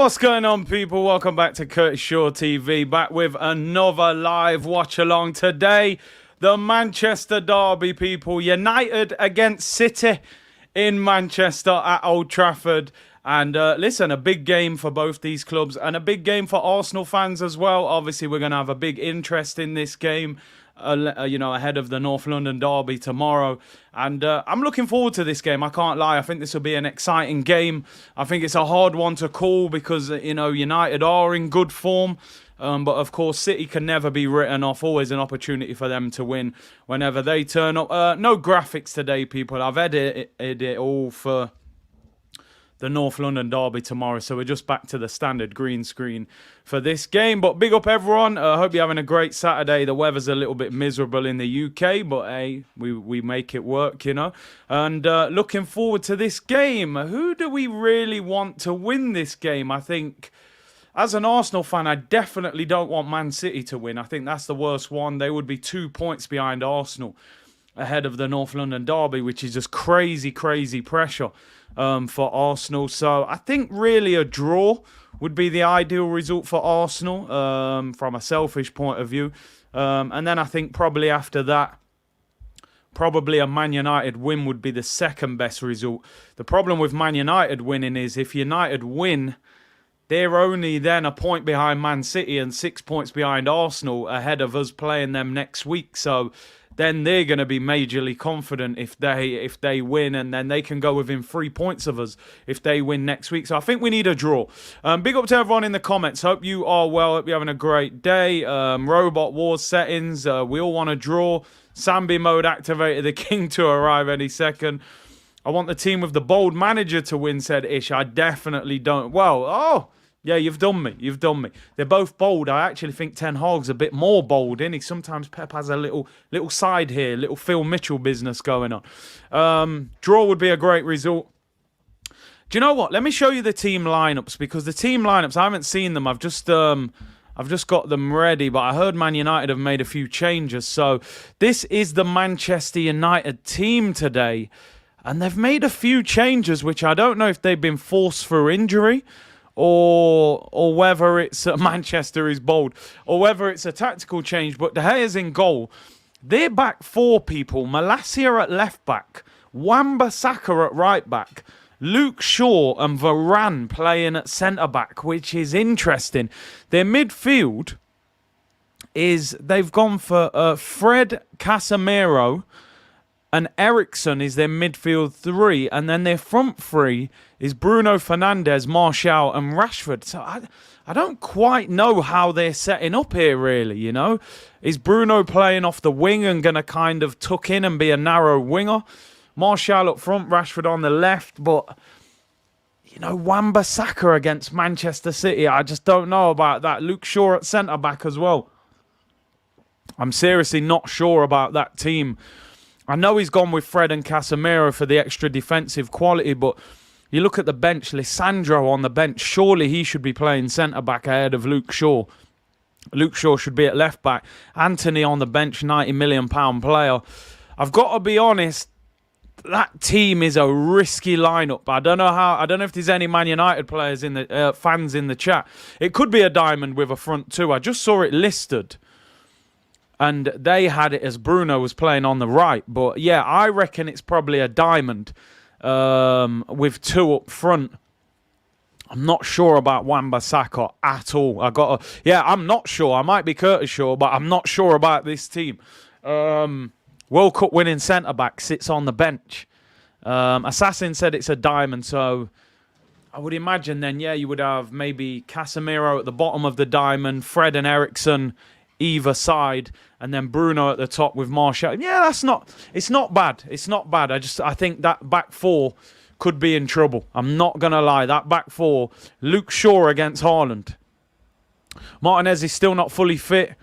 What's going on, people? Welcome back to Curtis Shaw TV, back with another live watch along today. The Manchester derby, people. United against City in Manchester at Old Trafford. And listen, a big game for both these clubs and a big game for Arsenal fans as well. Obviously, we're going to have a big interest in this game, ahead of the North London derby tomorrow. And I'm looking forward to this game. I can't lie. I think this will be an exciting game. I think it's a hard one to call because, United are in good form. But, of course, City can never be written off. Always an opportunity for them to win whenever they turn up. No graphics today, people. I've edited it all for the North London derby tomorrow, so we're just back to the standard green screen for this game. But big up everyone. I hope you're having a great Saturday. The weather's a little bit miserable in the UK, but hey, we make it work, And looking forward to this game. Who do we really want to win this game? I think, as an Arsenal fan, I definitely don't want Man City to win. I think that's the worst one. They would be 2 points behind Arsenal ahead of the North London derby, which is just crazy, crazy pressure for Arsenal. So I think really a draw would be the ideal result for Arsenal from a selfish point of view. And then I think probably after that, probably a Man United win would be the second best result. The problem with Man United winning is if United win, they're only then a point behind Man City and 6 points behind Arsenal ahead of us playing them next week. So then they're going to be majorly confident if they win, and then they can go within 3 points of us if they win next week. So I think we need a draw. Big up to everyone in the comments. Hope you are well. Hope you're having a great day. Robot Wars settings. We all want a draw. Sambi mode activated. The king to arrive any second. I want the team with the bold manager to win, said Ish. I definitely don't. Well, yeah, you've done me. You've done me. They're both bold. I actually think Ten Hag's a bit more bold, isn't he? Sometimes Pep has a little side here, little Phil Mitchell business going on. Draw would be a great result. Do you know what? Let me show you the team lineups, because the team lineups, I haven't seen them. I've just got them ready, but I heard Man United have made a few changes. So this is the Manchester United team today, and they've made a few changes, which I don't know if they've been forced for injury, or whether it's Manchester is bold, or whether it's a tactical change. But De Gea's in goal. They're back four people. Malacia at left back, Wan-Bissaka at right back, Luke Shaw and Varane playing at centre back, which is interesting. Their midfield they've gone for Fred, Casemiro and Eriksen is their midfield three, and then their front three is Bruno Fernandes, Martial and Rashford. So I don't quite know how they're setting up here, really, Is Bruno playing off the wing and going to kind of tuck in and be a narrow winger? Martial up front, Rashford on the left, but, Wan-Bissaka against Manchester City, I just don't know about that. Luke Shaw at centre-back as well. I'm seriously not sure about that team. I know he's gone with Fred and Casemiro for the extra defensive quality, but you look at the bench, Lisandro on the bench, surely he should be playing centre-back ahead of Luke Shaw. Luke Shaw should be at left-back. Anthony on the bench, £90 million player. I've got to be honest, that team is a risky lineup. I don't know if there's any Man United players in the fans in the chat. It could be a diamond with a front two. I just saw it listed, and they had it as Bruno was playing on the right. But yeah, I reckon it's probably a diamond with two up front. I'm not sure about Wan-Bissaka at all. I'm not sure. I might be Curtis Shaw, but I'm not sure about this team. World Cup winning centre-back sits on the bench. Assassin said it's a diamond, so I would imagine then, you would have maybe Casemiro at the bottom of the diamond, Fred and Eriksen either side, and then Bruno at the top with Martial. Yeah, it's not bad. It's not bad. I think that back four could be in trouble. I'm not going to lie. That back four, Luke Shaw against Haaland. Martinez is still not fully fit.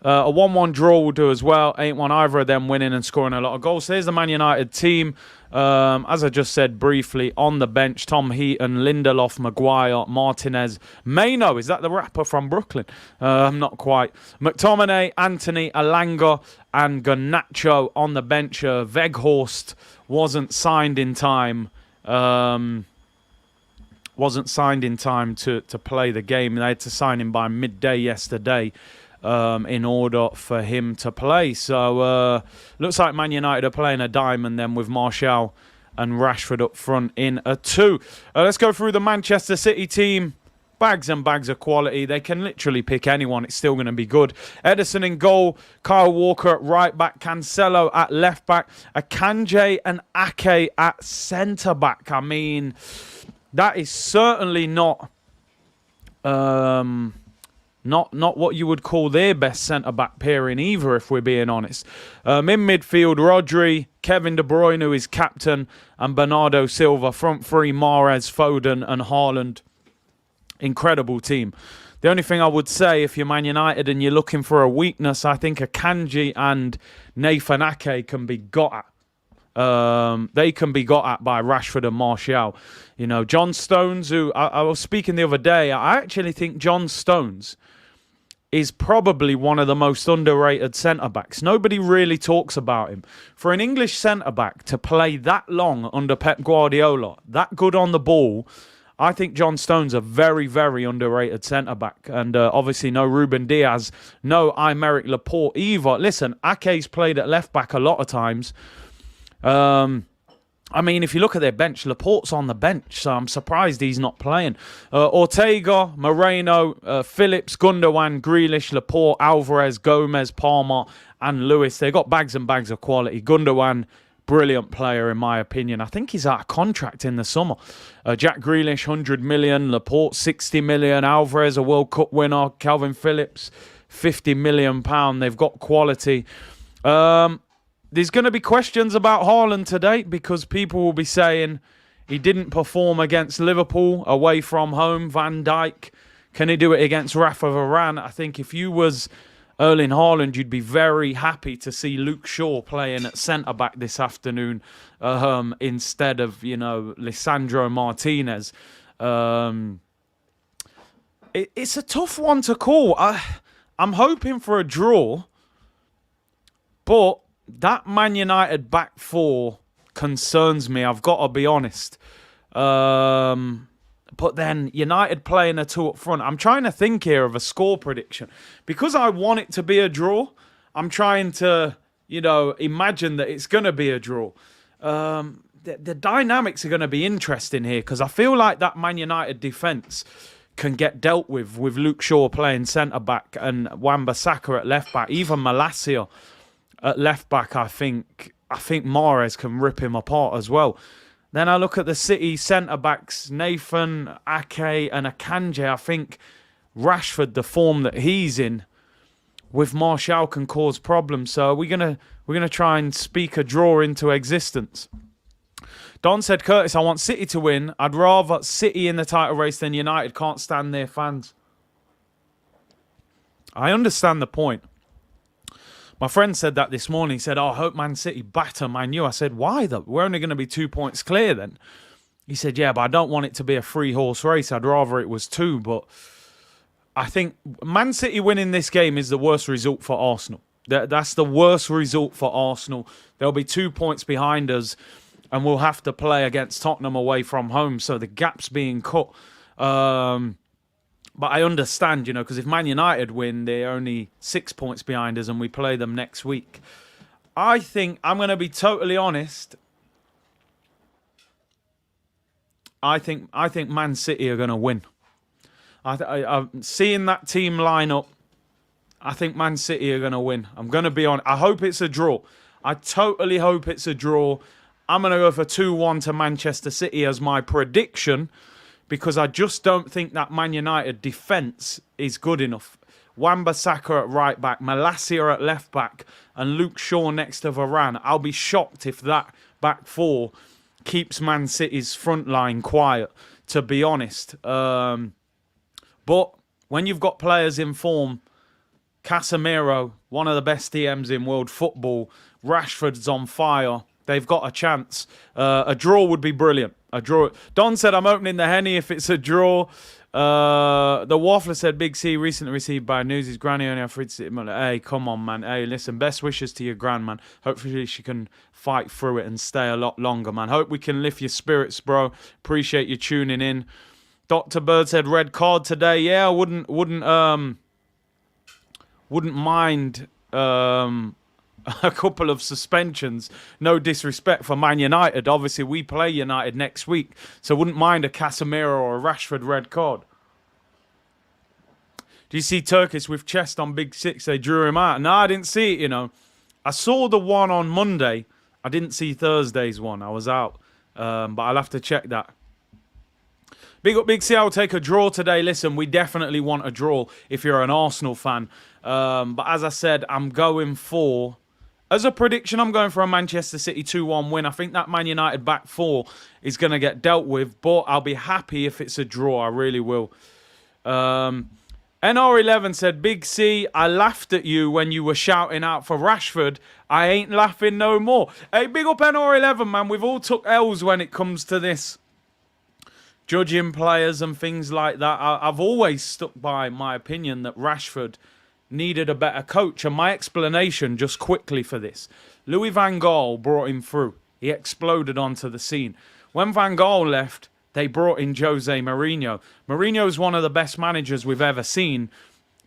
A 1-1 draw will do as well. Ain't one either of them winning and scoring a lot of goals. So here's the Man United team. As I just said briefly, on the bench, Tom Heaton, Lindelof, Maguire, Martinez, Mano. Is that the rapper from Brooklyn? Not quite. McTominay, Anthony, Alanga, and Garnacho on the bench. Weghorst wasn't signed in time. wasn't signed in time to play the game. They had to sign him by midday yesterday in order for him to play. So looks like Man United are playing a diamond then with Martial and Rashford up front in a 2. Let's go through the Manchester City team. Bags and bags of quality. They can literally pick anyone. It's still going to be good. Ederson in goal. Kyle Walker at right back. Cancelo at left back. Akanji and Ake at centre back. I mean, that is certainly not what you would call their best centre-back pairing either, if we're being honest. In midfield, Rodri, Kevin De Bruyne, who is captain, and Bernardo Silva. Front three, Mahrez, Foden, and Haaland. Incredible team. The only thing I would say, if you're Man United and you're looking for a weakness, I think Akanji and Nathan Ake can be got at. They can be got at by Rashford and Martial. You know, John Stones, who I was speaking the other day, I actually think John Stones is probably one of the most underrated centre-backs. Nobody really talks about him. For an English centre-back to play that long under Pep Guardiola, that good on the ball, I think John Stones a very, very underrated centre-back. And obviously no Ruben Diaz, no Aymeric Laporte either. Listen, Ake's played at left-back a lot of times. I mean, if you look at their bench, Laporte's on the bench, so I'm surprised he's not playing. Ortega, Moreno, Phillips, Gundogan, Grealish, Laporte, Alvarez, Gomez, Palmer, and Lewis. They got bags and bags of quality. Gundogan, brilliant player in my opinion. I think he's out of contract in the summer. Jack Grealish, 100 million. Laporte, 60 million. Alvarez, a World Cup winner. Calvin Phillips, 50 million pound. They've got quality. There's going to be questions about Haaland today because people will be saying he didn't perform against Liverpool away from home. Van Dijk, can he do it against Rafa Varane? I think if you was Erling Haaland, you'd be very happy to see Luke Shaw playing at centre-back this afternoon instead of, you know, Lisandro Martinez. It's a tough one to call. I'm hoping for a draw, but that Man United back four concerns me, I've got to be honest. But then United playing a 2 up front. I'm trying to think here of a score prediction. Because I want it to be a draw, I'm trying to, you know, imagine that it's going to be a draw. The dynamics are going to be interesting here because I feel like that Man United defence can get dealt with Luke Shaw playing centre-back and Wan-Bissaka at left-back. Even Malacia at left-back, I think Mahrez can rip him apart as well. Then I look at the City centre-backs, Nathan, Ake and Akanji. I think Rashford, the form that he's in, with Martial can cause problems. So we're gonna try and speak a draw into existence. Don said, Curtis, I want City to win. I'd rather City in the title race than United. Can't stand their fans. I understand the point. My friend said that this morning. He said, I hope Man City batter Man U. I said, why though? We're only going to be 2 points clear then. He said, yeah, but I don't want it to be a 3-horse race. I'd rather it was 2. But I think Man City winning this game is the worst result for Arsenal. That's the worst result for Arsenal. There'll be 2 points behind us and we'll have to play against Tottenham away from home. So the gap's being cut. But I understand, you know, because if Man United win, they're only 6 points behind us and we play them next week. I think, I'm going to be totally honest, I think Man City are going to win. I'm seeing that team line up. I think Man City are going to win. I'm going to be on. I hope it's a draw. I totally hope it's a draw. I'm going to go for 2-1 to Manchester City as my prediction, because I just don't think that Man United defence is good enough. Wan-Bissaka at right back, Malacia at left back, and Luke Shaw next to Varane. I'll be shocked if that back four keeps Man City's front line quiet, to be honest. But when you've got players in form, Casemiro, one of the best DMs in world football, Rashford's on fire, they've got a chance. A draw would be brilliant. A draw. Don said, I'm opening the Henny if it's a draw. The Waffler said, Big C recently received bad news. His granny only afraid to sit. Hey, come on, man. Hey, listen, best wishes to your gran, man. Hopefully she can fight through it and stay a lot longer, man. Hope we can lift your spirits, bro. Appreciate you tuning in. Dr. Bird said red card today. Yeah, I wouldn't mind a couple of suspensions. No disrespect for Man United. Obviously, we play United next week, so wouldn't mind a Casemiro or a Rashford red card. Do you see Turkish with chest on Big Six? They drew him out. No, I didn't see it, you know. I saw the one on Monday. I didn't see Thursday's one. I was out. But I'll have to check that. Big up Big C, I'll take a draw today. Listen, we definitely want a draw if you're an Arsenal fan. But as I said, I'm going for... As a prediction, I'm going for a Manchester City 2-1 win. I think that Man United back four is going to get dealt with. But I'll be happy if it's a draw. I really will. NR11 said, Big C, I laughed at you when you were shouting out for Rashford. I ain't laughing no more. Hey, big up NR11, man. We've all took L's when it comes to this. Judging players and things like that. I've always stuck by my opinion that Rashford needed a better coach. And my explanation, just quickly for this. Louis van Gaal brought him through. He exploded onto the scene. When Van Gaal left, they brought in Jose Mourinho. Mourinho's one of the best managers we've ever seen,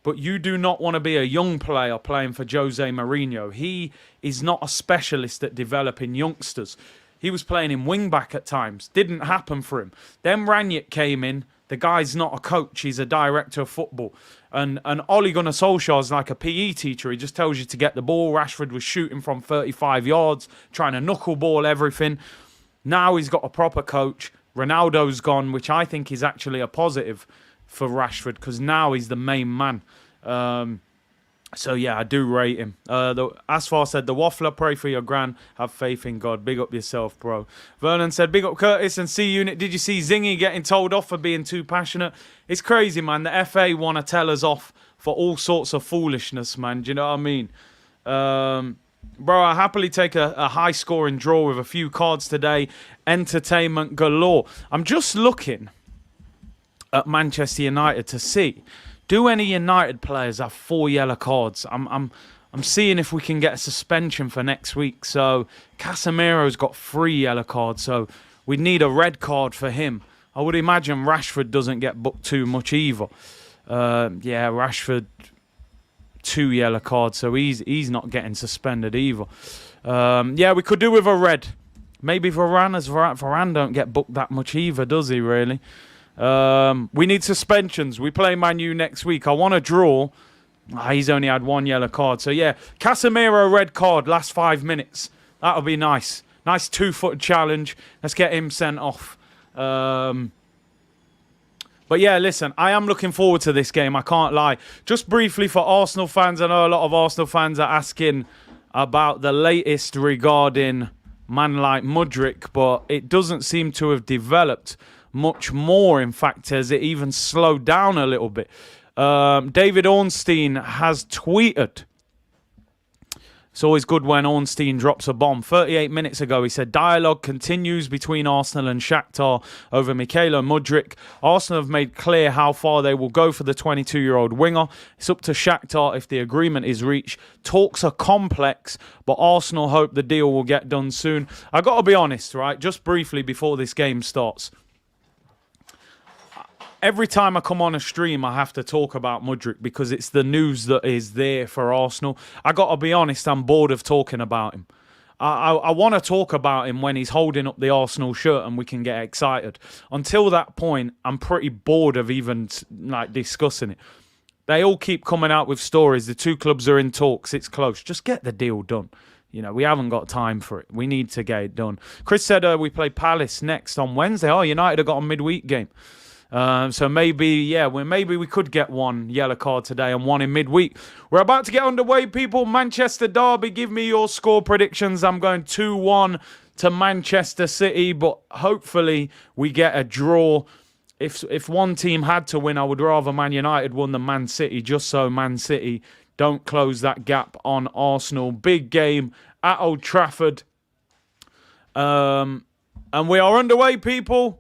but you do not want to be a young player playing for Jose Mourinho. He is not a specialist at developing youngsters. He was playing in wing-back at times. Didn't happen for him. Then Ranić came in. The guy's not a coach. He's a director of football. And Ole Gunnar Solskjaer's like a PE teacher. He just tells you to get the ball. Rashford was shooting from 35 yards, trying to knuckleball everything. Now he's got a proper coach. Ronaldo's gone, which I think is actually a positive for Rashford because now he's the main man. So, yeah, I do rate him. Asfar said, the Waffler, pray for your gran. Have faith in God. Big up yourself, bro. Vernon said, big up Curtis and C-Unit. Did you see Zingy getting told off for being too passionate? It's crazy, man. The FA want to tell us off for all sorts of foolishness, man. Do you know what I mean? Bro, I happily take a high-scoring draw with a few cards today. Entertainment galore. I'm just looking at Manchester United to see, do any United players have 4 yellow cards? I'm seeing if we can get a suspension for next week. So Casemiro's got 3 yellow cards, so we need a red card for him. I would imagine Rashford doesn't get booked too much either. Yeah, Rashford... 2 yellow cards, so he's not getting suspended either. Yeah, we could do with a red. Maybe Varane, as Varane don't get booked that much either, does he, really? We need suspensions. We play Man U next week. I want a draw. He's only had 1 yellow card. So, yeah, Casemiro red card, last 5 minutes. That'll be nice. Nice 2-foot challenge. Let's get him sent off. But yeah, listen, I am looking forward to this game. I can't lie. Just briefly for Arsenal fans, I know a lot of Arsenal fans are asking about the latest regarding man like Mudryk, but it doesn't seem to have developed much more. In fact, has it even slowed down a little bit? David Ornstein has tweeted. It's always good when Ornstein drops a bomb. 38 minutes ago, he said, dialogue continues between Arsenal and Shakhtar over Mykhailo Mudryk. Arsenal have made clear how far they will go for the 22-year-old winger. It's up to Shakhtar if the agreement is reached. Talks are complex, but Arsenal hope the deal will get done soon. I got to be honest, right? Just briefly before this game starts. Every time I come on a stream, I have to talk about Mudryk because it's the news that is there for Arsenal. I got to be honest, I'm bored of talking about him. I want to talk about him when he's holding up the Arsenal shirt and we can get excited. Until that point, I'm pretty bored of even discussing it. They all keep coming out with stories. The 2 clubs are in talks. It's close. Just get the deal done. You know, we haven't got time for it. We need to get it done. Chris said we play Palace next on Wednesday. Oh, United have got a midweek game. So maybe we could get 1 yellow card today and 1 in midweek. We're about to get underway, people. Manchester Derby, give me your score predictions. I'm going 2-1 to Manchester City, but hopefully we get a draw. If one team had to win, I would rather Man United won than Man City, just so Man City don't close that gap on Arsenal. Big game at Old Trafford. And we are underway, people.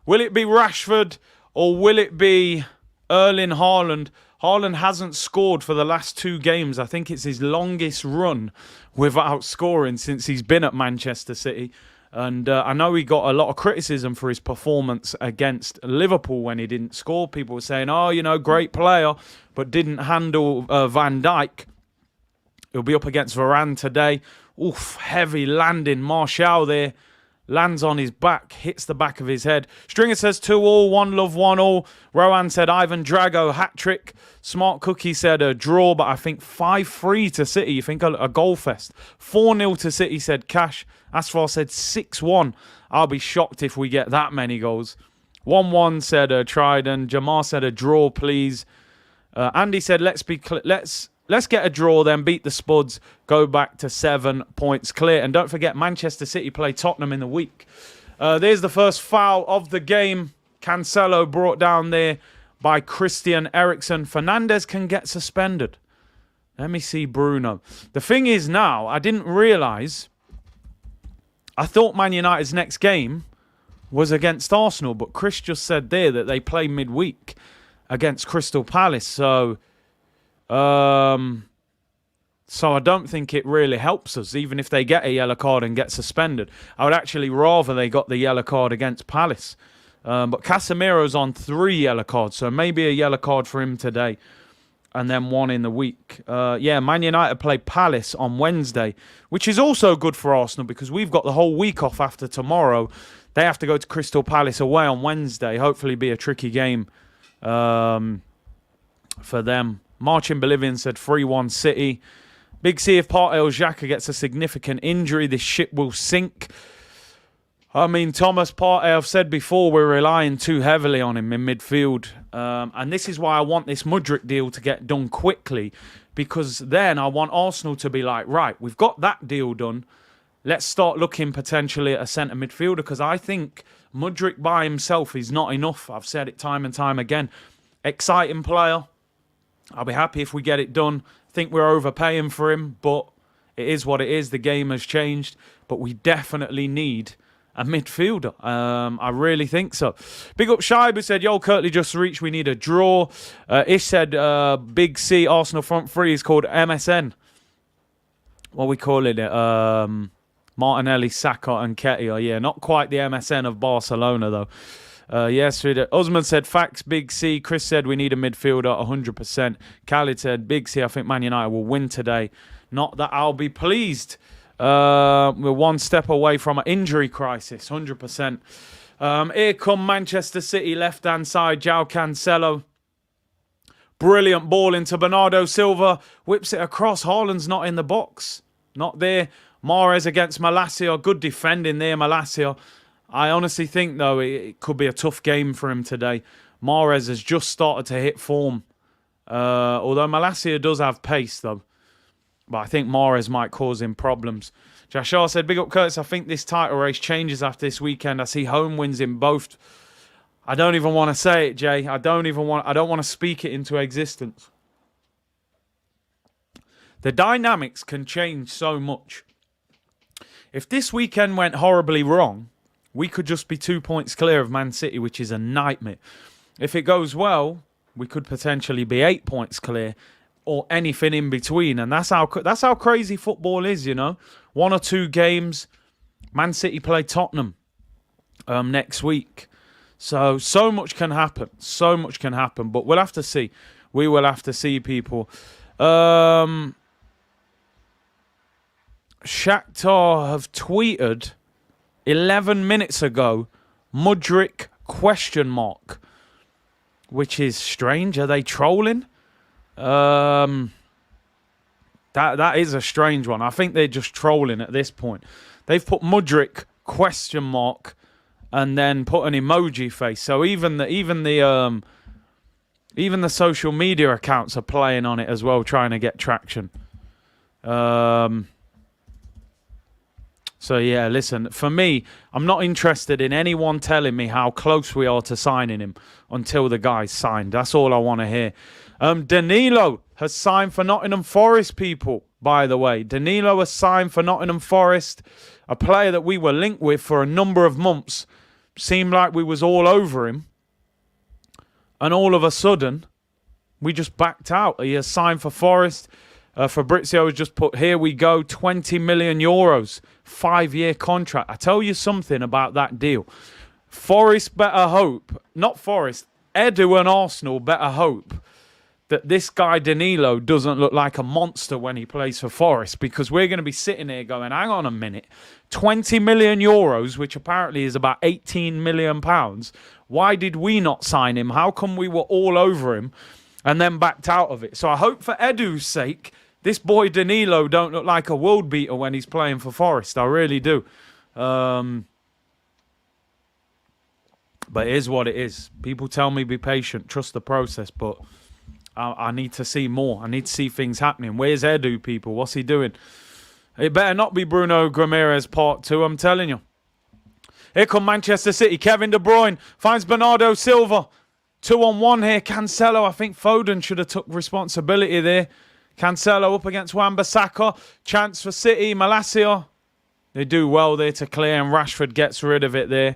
Will it be Rashford or will it be Erling Haaland? Haaland hasn't scored for the last 2 games. I think it's his longest run without scoring since he's been at Manchester City. And I know he got a lot of criticism for his performance against Liverpool when he didn't score. People were saying, oh, great player, but didn't handle Van Dijk. He'll be up against Varane today. Oof, heavy landing. Martial there. Lands on his back, hits the back of his head. Stringer says 2-2, 1 love, 1-1. Rowan said Ivan Drago, hat-trick. Smart Cookie said a draw, but I think 5-3 to City. You think a goal fest. 4-0 to City, said Cash. Asfar said 6-1. I'll be shocked if we get that many goals. 1-1 said Trident. Jamar said a draw, please. Andy said let's get a draw, then beat the Spuds, go back to 7 points clear. And don't forget, Manchester City play Tottenham in the week. There's the first foul of the game. Cancelo brought down there by Christian Eriksen. Fernandes can get suspended. Let me see Bruno. The thing is now, I didn't realise, I thought Man United's next game was against Arsenal, but Chris just said there that they play midweek against Crystal Palace. So I don't think it really helps us, even if they get a yellow card and get suspended. I would actually rather they got the yellow card against Palace. But Casemiro's on 3 yellow cards, so maybe a yellow card for him today and then 1 in the week. Man United play Palace on Wednesday, which is also good for Arsenal because we've got the whole week off after tomorrow. They have to go to Crystal Palace away on Wednesday. Hopefully be a tricky game for them. Marcin Bolivian said 3-1 City. Big C, if Partey Xhaka gets a significant injury, this ship will sink. I mean, Thomas Partey, I've said before, we're relying too heavily on him in midfield. And this is why I want this Mudryk deal to get done quickly. Because then I want Arsenal to be like, right, we've got that deal done. Let's start looking potentially at a centre midfielder. Because I think Mudryk by himself is not enough. I've said it time and time again. Exciting player. I'll be happy if we get it done. I think we're overpaying for him, but it is what it is. The game has changed, but we definitely need a midfielder. I really think so. Big up Shibe, who said, yo, Kirtley just reached. We need a draw. Ish said, Big C, Arsenal front three is called MSN. What are we calling it? Martinelli, Saka and Ketia. Yeah, not quite the MSN of Barcelona, though. Yes, Osman said, facts, Big C. Chris said, we need a midfielder, 100%. Khalid said, Big C, I think Man United will win today. Not that I'll be pleased. We're one step away from an injury crisis, 100%. Here come Manchester City, left-hand side, João Cancelo. Brilliant ball into Bernardo Silva. Whips it across. Haaland's not in the box. Not there. Mahrez against Malacia. Good defending there, Malacia. I honestly think, though, it could be a tough game for him today. Mahrez has just started to hit form. Although Malacia does have pace, though. But I think Mahrez might cause him problems. Jashar said, big up Curtis, I think this title race changes after this weekend. I see home wins in both. I don't even want to say it, Jay. I don't want to speak it into existence. The dynamics can change so much. If this weekend went horribly wrong, we could just be 2 points clear of Man City, which is a nightmare. If it goes well, we could potentially be 8 points clear or anything in between. And that's how crazy football is, you know. 1 or 2 games. Man City play Tottenham next week. So much can happen. So much can happen. But we'll have to see. We will have to see, people. Shakhtar have tweeted 11 minutes ago, Mudryk ? Which is strange. Are they trolling? That is a strange one. I think they're just trolling at this point. They've put Mudryk ? And then put an emoji face. So even the social media accounts are playing on it as well, trying to get traction. So, yeah, listen, for me, I'm not interested in anyone telling me how close we are to signing him until the guy's signed. That's all I want to hear. Danilo has signed for Nottingham Forest, people, by the way. Danilo has signed for Nottingham Forest, a player that we were linked with for a number of months. Seemed like we was all over him. And all of a sudden, we just backed out. He has signed for Forest. Fabrizio has just put, here we go, 20 million euros, 5-year contract. I tell you something about that deal. Forest better hope, not Forest, Edu and Arsenal better hope that this guy Danilo doesn't look like a monster when he plays for Forest, because we're going to be sitting here going, hang on a minute, 20 million euros, which apparently is about 18 million pounds. Why did we not sign him? How come we were all over him and then backed out of it? So I hope for Edu's sake, this boy Danilo don't look like a world beater when he's playing for Forest. I really do. But it is what it is. People tell me be patient, trust the process, but I need to see more. I need to see things happening. Where's Edu, people? What's he doing? It better not be Bruno Ramirez part 2, I'm telling you. Here come Manchester City. Kevin De Bruyne finds Bernardo Silva. 2-on-1 here. Cancelo. I think Foden should have took responsibility there. Cancelo up against Wan-Bissaka. Chance for City. Malacia. They do well there to clear, and Rashford gets rid of it there.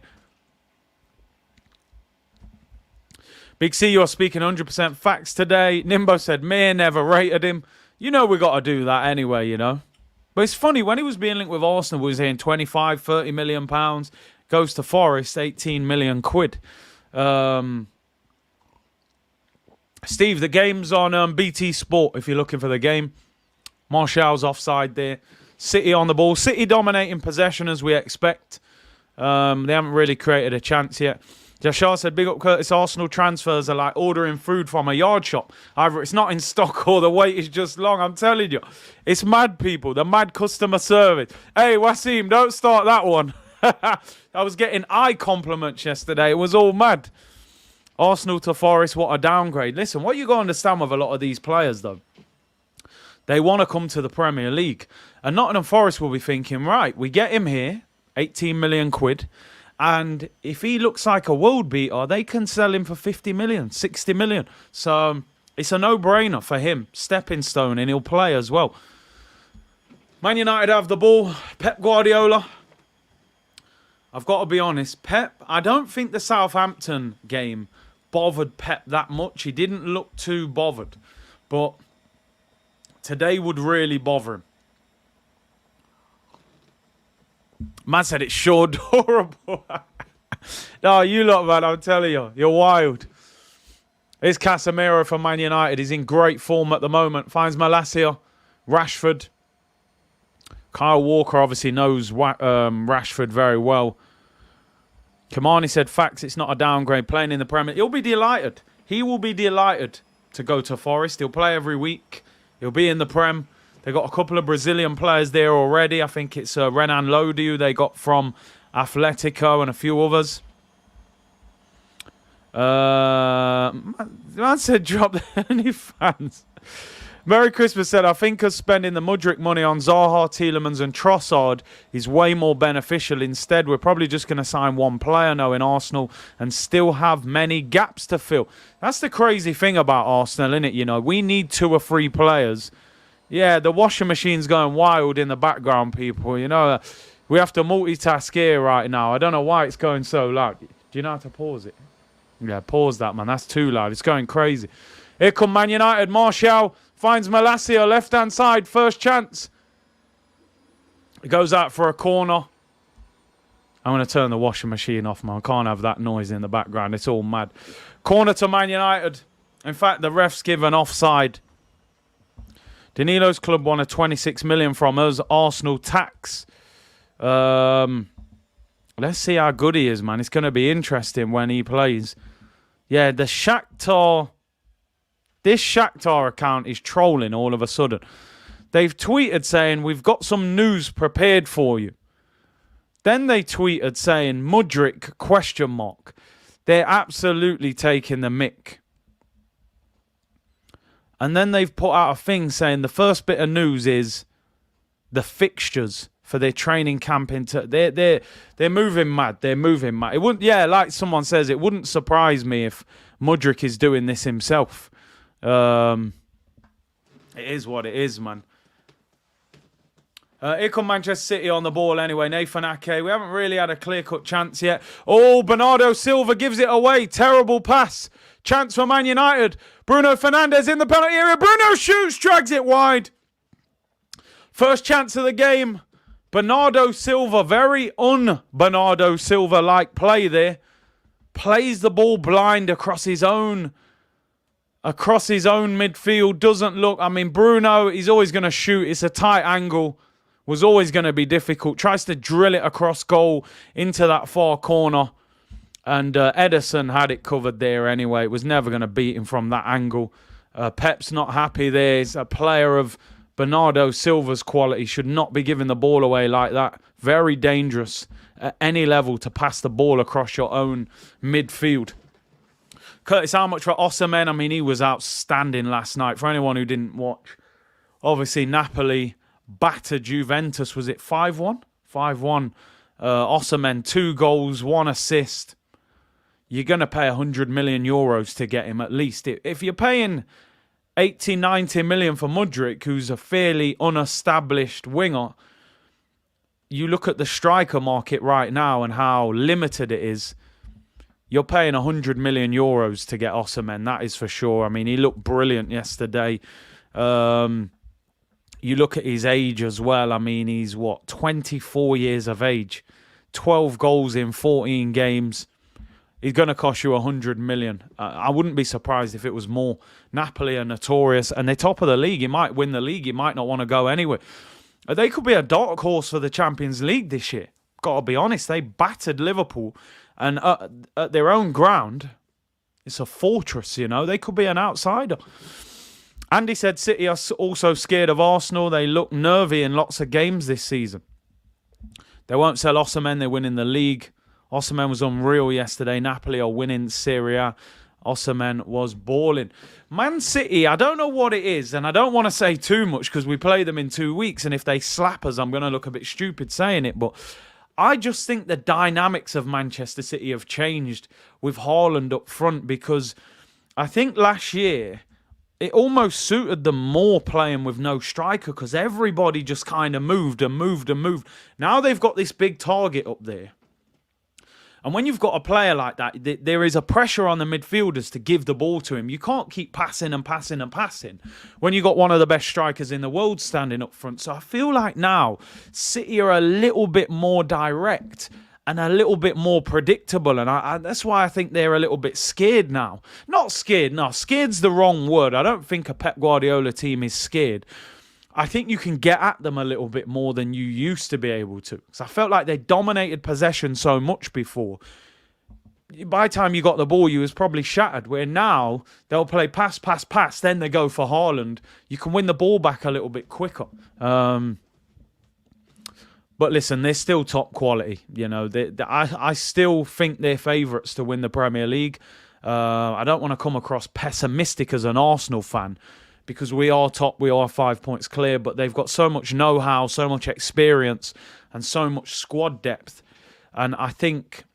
Big C, you're speaking 100% facts today. Nimbo said, Mir never rated him. You know we got to do that anyway, you know. But it's funny, when he was being linked with Arsenal, he was saying 25, 30 million pounds. Goes to Forest, 18 million quid. Steve, the game's on BT Sport if you're looking for the game. Martial's offside there. City on the ball. City dominating possession as we expect. They haven't really created a chance yet. Jashar said, big up Curtis, Arsenal transfers are like ordering food from a yard shop. Either it's not in stock or the wait is just long. I'm telling you. It's mad, people. The mad customer service. Hey, Wasim, don't start that one. I was getting eye compliments yesterday. It was all mad. Arsenal to Forest, what a downgrade. Listen, what you got to understand with a lot of these players, though, they want to come to the Premier League. And Nottingham Forest will be thinking, right, we get him here, 18 million quid. And if he looks like a world beater, they can sell him for 50 million, 60 million. So it's a no-brainer for him. Stepping stone, and he'll play as well. Man United have the ball. Pep Guardiola. I've got to be honest. Pep, I don't think the Southampton game bothered Pep that much. He didn't look too bothered. But today would really bother him. Man said it's sure adorable. No, you lot, man, I'm telling you. You're wild. Here's Casemiro from Man United. He's in great form at the moment. Finds Malacia. Rashford. Kyle Walker obviously knows Rashford very well. Kamani said, facts, it's not a downgrade. Playing in the Premier. He'll be delighted. He will be delighted to go to Forest. He'll play every week. He'll be in the Prem. They've got a couple of Brazilian players there already. I think it's Renan Lodi they got from Atletico and a few others. Man said drop any fans. Merry Christmas said, I think us spending the Mudryk money on Zaha, Tielemans and Trossard is way more beneficial. Instead, we're probably just going to sign one player now in Arsenal and still have many gaps to fill. That's the crazy thing about Arsenal, isn't it? You know, we need 2 or 3 players. Yeah, the washing machine's going wild in the background, people. You know, we have to multitask here right now. I don't know why it's going so loud. Do you know how to pause it? Yeah, pause that, man. That's too loud. It's going crazy. Here come Man United. Martial finds Malacia, left-hand side. First chance. It goes out for a corner. I'm going to turn the washing machine off, man. I can't have that noise in the background. It's all mad. Corner to Man United. In fact, the ref's given offside. Danilo's club won a 26 million from us. Arsenal tax. Let's see how good he is, man. It's going to be interesting when he plays. Yeah, the Shakhtar. This Shakhtar account is trolling all of a sudden. They've tweeted saying, we've got some news prepared for you. Then they tweeted saying, Mudryk, question mark. They're absolutely taking the mick. And then they've put out a thing saying the first bit of news is the fixtures for their training camp into they're moving mad. They're moving mad. It wouldn't, yeah, like someone says, it wouldn't surprise me if Mudryk is doing this himself. It is what it is, man. Here come Manchester City on the ball anyway. Nathan Ake. We haven't really had a clear-cut chance yet. Oh, Bernardo Silva gives it away. Terrible pass. Chance for Man United. Bruno Fernandes in the penalty area. Bruno shoots, drags it wide. First chance of the game. Bernardo Silva, very un-Bernardo Silva-like play there. Plays the ball blind across his own midfield. Doesn't look, I mean, Bruno, he's always going to shoot. It's a tight angle. Was always going to be difficult. Tries to drill it across goal into that far corner. And Ederson had it covered there anyway. It was never going to beat him from that angle. Pep's not happy there. He's a player of Bernardo Silva's quality. Should not be giving the ball away like that. Very dangerous at any level to pass the ball across your own midfield. Curtis, how much for Osimhen? I mean, he was outstanding last night. For anyone who didn't watch, obviously Napoli battered Juventus. Was it 5-1? 5-1. Osimhen, 2 goals, 1 assist. You're going to pay 100 million euros to get him at least. If you're paying 80, 90 million for Mudryk, who's a fairly unestablished winger, you look at the striker market right now and how limited it is. You're paying 100 million euros to get Osimhen, that is for sure. I mean, he looked brilliant yesterday. You look at his age as well. I mean, he's 24 years of age. 12 goals in 14 games. He's going to cost you 100 million. I wouldn't be surprised if it was more. Napoli are notorious, and they're top of the league. He might win the league. He might not want to go anywhere. They could be a dark horse for the Champions League this year. Got to be honest. They battered Liverpool, and at their own ground, it's a fortress, you know. They could be an outsider. Andy said City are also scared of Arsenal. They look nervy in lots of games this season. They won't sell Osimhen. They're winning the league. Osimhen was unreal yesterday. Napoli are winning Serie A. Osimhen was balling. Man City, I don't know what it is, and I don't want to say too much because we play them in 2 weeks, and if they slap us, I'm going to look a bit stupid saying it, but I just think the dynamics of Manchester City have changed with Haaland up front, because I think last year it almost suited them more playing with no striker because everybody just kind of moved and moved and moved. Now they've got this big target up there. And when you've got a player like that, there is a pressure on the midfielders to give the ball to him. You can't keep passing and passing and passing when you've got one of the best strikers in the world standing up front. So I feel like now City are a little bit more direct and a little bit more predictable. And that's why I think they're a little bit scared now. Not scared, no. Scared's the wrong word. I don't think a Pep Guardiola team is scared. I think you can get at them a little bit more than you used to be able to. Because I felt like they dominated possession so much before. By the time you got the ball, you was probably shattered. Where now, they'll play pass, pass, pass. Then they go for Haaland. You can win the ball back a little bit quicker. But listen, they're still top quality. You know, I still think they're favourites to win the Premier League. I don't want to come across pessimistic as an Arsenal fan, because we are top, we are 5 points clear, but they've got so much know-how, so much experience, and so much squad depth. And I think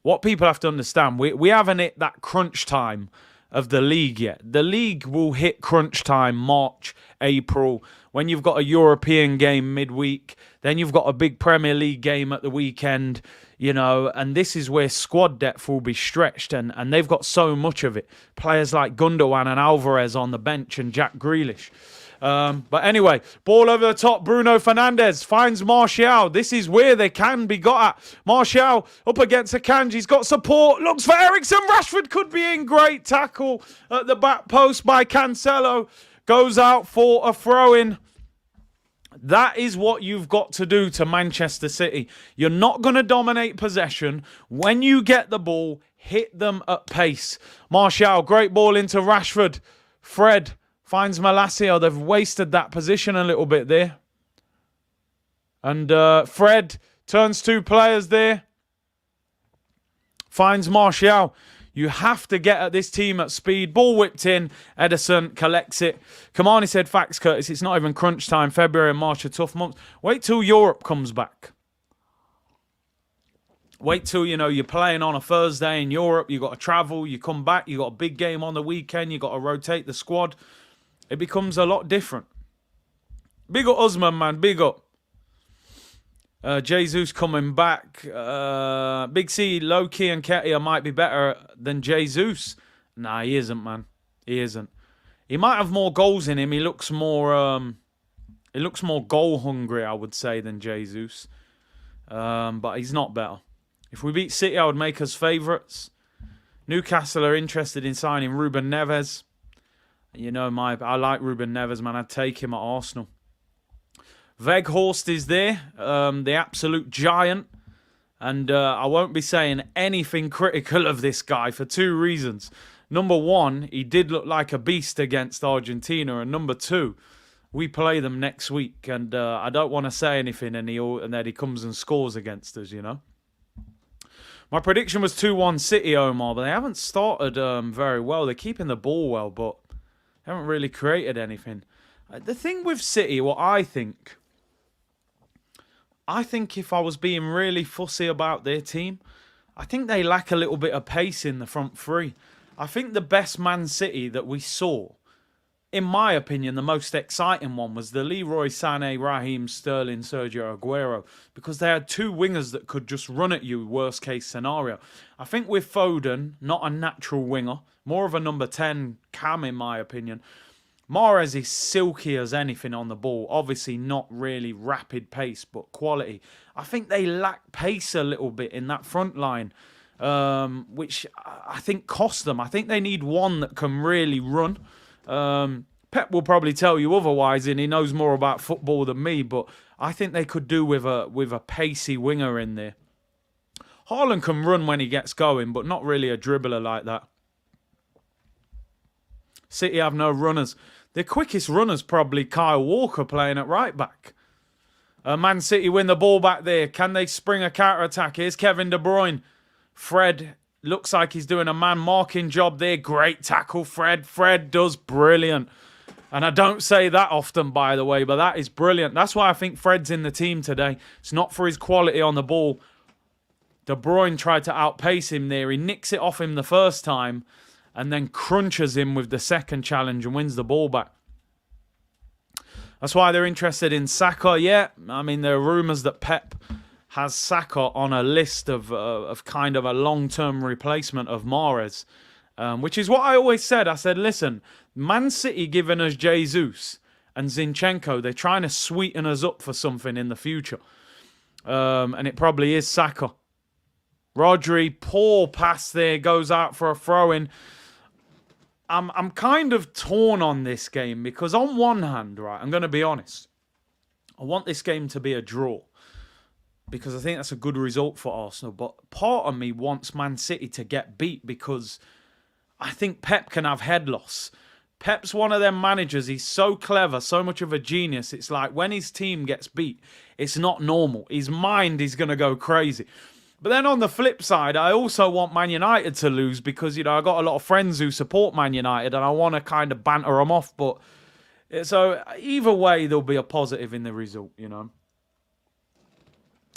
what people have to understand, we haven't hit that crunch time of the league yet. The league will hit crunch time March, April, when you've got a European game midweek, then you've got a big Premier League game at the weekend, you know, and this is where squad depth will be stretched, and they've got so much of it. Players like Gundogan and Alvarez on the bench and Jack Grealish. But anyway, ball over the top. Bruno Fernandes finds Martial. This is where they can be got at. Martial up against Akanji. He's got support. Looks for Eriksen. Rashford could be in. Great tackle at the back post by Cancelo. Goes out for a throw-in. That is what you've got to do to Manchester City. You're not going to dominate possession. When you get the ball, hit them at pace. Martial, great ball into Rashford. Fred finds Malacia. They've wasted that position a little bit there. And Fred turns 2 players there. Finds Martial. You have to get at this team at speed. Ball whipped in. Ederson collects it. Kamani said, facts, Curtis. It's not even crunch time. February and March are tough months. Wait till Europe comes back. Wait till, you know, you're playing on a Thursday in Europe. You've got to travel. You come back. You've got a big game on the weekend. You've got to rotate the squad. It becomes a lot different. Big up Usman, man. Big up. Jesus coming back. Big C, Loki and Ketia might be better than Jesus. Nah, he isn't, man. He isn't. He might have more goals in him. He looks more He looks more goal hungry, I would say, than Jesus. But he's not better. If we beat City, I would make us favourites. Newcastle are interested in signing Ruben Neves. You know, I like Ruben Neves, man. I'd take him at Arsenal. Weghorst is there, the absolute giant. And I won't be saying anything critical of this guy for two reasons. Number one, he did look like a beast against Argentina. And number two, we play them next week. And I don't want to say anything and then he comes and scores against us, you know. My prediction was 2-1 City, Omar. But they haven't started very well. They're keeping the ball well, but they haven't really created anything. The thing with City, what I think if I was being really fussy about their team, I think they lack a little bit of pace in the front three. I think the best Man City that we saw, in my opinion, the most exciting one was the Leroy Sané, Raheem Sterling, Sergio Aguero, because they had two wingers that could just run at you, worst case scenario. I think with Foden, not a natural winger, more of a number 10 cam in my opinion. Mahrez is silky as anything on the ball. Obviously not really rapid pace, but quality. I think they lack pace a little bit in that front line, which I think cost them. I think they need one that can really run. Pep will probably tell you otherwise, and he knows more about football than me, but I think they could do with a pacey winger in there. Haaland can run when he gets going, but not really a dribbler like that. City have no runners. Their quickest runner's probably Kyle Walker playing at right back. Man City win the ball back there. Can they spring a counter-attack? Here's Kevin De Bruyne. Fred looks like he's doing a man-marking job there. Great tackle, Fred. Fred does brilliant. And I don't say that often, by the way, but that is brilliant. That's why I think Fred's in the team today. It's not for his quality on the ball. De Bruyne tried to outpace him there. He nicks it off him the first time and then crunches him with the second challenge and wins the ball back. That's why they're interested in Saka. Yeah, I mean, there are rumours that Pep has Saka on a list of kind of a long-term replacement of Mahrez, which is what I always said. I said, listen, Man City giving us Jesus and Zinchenko, they're trying to sweeten us up for something in the future. And it probably is Saka. Rodri, poor pass there, goes out for a throw-in. I'm kind of torn on this game because on one hand, right, I'm going to be honest, I want this game to be a draw because I think that's a good result for Arsenal. But part of me wants Man City to get beat because I think Pep can have head loss. Pep's one of them managers. He's so clever, so much of a genius. It's like when his team gets beat, it's not normal. His mind is going to go crazy. But then on the flip side, I also want Man United to lose because, you know, I got a lot of friends who support Man United and I want to kind of banter them off. But so either way, there'll be a positive in the result, you know.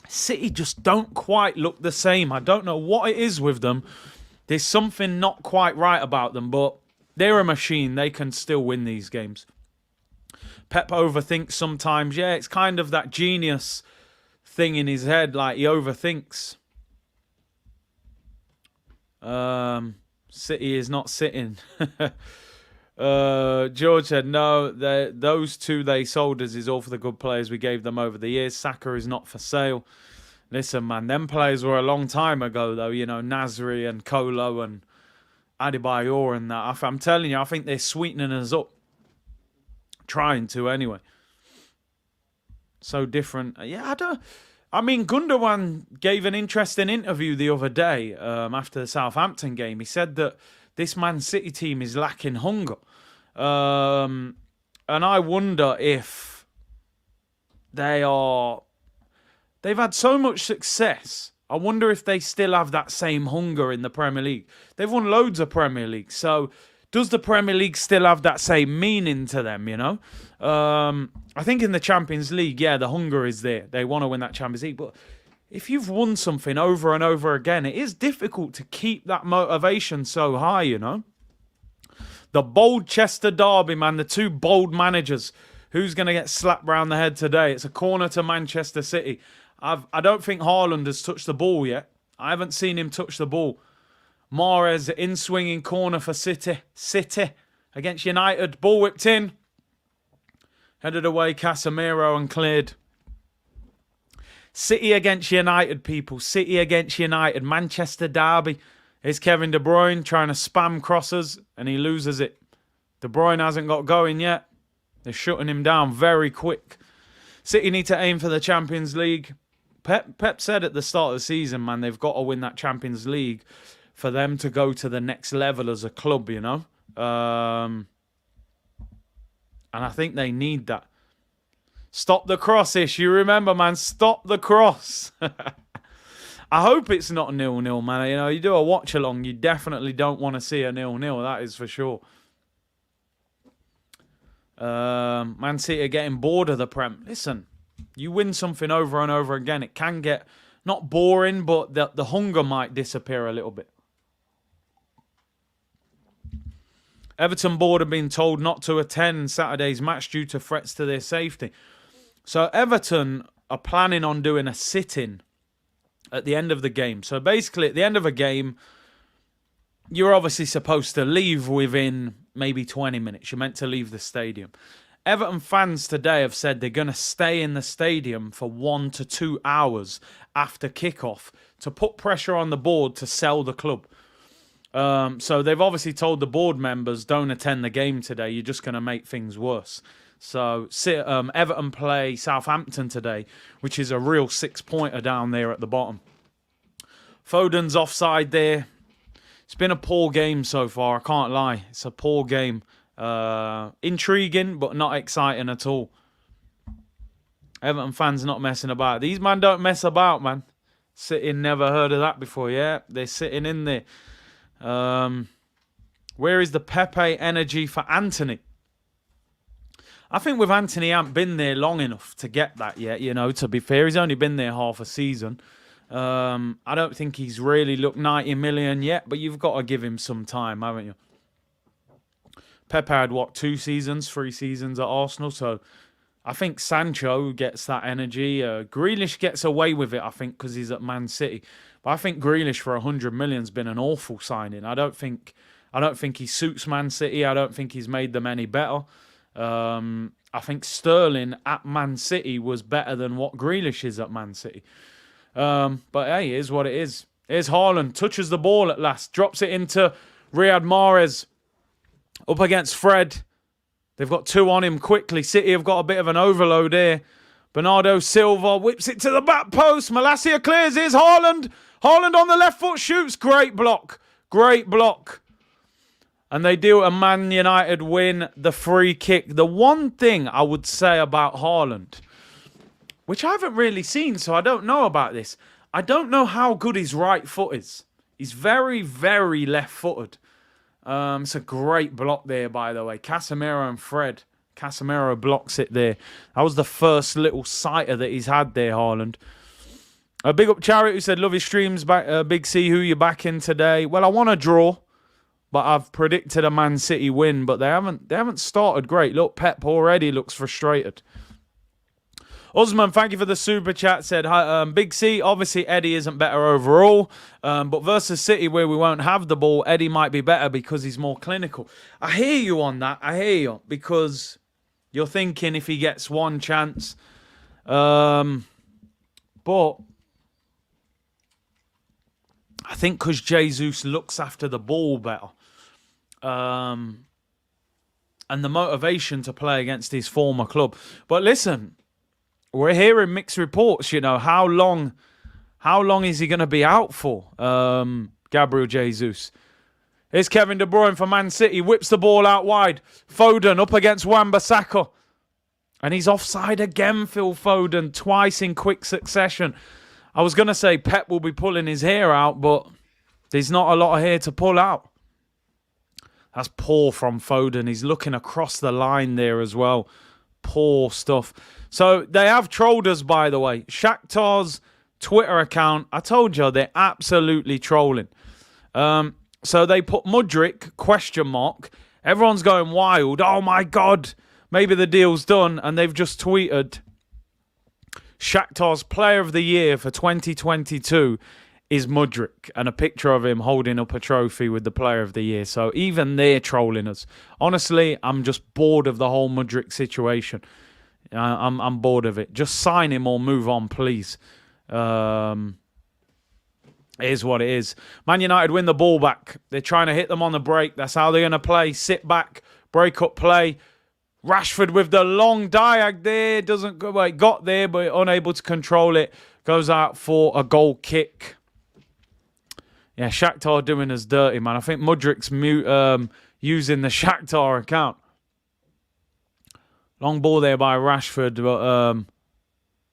City just don't quite look the same. I don't know what it is with them. There's something not quite right about them, but they're a machine. They can still win these games. Pep overthinks sometimes. Yeah, it's kind of that genius thing in his head, like he overthinks. City is not sitting. George said, no, those two they sold us is all for the good players we gave them over the years. Saka is not for sale. Listen, man, them players were a long time ago, though. You know, Nasri and Kolo and Adebayor and that. I'm telling you, I think they're sweetening us up. Trying to, anyway. So different. Yeah, I mean, Gundogan gave an interesting interview the other day after the Southampton game. He said that this Man City team is lacking hunger. And I wonder if they've had so much success. I wonder if they still have that same hunger in the Premier League. They've won loads of Premier League. So does the Premier League still have that same meaning to them, you know? I think in the Champions League, yeah, the hunger is there. They want to win that Champions League. But if you've won something over and over again, it is difficult to keep that motivation so high, you know? The bold Chester derby, man. The two bold managers. Who's going to get slapped round the head today? It's a corner to Manchester City. I don't think Haaland has touched the ball yet. I haven't seen him touch the ball. Mahrez in swinging corner for City. City against United. Ball whipped in. Headed away, Casemiro and cleared. City against United, people. City against United. Manchester derby. Here's Kevin De Bruyne trying to spam crosses and he loses it. De Bruyne hasn't got going yet. They're shutting him down very quick. City need to aim for the Champions League. Pep said at the start of the season, man, they've got to win that Champions League for them to go to the next level as a club, you know. And I think they need that. Stop the cross-ish. You remember, man, stop the cross. I hope it's not 0-0, man. You know, you do a watch-along, you definitely don't want to see a 0-0. That is for sure. Man City are getting bored of the Prem. Listen, you win something over and over again, it can get not boring, but the hunger might disappear a little bit. Everton board have been told not to attend Saturday's match due to threats to their safety. So Everton are planning on doing a sit-in at the end of the game. So basically, at the end of a game, you're obviously supposed to leave within maybe 20 minutes. You're meant to leave the stadium. Everton fans today have said they're going to stay in the stadium for 1 to 2 hours after kickoff to put pressure on the board to sell the club. So they've obviously told the board members, don't attend the game today. You're just going to make things worse. So Everton play Southampton today, which is a real 6-pointer down there at the bottom. Foden's offside there. It's been a poor game so far, I can't lie. It's a poor game. Intriguing, but not exciting at all. Everton fans not messing about. These man don't mess about, man. Sitting, never heard of that before, yeah? They're sitting in there. Where is the Pepe energy for Anthony? I think with Anthony, he hasn't been there long enough to get that yet, you know, to be fair. He's only been there half a season. I don't think he's really looked 90 million yet, but you've got to give him some time, haven't you? Pepe had, 3 seasons at Arsenal, so I think Sancho gets that energy. Grealish gets away with it, I think, because he's at Man City. But I think Grealish for 100 million has been an awful signing. I don't think he suits Man City. I don't think he's made them any better. I think Sterling at Man City was better than what Grealish is at Man City. But hey, it is what it is. Here's Haaland, touches the ball at last, drops it into Riyad Mahrez. Up against Fred. They've got 2 on him quickly. City have got a bit of an overload here. Bernardo Silva whips it to the back post. Malacia clears. Here's Haaland. Haaland on the left foot shoots. Great block. Great block. And they deal a Man United win the free kick. The one thing I would say about Haaland, which I haven't really seen, so I don't know about this. I don't know how good his right foot is. He's very, very left-footed. It's a great block there, by the way. Casemiro and Fred. Casemiro blocks it there. That was the first little sighter that he's had there, Haaland. A big up Chariot who said, love your streams, back, Big C, who you backing today? Well, I want to draw, but I've predicted a Man City win, but they haven't started great. Look, Pep already looks frustrated. Osman, thank you for the super chat. Said, Big C, obviously Eddie isn't better overall, but versus City where we won't have the ball, Eddie might be better because he's more clinical. I hear you on that. I hear you because you're thinking if he gets one chance. But I think because Jesus looks after the ball better. And the motivation to play against his former club. But listen, we're hearing mixed reports, you know. How long is he going to be out for, Gabriel Jesus? Here's Kevin De Bruyne for Man City. Whips the ball out wide. Foden up against Wan-Bissaka. And he's offside again, Phil Foden, twice in quick succession. I was going to say Pep will be pulling his hair out, but there's not a lot of hair to pull out. That's poor from Foden. He's looking across the line there as well. Poor stuff. So they have trolled us, by the way. Shakhtar's Twitter account, I told you, they're absolutely trolling. So they put Mudryk, ? Everyone's going wild. Oh my God, maybe the deal's done. And they've just tweeted, Shakhtar's player of the year for 2022 is Mudryk. And a picture of him holding up a trophy with the player of the year. So even they're trolling us. Honestly, I'm just bored of the whole Mudryk situation. I'm bored of it. Just sign him or move on, please. It is what it is. Man United win the ball back. They're trying to hit them on the break. That's how they're going to play. Sit back, break up play. Rashford with the long diag there. Doesn't go. Well, got there, but unable to control it. Goes out for a goal kick. Yeah, Shakhtar doing us dirty, man. I think Mudrik's using the Shakhtar account. Long ball there by Rashford, but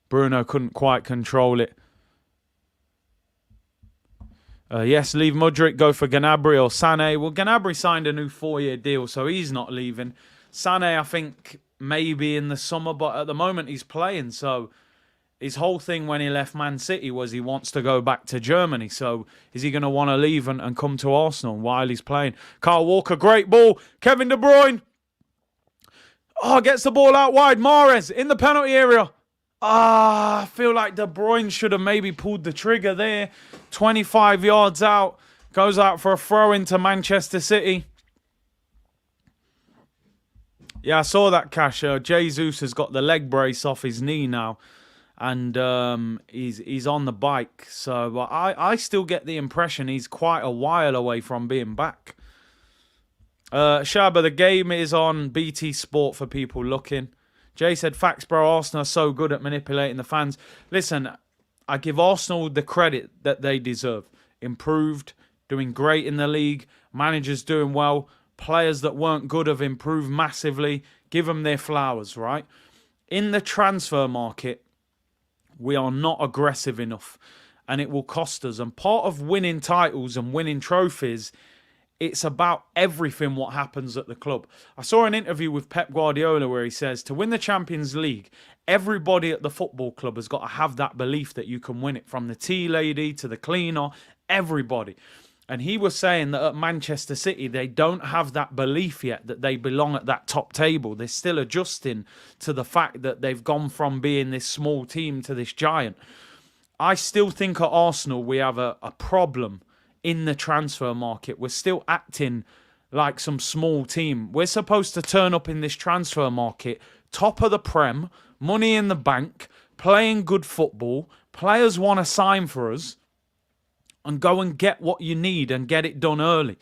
Bruno couldn't quite control it. Yes, leave Mudryk, go for Gnabry or Sané. Well, Gnabry signed a new 4-year deal, so he's not leaving. Sané, I think, maybe in the summer, but at the moment he's playing. So his whole thing when he left Man City was he wants to go back to Germany. So is he going to want to leave and come to Arsenal while he's playing? Kyle Walker, great ball. Kevin De Bruyne. Oh, gets the ball out wide. Mahrez in the penalty area. I feel like De Bruyne should have maybe pulled the trigger there. 25 yards out. Goes out for a throw into Manchester City. Yeah, I saw that, Cash. Jesus has got the leg brace off his knee now. And he's on the bike. So I still get the impression he's quite a while away from being back. Shaba, the game is on BT Sport for people looking. Jay said, facts, bro. Arsenal are so good at manipulating the fans. Listen, I give Arsenal the credit that they deserve. Improved, doing great in the league. Managers doing well. Players that weren't good have improved massively. Give them their flowers, right? In the transfer market, we are not aggressive enough. And it will cost us. And part of winning titles and winning trophies, it's about everything what happens at the club. I saw an interview with Pep Guardiola where he says to win the Champions League, everybody at the football club has got to have that belief that you can win it. From the tea lady to the cleaner, everybody. And he was saying that at Manchester City, they don't have that belief yet that they belong at that top table. They're still adjusting to the fact that they've gone from being this small team to this giant. I still think at Arsenal we have a problem in the transfer market. We're still acting like some small team. We're supposed to turn up in this transfer market, top of the Prem, money in the bank, playing good football. Players want to sign for us and go and get what you need and get it done early.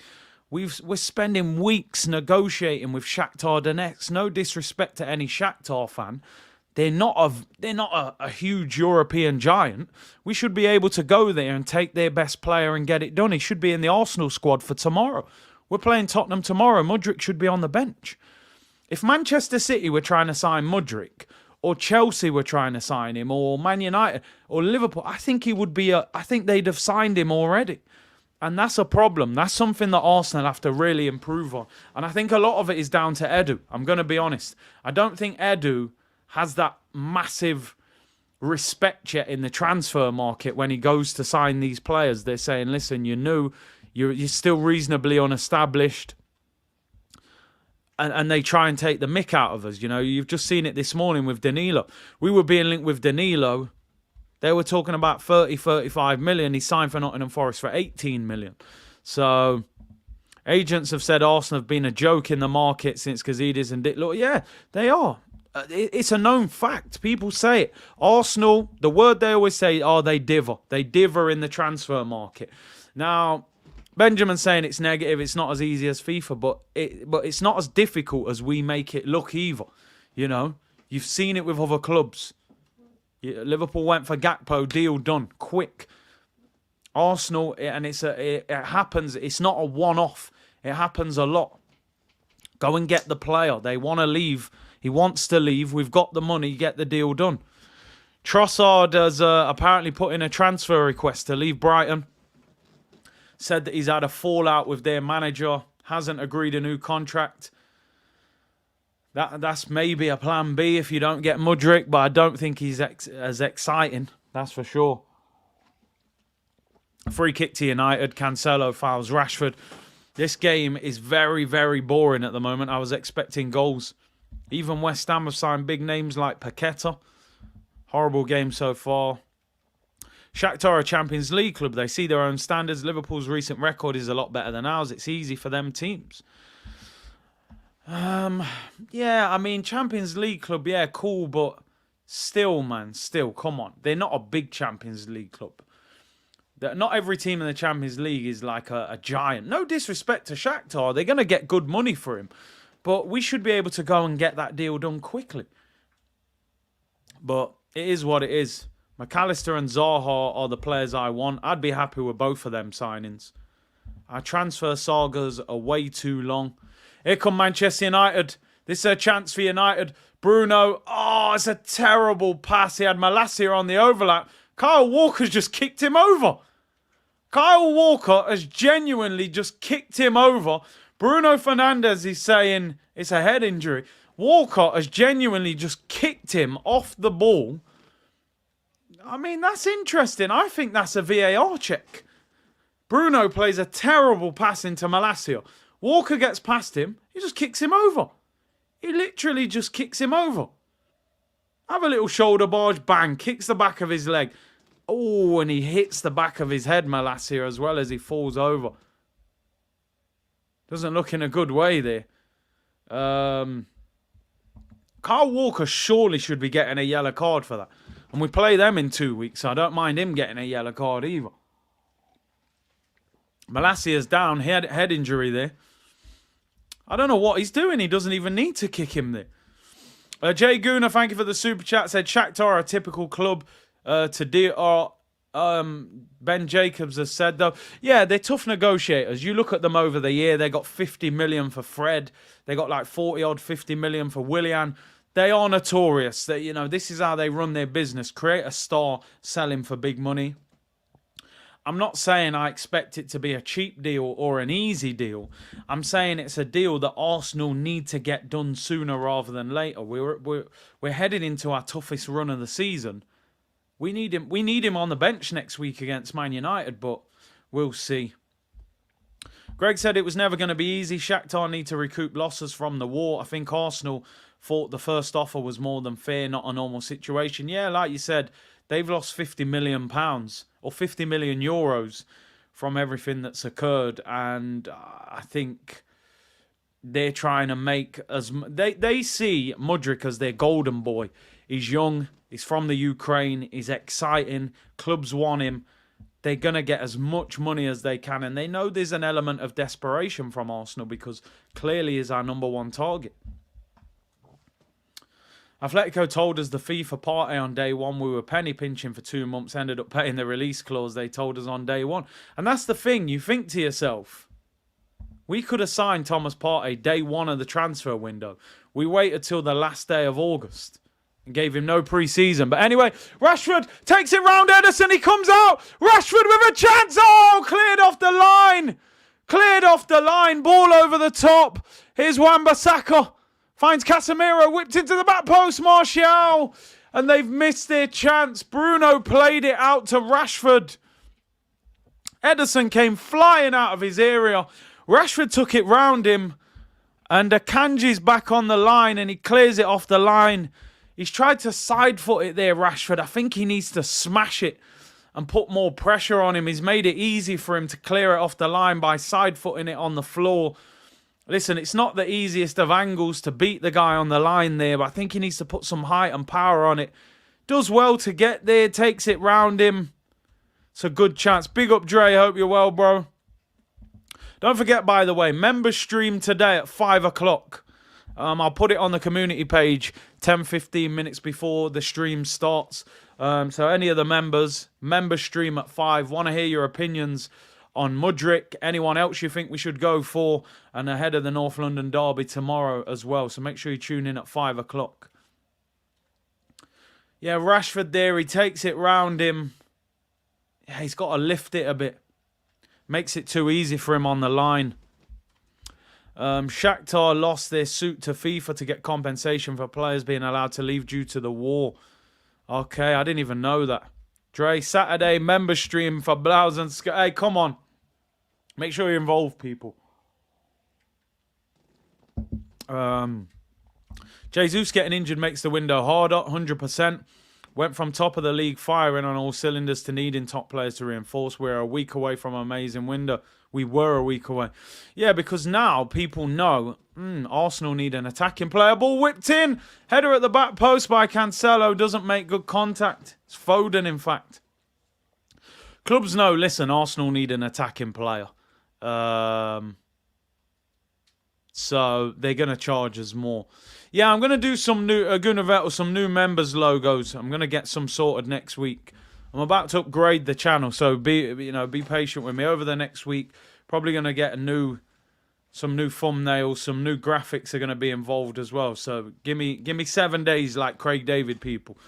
We're spending weeks negotiating with Shakhtar Donetsk. No disrespect to any Shakhtar fan. They're not a huge European giant. We should be able to go there and take their best player and get it done. He should be in the Arsenal squad for tomorrow. We're playing Tottenham tomorrow. Mudryk should be on the bench. If Manchester City were trying to sign Mudryk, or Chelsea were trying to sign him, or Man United, or Liverpool, I think he would be I think they'd have signed him already. And that's a problem. That's something that Arsenal have to really improve on. And I think a lot of it is down to Edu. I'm going to be honest. I don't think Edu has that massive respect yet in the transfer market when he goes to sign these players. They're saying, listen, you're new, you're still reasonably unestablished. And they try and take the mick out of us. You know, you've just seen it this morning with Danilo. We were being linked with Danilo. They were talking about 30, 35 million. He signed for Nottingham Forest for 18 million. So agents have said Arsenal have been a joke in the market since Gazidis and Dick. Look, yeah, they are. It's a known fact. People say it. Arsenal, the word they always say, they diver. They diver in the transfer market. Now, Benjamin's saying it's negative. It's not as easy as FIFA, but it's not as difficult as we make it look either. You know, you've seen it with other clubs. Liverpool went for Gakpo, deal done, quick. Arsenal, and it happens. It's not a one-off. It happens a lot. Go and get the player. They want to leave. He wants to leave. We've got the money. Get the deal done. Trossard has apparently put in a transfer request to leave Brighton. Said that he's had a fallout with their manager. Hasn't agreed a new contract. That's maybe a plan B if you don't get Mudryk, but I don't think he's as exciting. That's for sure. Free kick to United. Cancelo fouls Rashford. This game is very, very boring at the moment. I was expecting goals. Even West Ham have signed big names like Paqueta. Horrible game so far. Shakhtar, a Champions League club. They see their own standards. Liverpool's recent record is a lot better than ours. It's easy for them teams. Yeah, I mean, Champions League club, yeah, cool, but still, man, still, come on. They're not a big Champions League club. Not every team in the Champions League is like a giant. No disrespect to Shakhtar. They're going to get good money for him. But we should be able to go and get that deal done quickly. But it is what it is. McAllister and Zaha are the players I want. I'd be happy with both of them signings. Our transfer sagas are way too long. Here come Manchester United. This is a chance for United. Bruno. Oh, it's a terrible pass. He had Malacia on the overlap. Kyle Walker's just kicked him over. Kyle Walker has genuinely just kicked him over. Bruno Fernandes is saying it's a head injury. Walker has genuinely just kicked him off the ball. I mean, that's interesting. I think that's a VAR check. Bruno plays a terrible pass into Malacia. Walker gets past him. He just kicks him over. He literally just kicks him over. Have a little shoulder barge. Bang. Kicks the back of his leg. Oh, and he hits the back of his head, Malacia, as well as he falls over. Doesn't look in a good way there. Kyle Walker surely should be getting a yellow card for that. And we play them in 2 weeks, so I don't mind him getting a yellow card either. Malacia's down, head injury there. I don't know what he's doing. He doesn't even need to kick him there. Jay Gooner, thank you for the super chat. Said Shakhtar are a typical club to deal. Ben Jacobs has said though, yeah, they're tough negotiators. You look at them over the year. They got 50 million for Fred. They got like 50 million for Willian. They are notorious. That this is how they run their business. Create a star, sell him for big money. I'm not saying I expect it to be a cheap deal or an easy deal. I'm saying it's a deal that Arsenal need to get done sooner rather than later. We're headed into our toughest run of the season. We need him on the bench next week against Man United, but we'll see. Greg said it was never going to be easy. Shakhtar need to recoup losses from the war. I think Arsenal thought the first offer was more than fair, not a normal situation. Yeah, like you said, they've lost £50 million or 50 million euros from everything that's occurred, and I think they're trying to make they see Mudryk as their golden boy. He's young, he's from the Ukraine, he's exciting, clubs want him. They're going to get as much money as they can, and they know there's an element of desperation from Arsenal because clearly he's our number one target. Atletico told us the FIFA party on day one. We were penny pinching for 2 months, ended up paying the release clause they told us on day one. And that's the thing. You think to yourself, we could have signed Thomas Partey day one of the transfer window. We waited till the last day of August and gave him no pre-season. But anyway, Rashford takes it round Ederson. He comes out. Rashford with a chance. Oh, cleared off the line. Cleared off the line. Ball over the top. Here's Wan-Bissaka. Finds Casemiro, whipped into the back post, Martial. And they've missed their chance. Bruno played it out to Rashford. Ederson came flying out of his area. Rashford took it round him. And Akanji's back on the line and he clears it off the line. He's tried to side foot it there, Rashford. I think he needs to smash it and put more pressure on him. He's made it easy for him to clear it off the line by side footing it on the floor. Listen, it's not the easiest of angles to beat the guy on the line there, but I think he needs to put some height and power on it. Does well to get there, takes it round him. It's a good chance. Big up, Dre. Hope you're well, bro. Don't forget, by the way, members stream today at 5 o'clock. I'll put it on the community page 10-15 minutes before the stream starts. So any of the members stream at 5. Want to hear your opinions on Mudryk, anyone else you think we should go for, and ahead of the North London derby tomorrow as well. So make sure you tune in at 5 o'clock. Yeah, Rashford there, he takes it round him. Yeah, he's got to lift it a bit. Makes it too easy for him on the line. Shakhtar lost their suit to FIFA to get compensation for players being allowed to leave due to the war. Okay, I didn't even know that. Dre, Saturday member stream for Blouse and Sky. Hey, come on. Make sure you involve people. Jesus getting injured makes the window harder, 100%. Went from top of the league firing on all cylinders to needing top players to reinforce. We're a week away from an amazing window. We were a week away. Yeah, because now people know Arsenal need an attacking player. Ball whipped in. Header at the back post by Cancelo. Doesn't make good contact. It's Foden, in fact. Clubs know, listen, Arsenal need an attacking player. So they're going to charge us more. Yeah, I'm going to do some new some new members logos. I'm going to get some sorted next week. I'm about to upgrade the channel, so be patient with me. Over the next week, probably going to get some new thumbnails, some new graphics are going to be involved as well. So give me 7 days like Craig David, people.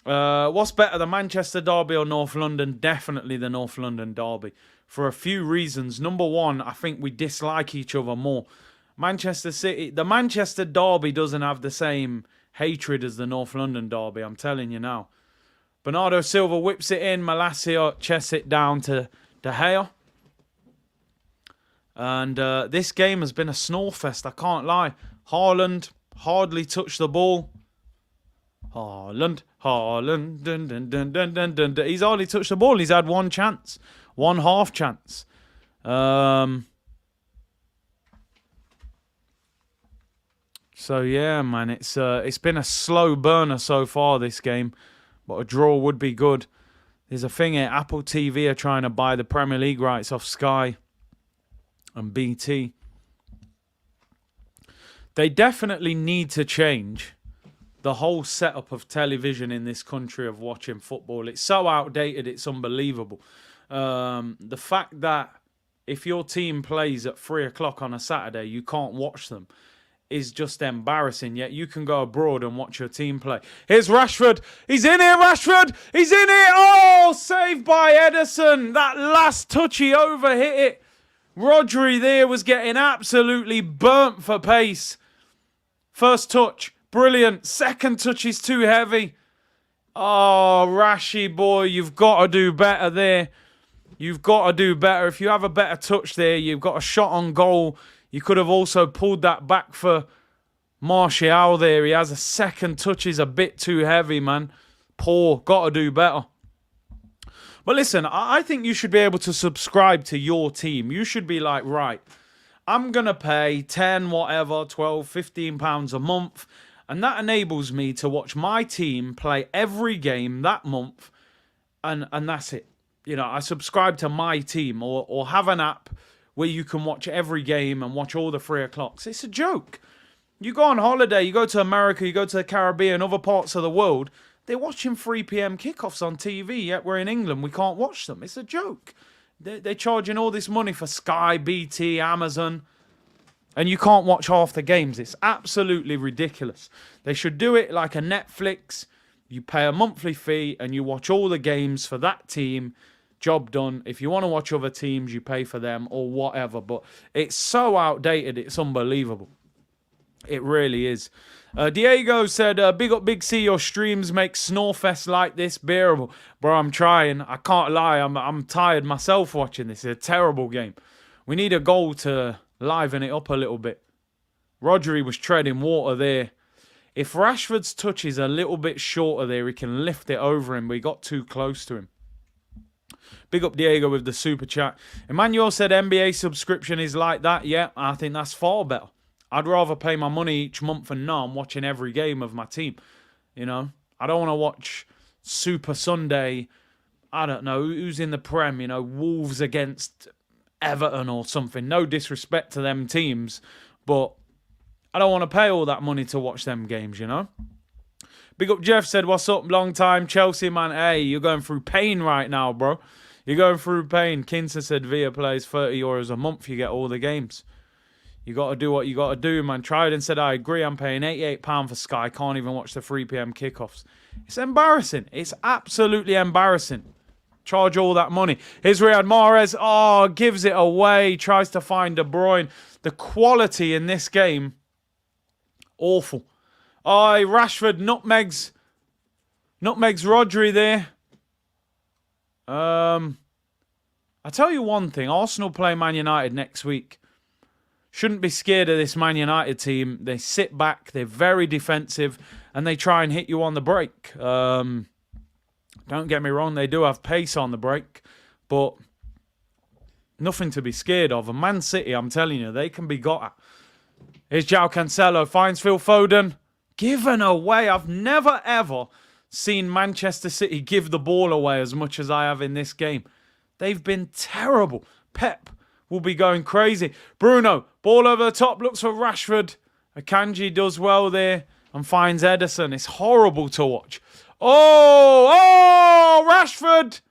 What's better, the Manchester Derby or North London? Definitely the North London Derby. For a few reasons. Number one, I think we dislike each other more. Manchester City, the Manchester Derby doesn't have the same hatred as the North London Derby, I'm telling you now. Bernardo Silva whips it in. Malacia chests it down to De Gea. And this game has been a snore fest, I can't lie. Haaland hardly touched the ball. Haaland, dun, dun, dun, dun, dun, dun, dun. He's hardly touched the ball. He's had one chance. One half chance. So yeah, man, it's been a slow burner so far, this game, but a draw would be good. There's a thing here, Apple TV are trying to buy the Premier League rights off Sky and BT. They definitely need to change the whole setup of television in this country of watching football. It's so outdated, it's unbelievable. The fact that if your team plays at 3 o'clock on a Saturday, you can't watch them is just embarrassing. Yet you can go abroad and watch your team play. Here's Rashford. He's in here, Rashford. He's in here. Oh, saved by Ederson. That last touch, he overhit it. Rodri there was getting absolutely burnt for pace. First touch, brilliant. Second touch is too heavy. Oh, Rashi boy, you've got to do better there. You've got to do better. If you have a better touch there, you've got a shot on goal. You could have also pulled that back for Martial there. He has a second touch. Is a bit too heavy, man. Poor. Got to do better. But listen, I think you should be able to subscribe to your team. You should be like, right, I'm going to pay 10, whatever, 12, 15 pounds a month. And that enables me to watch my team play every game that month. And that's it. You know, I subscribe to my team or have an app where you can watch every game and watch all the 3 o'clocks. It's a joke. You go on holiday, you go to America, you go to the Caribbean, other parts of the world, they're watching 3 p.m. kickoffs on TV, yet we're in England, we can't watch them. It's a joke. They're charging all this money for Sky, BT, Amazon, and you can't watch half the games. It's absolutely ridiculous. They should do it like a Netflix. You pay a monthly fee and you watch all the games for that team. Job done. If you want to watch other teams, you pay for them or whatever. But it's so outdated, it's unbelievable. It really is. Diego said, big up Big C, your streams make Snorefest like this bearable. Bro, I'm trying. I can't lie. I'm tired myself watching this. It's a terrible game. We need a goal to liven it up a little bit. Rodri was treading water there. If Rashford's touch is a little bit shorter there, he can lift it over him, but he got too close to him. Big up Diego with the super chat. Emmanuel said NBA subscription is like that. Yeah, I think that's far better. I'd rather pay my money each month and know I'm watching every game of my team. You know, I don't want to watch Super Sunday. I don't know who's in the Prem. You know, Wolves against Everton or something. No disrespect to them teams, but I don't want to pay all that money to watch them games. You know. Big up Jeff said, "What's up? Long time Chelsea man. Hey, you're going through pain right now, bro. You're going through pain." Kinsa said, "Via plays €30 a month. You get all the games. You got to do what you got to do, man." Trident said, "I agree. I'm paying £88 for Sky. Can't even watch the 3 p.m. kickoffs. It's embarrassing. It's absolutely embarrassing. Charge all that money." Here's Riyad Mahrez. Oh, gives it away. Tries to find De Bruyne. The quality in this game, awful. Oh, Rashford nutmegs Rodri there. I tell you one thing. Arsenal play Man United next week. Shouldn't be scared of this Man United team. They sit back. They're very defensive. And they try and hit you on the break. Don't get me wrong. They do have pace on the break. But nothing to be scared of. And Man City, I'm telling you, they can be got at. Here's João Cancelo, finds Phil Foden. Given away. I've never, ever seen Manchester City give the ball away as much as I have in this game. They've been terrible. Pep will be going crazy. Bruno, ball over the top, looks for Rashford. Akanji does well there and finds Ederson. It's horrible to watch. Oh, Rashford.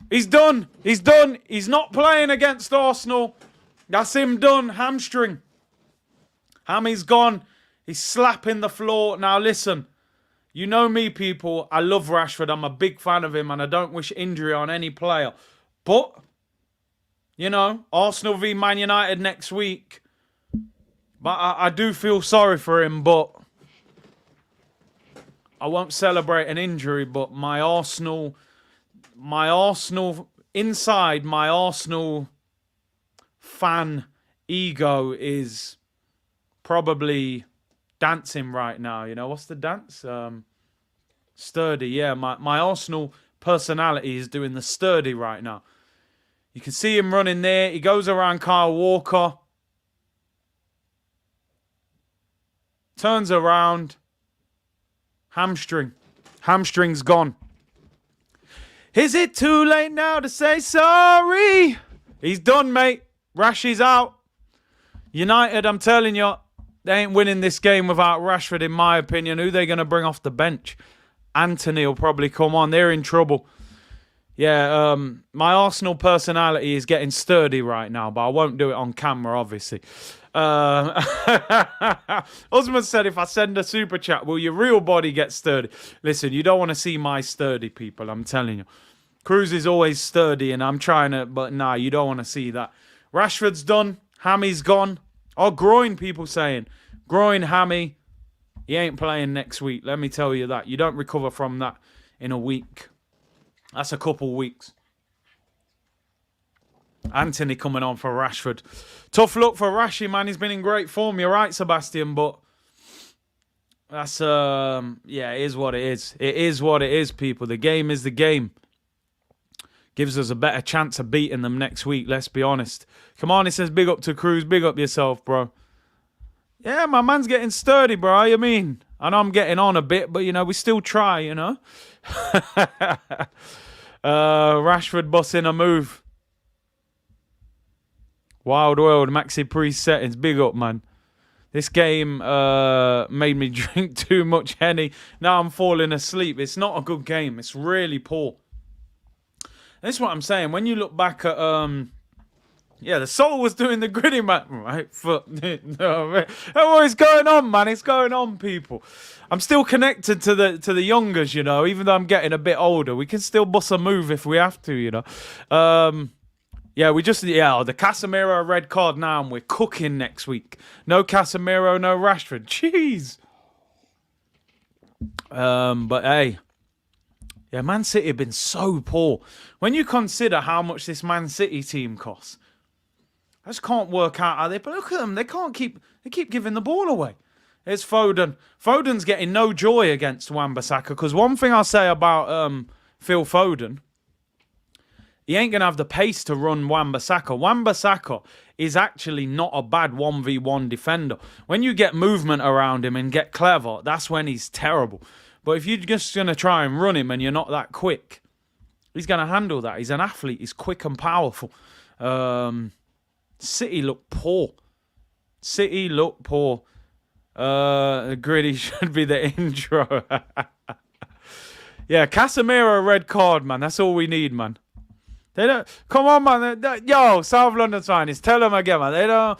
He's done. He's done. He's not playing against Arsenal. That's him done. Hamstring. Hammy's gone. He's slapping the floor. Now listen, you know me, people. I love Rashford. I'm a big fan of him and I don't wish injury on any player. But, you know, Arsenal v Man United next week. But I do feel sorry for him, but I won't celebrate an injury. But my Arsenal fan ego is probably dancing right now. You know, what's the dance? Sturdy. Yeah, my Arsenal personality is doing the sturdy right now. You can see him running there. He goes around Kyle Walker. Turns around. Hamstring. Hamstring's gone. Is it too late now to say sorry? He's done, mate. Rashy's out. United, I'm telling you, they ain't winning this game without Rashford, in my opinion. Who they going to bring off the bench? Anthony will probably come on. They're in trouble. Yeah, my Arsenal personality is getting sturdy right now, but I won't do it on camera, obviously. Osman said, if I send a super chat, will your real body get sturdy? Listen, you don't want to see my sturdy people, I'm telling you. Cruz is always sturdy, and I'm trying to, but nah, you don't want to see that. Rashford's done. Hammy's gone. Oh, groin, people saying. Groin, Hammy. He ain't playing next week. Let me tell you that. You don't recover from that in a week. That's a couple weeks. Anthony coming on for Rashford. Tough luck for Rashy, man. He's been in great form. You're right, Sebastian, but that's, yeah, it is what it is. It is what it is, people. The game is the game. Gives us a better chance of beating them next week, let's be honest. Come on, he says, big up to Cruz. Big up yourself, bro. Yeah, my man's getting sturdy, bro. You mean? I know I'm getting on a bit, but, you know, we still try, you know. Rashford bossing a move. Wild World, Maxi Priest settings. Big up, man. This game made me drink too much Henny. Now I'm falling asleep. It's not a good game. It's really poor. That's what I'm saying. When you look back at, yeah, the Soul was doing the gritty man, right? No, what is going on, man? It's going on, people. I'm still connected to the youngers, you know. Even though I'm getting a bit older, we can still bust a move if we have to, you know. Yeah, the Casemiro red card now, and we're cooking next week. No Casemiro, no Rashford. Jeez. But hey. Yeah, Man City have been so poor. When you consider how much this Man City team costs, I just can't work out how they. But look at them; they keep giving the ball away. Here's Foden. Foden's getting no joy against Wan-Bissaka, because one thing I'll say about Phil Foden, he ain't gonna have the pace to run Wan-Bissaka. Wan-Bissaka is actually not a bad 1v1 defender. When you get movement around him and get clever, that's when he's terrible. But if you're just going to try and run him and you're not that quick, he's going to handle that. He's an athlete. He's quick and powerful. City look poor. City look poor. Gritty should be the intro. Yeah, Casemiro red card, man. That's all we need, man. They don't. Come on, man. Yo, South London signings. Tell them again, man. They don't.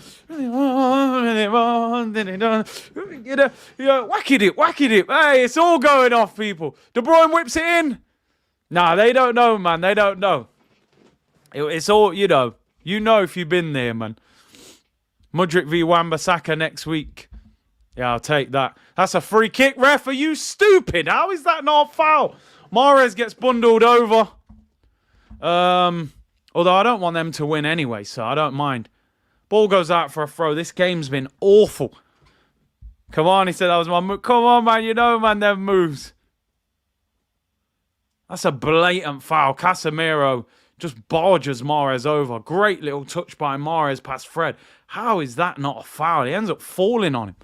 Whack it. Hey, it's all going off, people. De Bruyne whips it in. Nah, they don't know, man. They don't know. It's all, you know. You know if you've been there, man. Mudryk v Wan-Bissaka next week. Yeah, I'll take that. That's a free kick, ref. Are you stupid? How is that not a foul? Mahrez gets bundled over. Although I don't want them to win anyway, so I don't mind. Ball goes out for a throw. This game's been awful. Cavani said that was my move. Come on, man. You know, man, them moves. That's a blatant foul. Casemiro just barges Mahrez over. Great little touch by Mahrez past Fred. How is that not a foul? He ends up falling on him.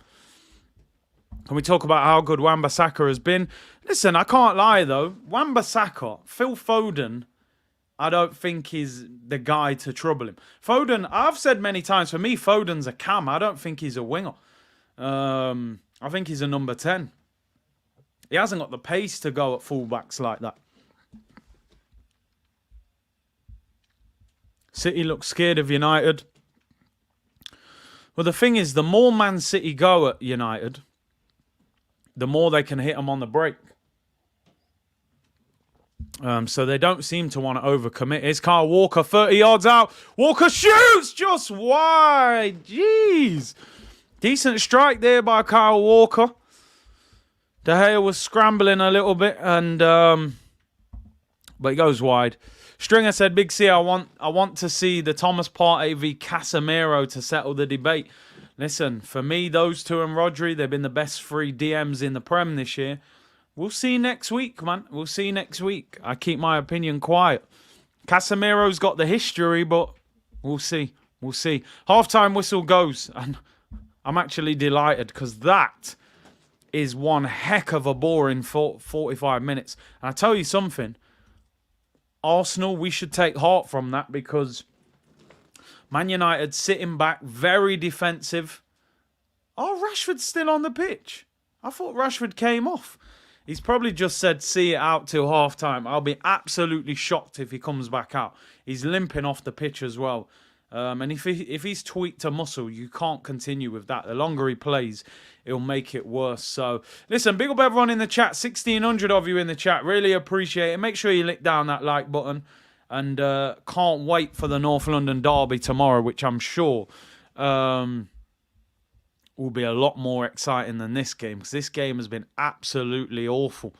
Can we talk about how good Wan-Bissaka has been? Listen, I can't lie though. Wan-Bissaka, Phil Foden, I don't think he's the guy to trouble him. Foden, I've said many times, for me, Foden's a cam. I don't think he's a winger. I think he's a number 10. He hasn't got the pace to go at fullbacks like that. City look scared of United. Well, the thing is, the more Man City go at United, the more they can hit them on the break. So they don't seem to want to overcommit. Here's Kyle Walker, 30 yards out. Walker shoots just wide. Jeez. Decent strike there by Kyle Walker. De Gea was scrambling a little bit, and but he goes wide. Stringer said, Big C, I want to see the Thomas Partey v Casemiro to settle the debate. Listen, for me, those two and Rodri, they've been the best three DMs in the Prem this year. We'll see next week, man. We'll see next week. I keep my opinion quiet. Casemiro's got the history, but we'll see. We'll see. Halftime whistle goes, and I'm actually delighted because that is one heck of a boring 45 minutes. And I tell you something, Arsenal, we should take heart from that because Man United sitting back, very defensive. Oh, Rashford's still on the pitch. I thought Rashford came off. He's probably just said, see it out till half-time. I'll be absolutely shocked if he comes back out. He's limping off the pitch as well. And if he's tweaked a muscle, you can't continue with that. The longer he plays, it'll make it worse. So, listen, big up everyone in the chat. 1,600 of you in the chat. Really appreciate it. Make sure you lick down that like button. And can't wait for the North London derby tomorrow, which I'm sure will be a lot more exciting than this game, because this game has been absolutely awful,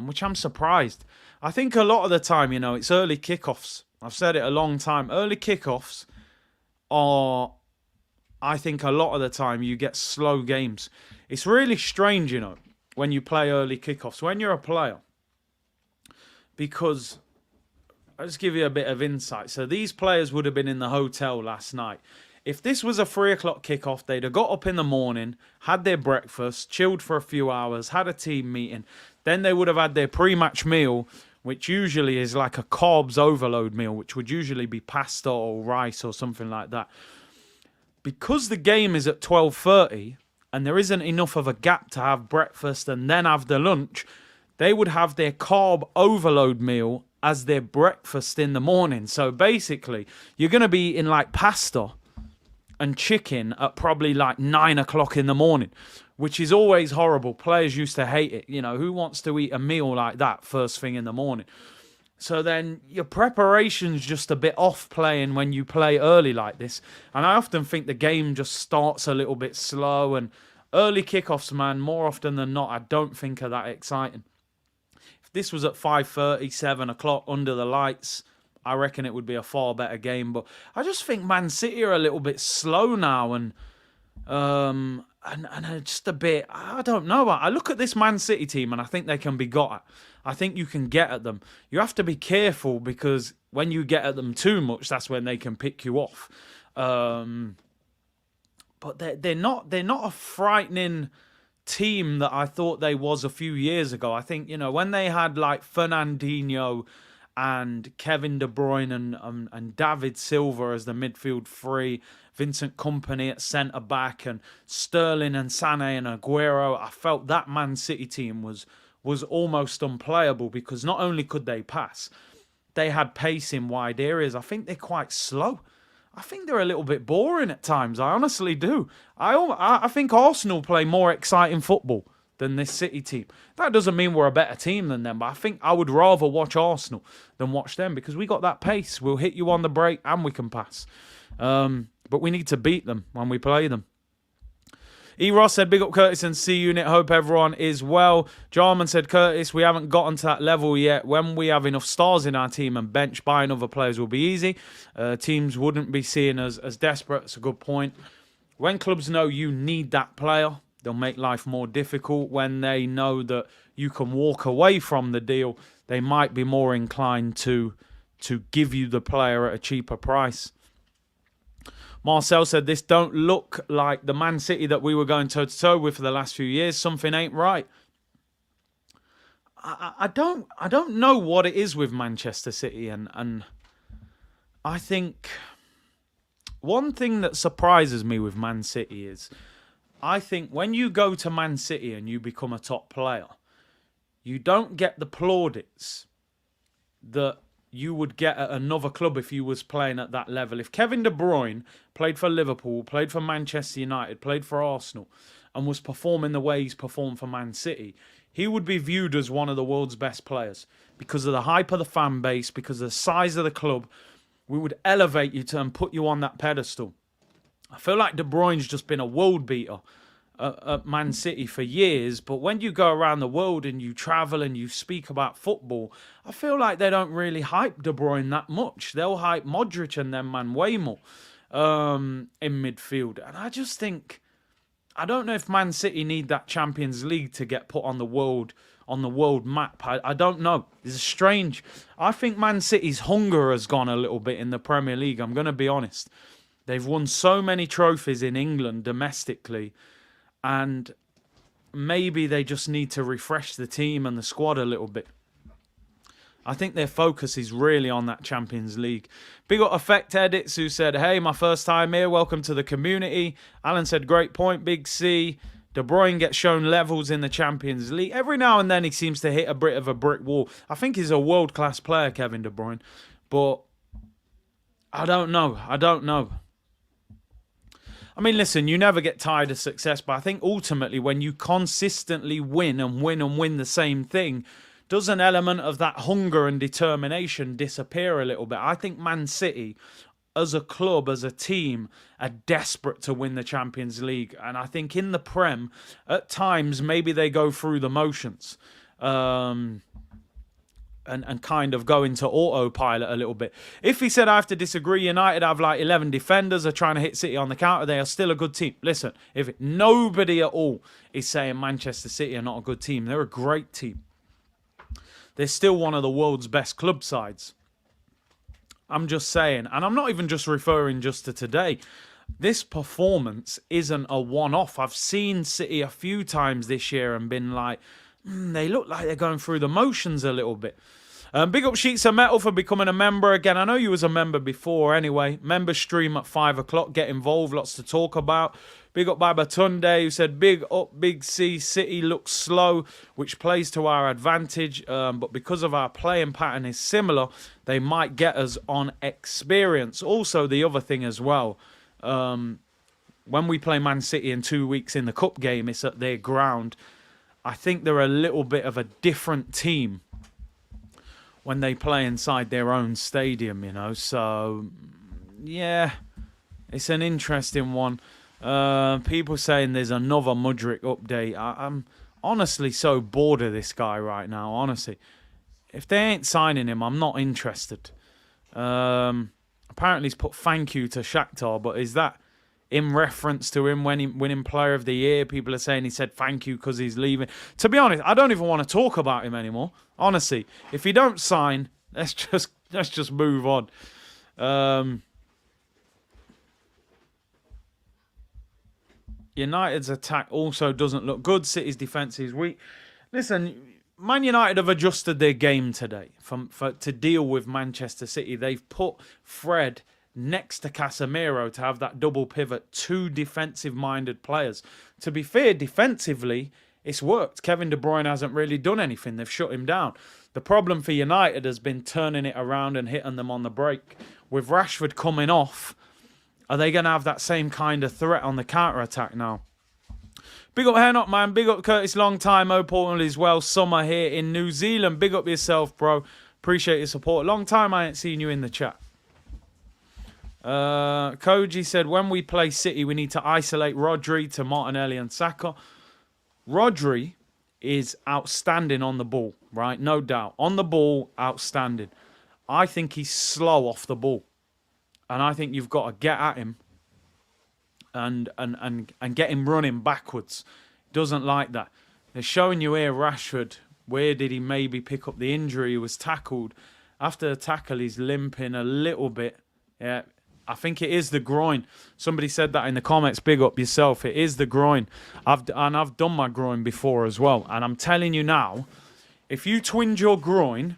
which I'm surprised. I think a lot of the time, you know, it's early kickoffs. I've said it a long time. Early kickoffs are, I think a lot of the time, you get slow games. It's really strange, you know, when you play early kickoffs, when you're a player, because I'll just give you a bit of insight. So these players would have been in the hotel last night. If this was a 3 o'clock kickoff, they'd have got up in the morning, had their breakfast, chilled for a few hours, had a team meeting. Then they would have had their pre-match meal, which usually is like a carbs overload meal, which would usually be pasta or rice or something like that. Because the game is at 12:30 and there isn't enough of a gap to have breakfast and then have the lunch, they would have their carb overload meal as their breakfast in the morning. So basically, you're going to be eating like pasta and chicken at probably like 9 o'clock in the morning, which is always horrible. Players used to hate it. You know, who wants to eat a meal like that first thing in the morning? So then your preparation's just a bit off playing when you play early like this. And I often think the game just starts a little bit slow, and early kickoffs, man, more often than not, I don't think are that exciting. If this was at 5:30, 7 o'clock under the lights, I reckon it would be a far better game. But I just think Man City are a little bit slow now, and just a bit, I don't know. I look at this Man City team and I think they can be got at. I think you can get at them. You have to be careful, because when you get at them too much, that's when they can pick you off. But they're not a frightening team that I thought they was a few years ago. I think, you know, when they had like Fernandinho and Kevin De Bruyne and David Silva as the midfield three, Vincent Kompany at centre-back, and Sterling and Sané and Aguero, I felt that Man City team was almost unplayable, because not only could they pass, they had pace in wide areas. I think they're quite slow. I think they're a little bit boring at times. I honestly do. I think Arsenal play more exciting football than this City team. That doesn't mean we're a better team than them, but I think I would rather watch Arsenal than watch them, because we got that pace. We'll hit you on the break and we can pass. But we need to beat them when we play them. E. Ross said, big up Curtis and C Unit. Hope everyone is well. Jarman said, Curtis, we haven't gotten to that level yet. When we have enough stars in our team and bench, buying other players will be easy. Teams wouldn't be seeing us as desperate. It's a good point. When clubs know you need that player, they'll make life more difficult. When they know that you can walk away from the deal, they might be more inclined to to give you the player at a cheaper price. Marcel said, this don't look like the Man City that we were going toe-to-toe with for the last few years. Something ain't right. I don't know what it is with Manchester City, and I think one thing that surprises me with Man City is I think when you go to Man City and you become a top player, you don't get the plaudits that you would get at another club if you was playing at that level. If Kevin De Bruyne played for Liverpool, played for Manchester United, played for Arsenal, and was performing the way he's performed for Man City, he would be viewed as one of the world's best players because of the hype of the fan base, because of the size of the club. We would elevate you to and put you on that pedestal. I feel like De Bruyne's just been a world beater at Man City for years, but when you go around the world and you travel and you speak about football, I feel like they don't really hype De Bruyne that much. They'll hype Modric and them man way more in midfield. And I just think, I don't know if Man City need that Champions League to get put on the world map. I don't know. It's strange. I think Man City's hunger has gone a little bit in the Premier League. I'm going to be honest. They've won so many trophies in England domestically, and maybe they just need to refresh the team and the squad a little bit. I think their focus is really on that Champions League. Big up Effect Edits, who said, hey, my first time here. Welcome to the community. Alan said, great point, Big C. De Bruyne gets shown levels in the Champions League. Every now and then he seems to hit a bit of a brick wall. I think he's a world-class player, Kevin De Bruyne. But I don't know. I mean, listen, you never get tired of success, but I think ultimately when you consistently win and win the same thing, does an element of that hunger and determination disappear a little bit? I think Man City, as a club, as a team, are desperate to win the Champions League. And I think in the Prem, at times, maybe they go through the motions. And kind of go into autopilot a little bit. If he said, I have to disagree, United have like 11 defenders, are trying to hit City on the counter, they are still a good team. Listen, if nobody at all is saying Manchester City are not a good team, they're a great team. They're still one of the world's best club sides. I'm just saying, and I'm not even just referring just to today. This performance isn't a one-off. I've seen City a few times this year and been like, they look like they're going through the motions a little bit. Big up Sheets of Metal for becoming a member again. I know you was a member before anyway. Member stream at 5 o'clock. Get involved. Lots to talk about. Big up Baba Tunde, who said, big up Big C. City looks slow, which plays to our advantage. But because of our playing pattern is similar, they might get us on experience. Also, the other thing as well, when we play Man City in 2 weeks in the cup game, it's at their ground. I think they're a little bit of a different team when they play inside their own stadium, you know. So, yeah, it's an interesting one. People saying there's another Mudryk update. I'm honestly so bored of this guy right now, honestly. If they ain't signing him, I'm not interested. Apparently he's put thank you to Shakhtar, but is that in reference to him winning Player of the Year? People are saying he said thank you because he's leaving. To be honest, I don't even want to talk about him anymore. Honestly, if he don't sign, let's just move on. United's attack also doesn't look good. City's defence is weak. Listen, Man United have adjusted their game today to deal with Manchester City. They've put Fred next to Casemiro to have that double pivot, two defensive-minded players. To be fair, defensively, it's worked. Kevin De Bruyne hasn't really done anything. They've shut him down. The problem for United has been turning it around and hitting them on the break. With Rashford coming off, are they going to have that same kind of threat on the counter-attack now? Big up Hairnot, man. Big up Curtis, long time. O'Portal as well. Summer here in New Zealand. Big up yourself, bro. Appreciate your support. Long time I ain't seen you in the chat. Koji said, when we play City, we need to isolate Rodri to Martinelli and Saka. Rodri is outstanding on the ball, right? No doubt. On the ball, outstanding. I think he's slow off the ball. And I think you've got to get at him and get him running backwards. Doesn't like that. They're showing you here Rashford. Where did he maybe pick up the injury? He was tackled. After the tackle, he's limping a little bit. Yeah, I think it is the groin. Somebody said that in the comments. Big up yourself. It is the groin. I've done my groin before as well. And I'm telling you now, if you twinge your groin,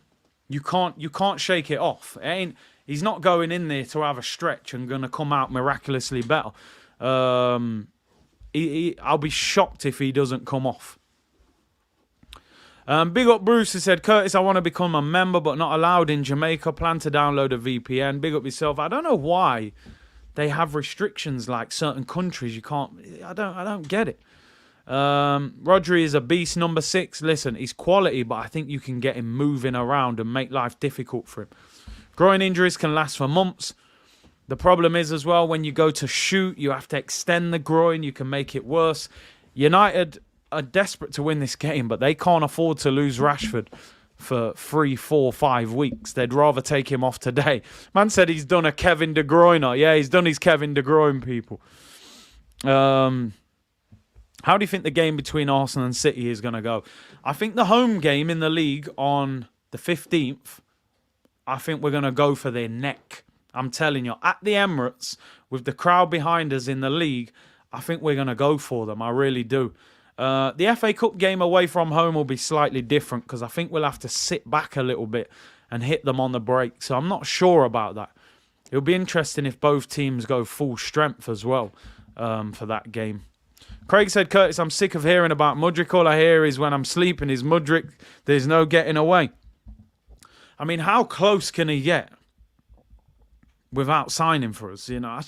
you can't shake it off. He's not going in there to have a stretch and going to come out miraculously better. I'll be shocked if he doesn't come off. Big up Bruce, who said, Curtis, I want to become a member but not allowed in Jamaica. Plan to download a VPN. Big up yourself. I don't know why they have restrictions like certain countries. You can't. I don't get it. Rodri is a beast. Number 6. Listen, he's quality, but I think you can get him moving around and make life difficult for him. Groin injuries can last for months. The problem is as well, when you go to shoot, you have to extend the groin. You can make it worse. United are desperate to win this game, but they can't afford to lose Rashford for 3, 4, 5 weeks. They'd rather take him off today. Man said he's done a Kevin De Bruyne. Yeah, he's done his Kevin De Bruyne, people. How do you think the game between Arsenal and City is going to go? I think the home game in the league on the 15th, I think we're going to go for their neck. I'm telling you, at the Emirates, with the crowd behind us in the league, I think we're going to go for them. I really do. The FA Cup game away from home will be slightly different because I think we'll have to sit back a little bit and hit them on the break. So I'm not sure about that. It'll be interesting if both teams go full strength as well for that game. Craig said, Curtis, I'm sick of hearing about Mudryk. All I hear is when I'm sleeping is Mudryk. There's no getting away. I mean, how close can he get without signing for us? You know,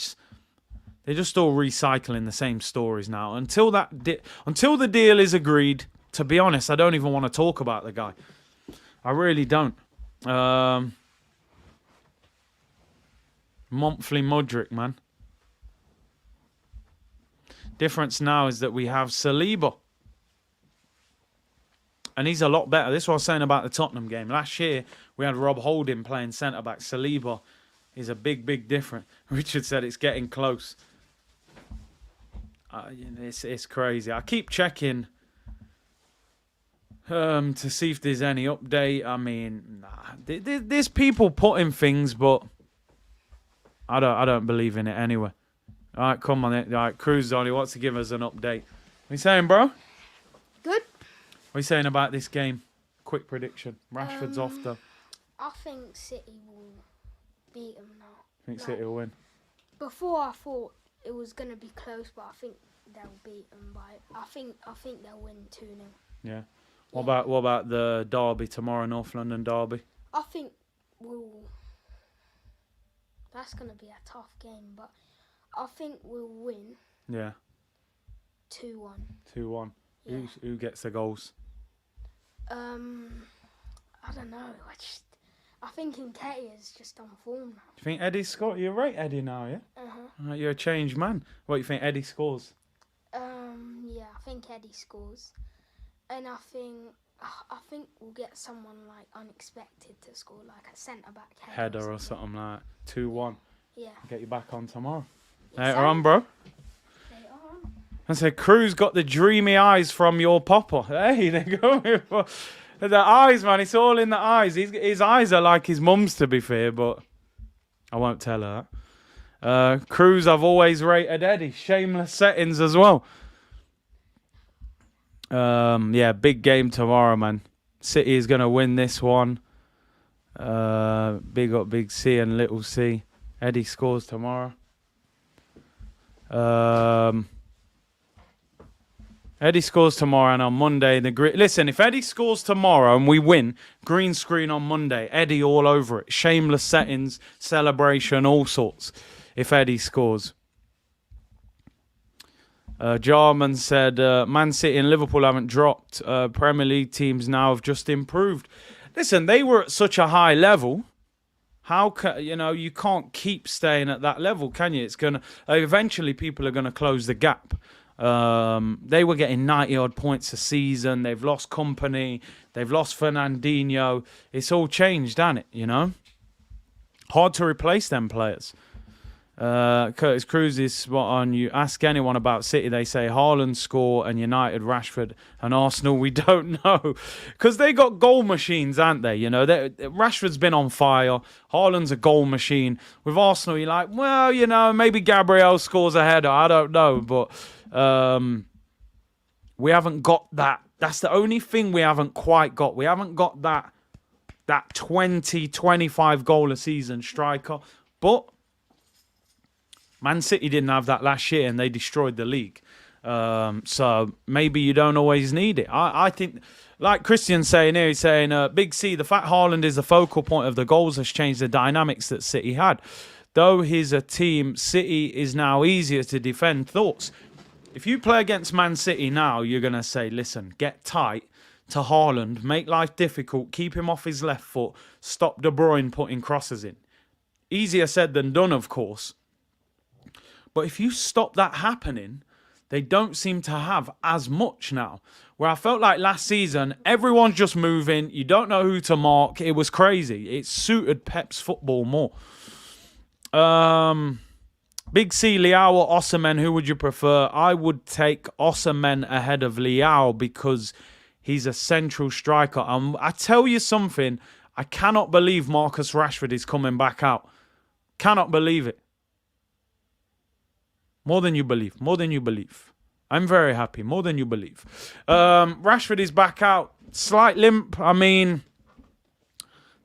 they're just all recycling the same stories now. Until the deal is agreed, to be honest, I don't even want to talk about the guy. I really don't. Monthly Mudryk, man. Difference now is that we have Saliba. And he's a lot better. This is what I was saying about the Tottenham game. Last year, we had Rob Holding playing centre-back. Saliba is a big, big difference. Richard said it's getting close. It's crazy. I keep checking to see if there's any update. I mean, there's people putting things, but I don't believe in it anyway. All right, come on. All right, Cruz only wants to give us an update. What are you saying, bro? Good. What are you saying about this game? Quick prediction. Rashford's off, though. I think City will beat them now. Think City will win? Before I thought it was going to be close, but I think they'll beat them by. I think they'll win 2-0. Yeah. What about the derby tomorrow, North London derby? I think that's going to be a tough game, but I think we'll win. Yeah. 2-1. 2-1. Yeah. Who gets the goals? I don't know. I think Nketiah is just on form now. Do you think Eddie scores? You're right, Eddie, now, yeah? Uh-huh. You're a changed man. What do you think Eddie scores? Yeah, I think Eddie scores. And I think we'll get someone like unexpected to score, like a centre-back header or something like that. 2-1. Yeah. Get you back on tomorrow. Exactly. Later on, bro. I said, Cruz got the dreamy eyes from your papa. Hey, they go. The eyes, man. It's all in the eyes. His eyes are like his mum's, to be fair, but I won't tell her that. Cruz, I've always rated Eddie. Shameless settings as well. Yeah, big game tomorrow, man. City is going to win this one. Big up Big C and Little C. Eddie scores tomorrow. Eddie scores tomorrow, and on Monday, listen, if Eddie scores tomorrow and we win, green screen on Monday, Eddie all over it. Shameless settings, celebration, all sorts, if Eddie scores. Jarman said, Man City and Liverpool haven't dropped. Premier League teams now have just improved. Listen, they were at such a high level. How can you can't keep staying at that level, can you? It's gonna eventually people are gonna close the gap. They were getting 90-odd points a season. They've lost Company. They've lost Fernandinho. It's all changed, hasn't it? Hard to replace them players. Curtis Cruz is spot on. You ask anyone about City, they say Haaland score and United, Rashford and Arsenal. We don't know because they got goal machines, aren't they? You know, Rashford's been on fire. Haaland's a goal machine. With Arsenal, you're like, well, you know, maybe Gabriel scores a header. I don't know, but we haven't got that. That's the only thing we haven't quite got. We haven't got that 20, 25 goal a season striker, but Man City didn't have that last year and they destroyed the league. So maybe you don't always need it. I think, like Christian's saying here, he's saying, Big C, the fact Haaland is the focal point of the goals has changed the dynamics that City had. Though he's a team, City is now easier to defend. Thoughts? If you play against Man City now, you're going to say, listen, get tight to Haaland, make life difficult, keep him off his left foot, stop De Bruyne putting crosses in. Easier said than done, of course. But if you stop that happening, they don't seem to have as much now. Where I felt like last season, everyone's just moving. You don't know who to mark. It was crazy. It suited Pep's football more. Big C, Leao or Osimhen, who would you prefer? I would take Osimhen ahead of Leao because he's a central striker. I tell you something, I cannot believe Marcus Rashford is coming back out. Cannot believe it. More than you believe. More than you believe. I'm very happy. More than you believe. Rashford is back out. Slight limp. I mean,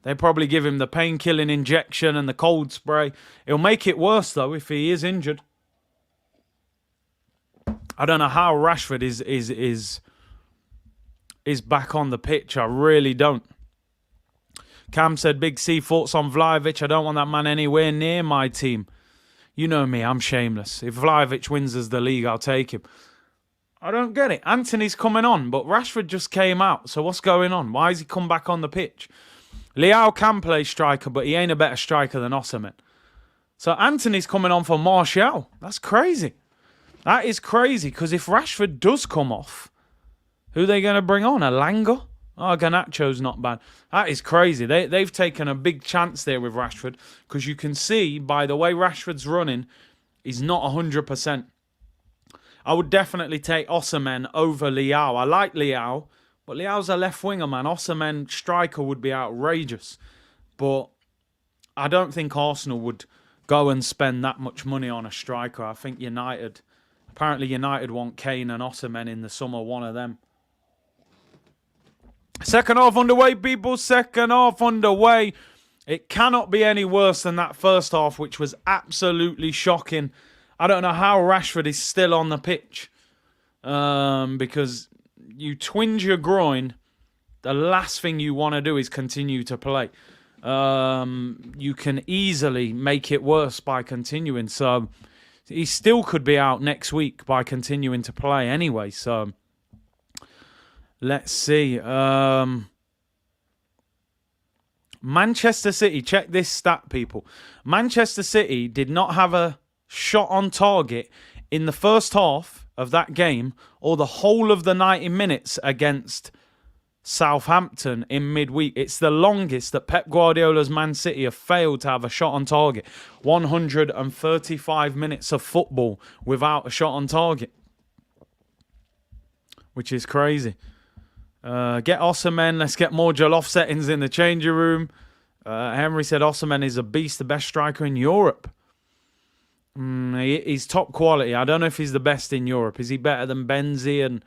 they probably give him the pain-killing injection and the cold spray. It'll make it worse, though, if he is injured. I don't know how Rashford is back on the pitch. I really don't. Cam said, Big C, thoughts on Vlahovic. I don't want that man anywhere near my team. You know me, I'm shameless. If Vlahovic wins us the league, I'll take him. I don't get it. Anthony's coming on, but Rashford just came out. So what's going on? Why has he come back on the pitch? Leao can play striker, but he ain't a better striker than Osimhen. So Anthony's coming on for Martial. That's crazy. That is crazy, because if Rashford does come off, who are they going to bring on? Elanga? Oh, Garnacho's not bad. That is crazy. They've taken a big chance there with Rashford because you can see by the way Rashford's running, he's not 100%. I would definitely take Osimhen over Leao. I like Leao, but Leao's a left winger, man. Osimhen striker would be outrageous. But I don't think Arsenal would go and spend that much money on a striker. I think apparently United want Kane and Osimhen in the summer, one of them. Second half underway, people. Second half underway. It cannot be any worse than that first half, which was absolutely shocking. I don't know how Rashford is still on the pitch. Because you twinge your groin, the last thing you want to do is continue to play. You can easily make it worse by continuing. So he still could be out next week by continuing to play anyway. So let's see. Manchester City, check this stat, people. Manchester City did not have a shot on target in the first half of that game or the whole of the 90 minutes against Southampton in midweek. It's the longest that Pep Guardiola's Man City have failed to have a shot on target. 135 minutes of football without a shot on target, which is crazy. Get Osimhen. Let's get more Jollof settings in the changing room. Henry said Osimhen is a beast, the best striker in Europe. He's top quality. I don't know if he's the best in Europe. Is he better than Benzi and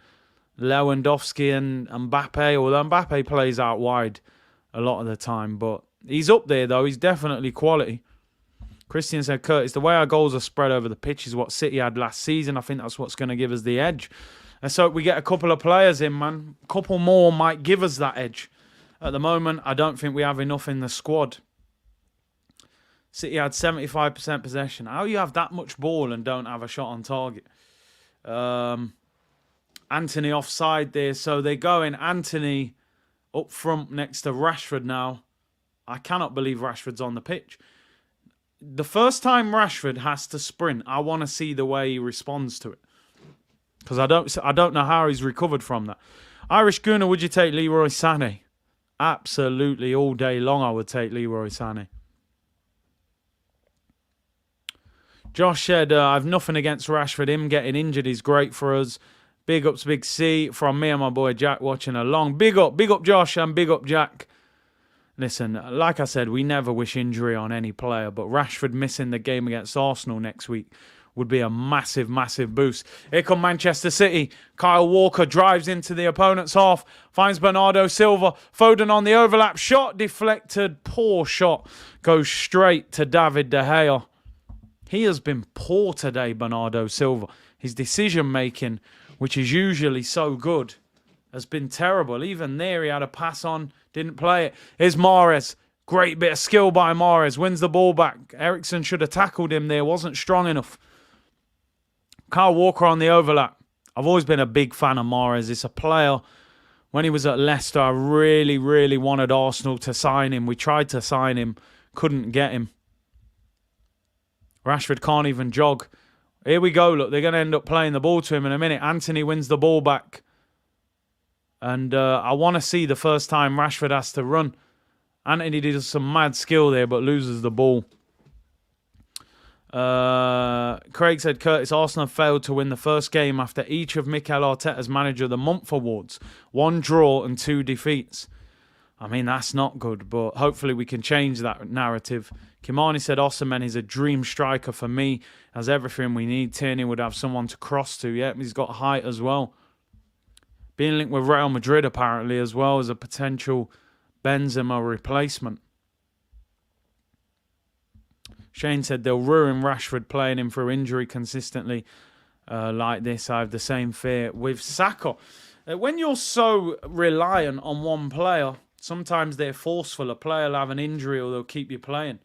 Lewandowski and Mbappe? Although Mbappe plays out wide a lot of the time. But he's up there, though. He's definitely quality. Christian said, Curtis, the way our goals are spread over the pitch is what City had last season. I think that's what's going to give us the edge. And so we get a couple of players in, man. A couple more might give us that edge. At the moment, I don't think we have enough in the squad. City had 75% possession. How you have that much ball and don't have a shot on target? Anthony offside there. So they're going Anthony up front next to Rashford now. I cannot believe Rashford's on the pitch. The first time Rashford has to sprint, I want to see the way he responds to it. Because I don't know how he's recovered from that. Irish Gunner, would you take Leroy Sané? Absolutely, all day long I would take Leroy Sané. Josh said, I've nothing against Rashford. Him getting injured is great for us. Big ups, Big C, from me and my boy Jack watching along. Big up Josh and big up Jack. Listen, like I said, we never wish injury on any player, but Rashford missing the game against Arsenal next week would be a massive, massive boost. Here come Manchester City. Kyle Walker drives into the opponent's half, finds Bernardo Silva. Foden on the overlap, shot deflected. Poor shot goes straight to David De Gea. He has been poor today, Bernardo Silva. His decision-making, which is usually so good, has been terrible. Even there, he had a pass on, didn't play it. Here's Mahrez. Great bit of skill by Mahrez. Wins the ball back. Eriksen should have tackled him there. Wasn't strong enough. Kyle Walker on the overlap. I've always been a big fan of Mahrez. It's a player. When he was at Leicester, I really, really wanted Arsenal to sign him. We tried to sign him. Couldn't get him. Rashford can't even jog. Here we go. Look, they're going to end up playing the ball to him in a minute. Antony wins the ball back. And I want to see the first time Rashford has to run. Antony does some mad skill there, but loses the ball. Craig said, Curtis, Arsenal failed to win the first game after each of Mikel Arteta's Manager of the Month awards. 1 draw and 2 defeats. I mean, that's not good, but hopefully we can change that narrative. Kimani said, Osimhen is a dream striker for me. Has everything we need. Tierney would have someone to cross to. Yep, he's got height as well. Being linked with Real Madrid apparently as well as a potential Benzema replacement. Shane said they'll ruin Rashford playing him through injury consistently like this. I have the same fear with Saka. When you're so reliant on one player, sometimes they're forceful. A player will have an injury or they'll keep you playing.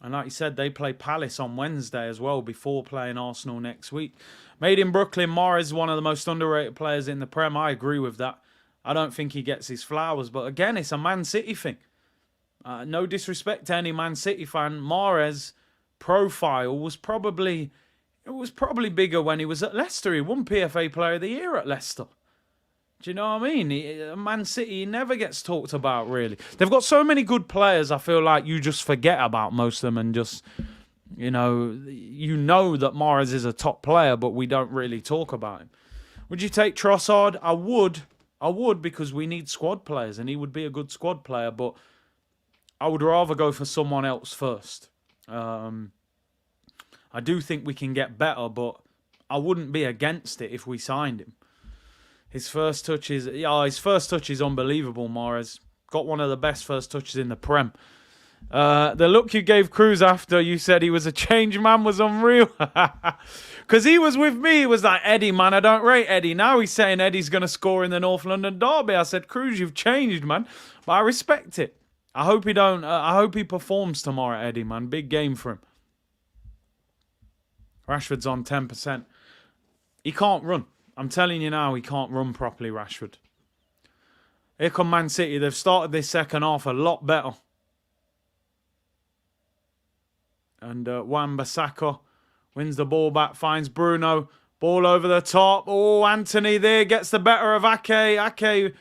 And like you said, they play Palace on Wednesday as well before playing Arsenal next week. Made in Brooklyn, Mahrez is one of the most underrated players in the Prem. I agree with that. I don't think he gets his flowers. But again, it's a Man City thing. No disrespect to any Man City fan. Mahrez' profile was probably bigger when he was at Leicester. He won PFA Player of the Year at Leicester. Do you know what I mean? Man City never gets talked about, really. They've got so many good players, I feel like you just forget about most of them and just, you know that Mahrez is a top player, but we don't really talk about him. Would you take Trossard? I would because we need squad players and he would be a good squad player, but I would rather go for someone else first. I do think we can get better, but I wouldn't be against it if we signed him. His first touch is unbelievable, Mahrez. Got one of the best first touches in the Prem. The look you gave Cruz after you said he was a changed man was unreal. Because he was with me. He was like, Eddie, man, I don't rate Eddie. Now he's saying Eddie's going to score in the North London derby. I said, Cruz, you've changed, man. But I respect it. I hope he performs tomorrow, Eddie, man. Big game for him. Rashford's on 10%. He can't run. I'm telling you now, he can't run properly, Rashford. Here come Man City. They've started this second half a lot better. And Wan-Bissaka wins the ball back, finds Bruno. Ball over the top. Oh, Antony there gets the better of Ake. Ake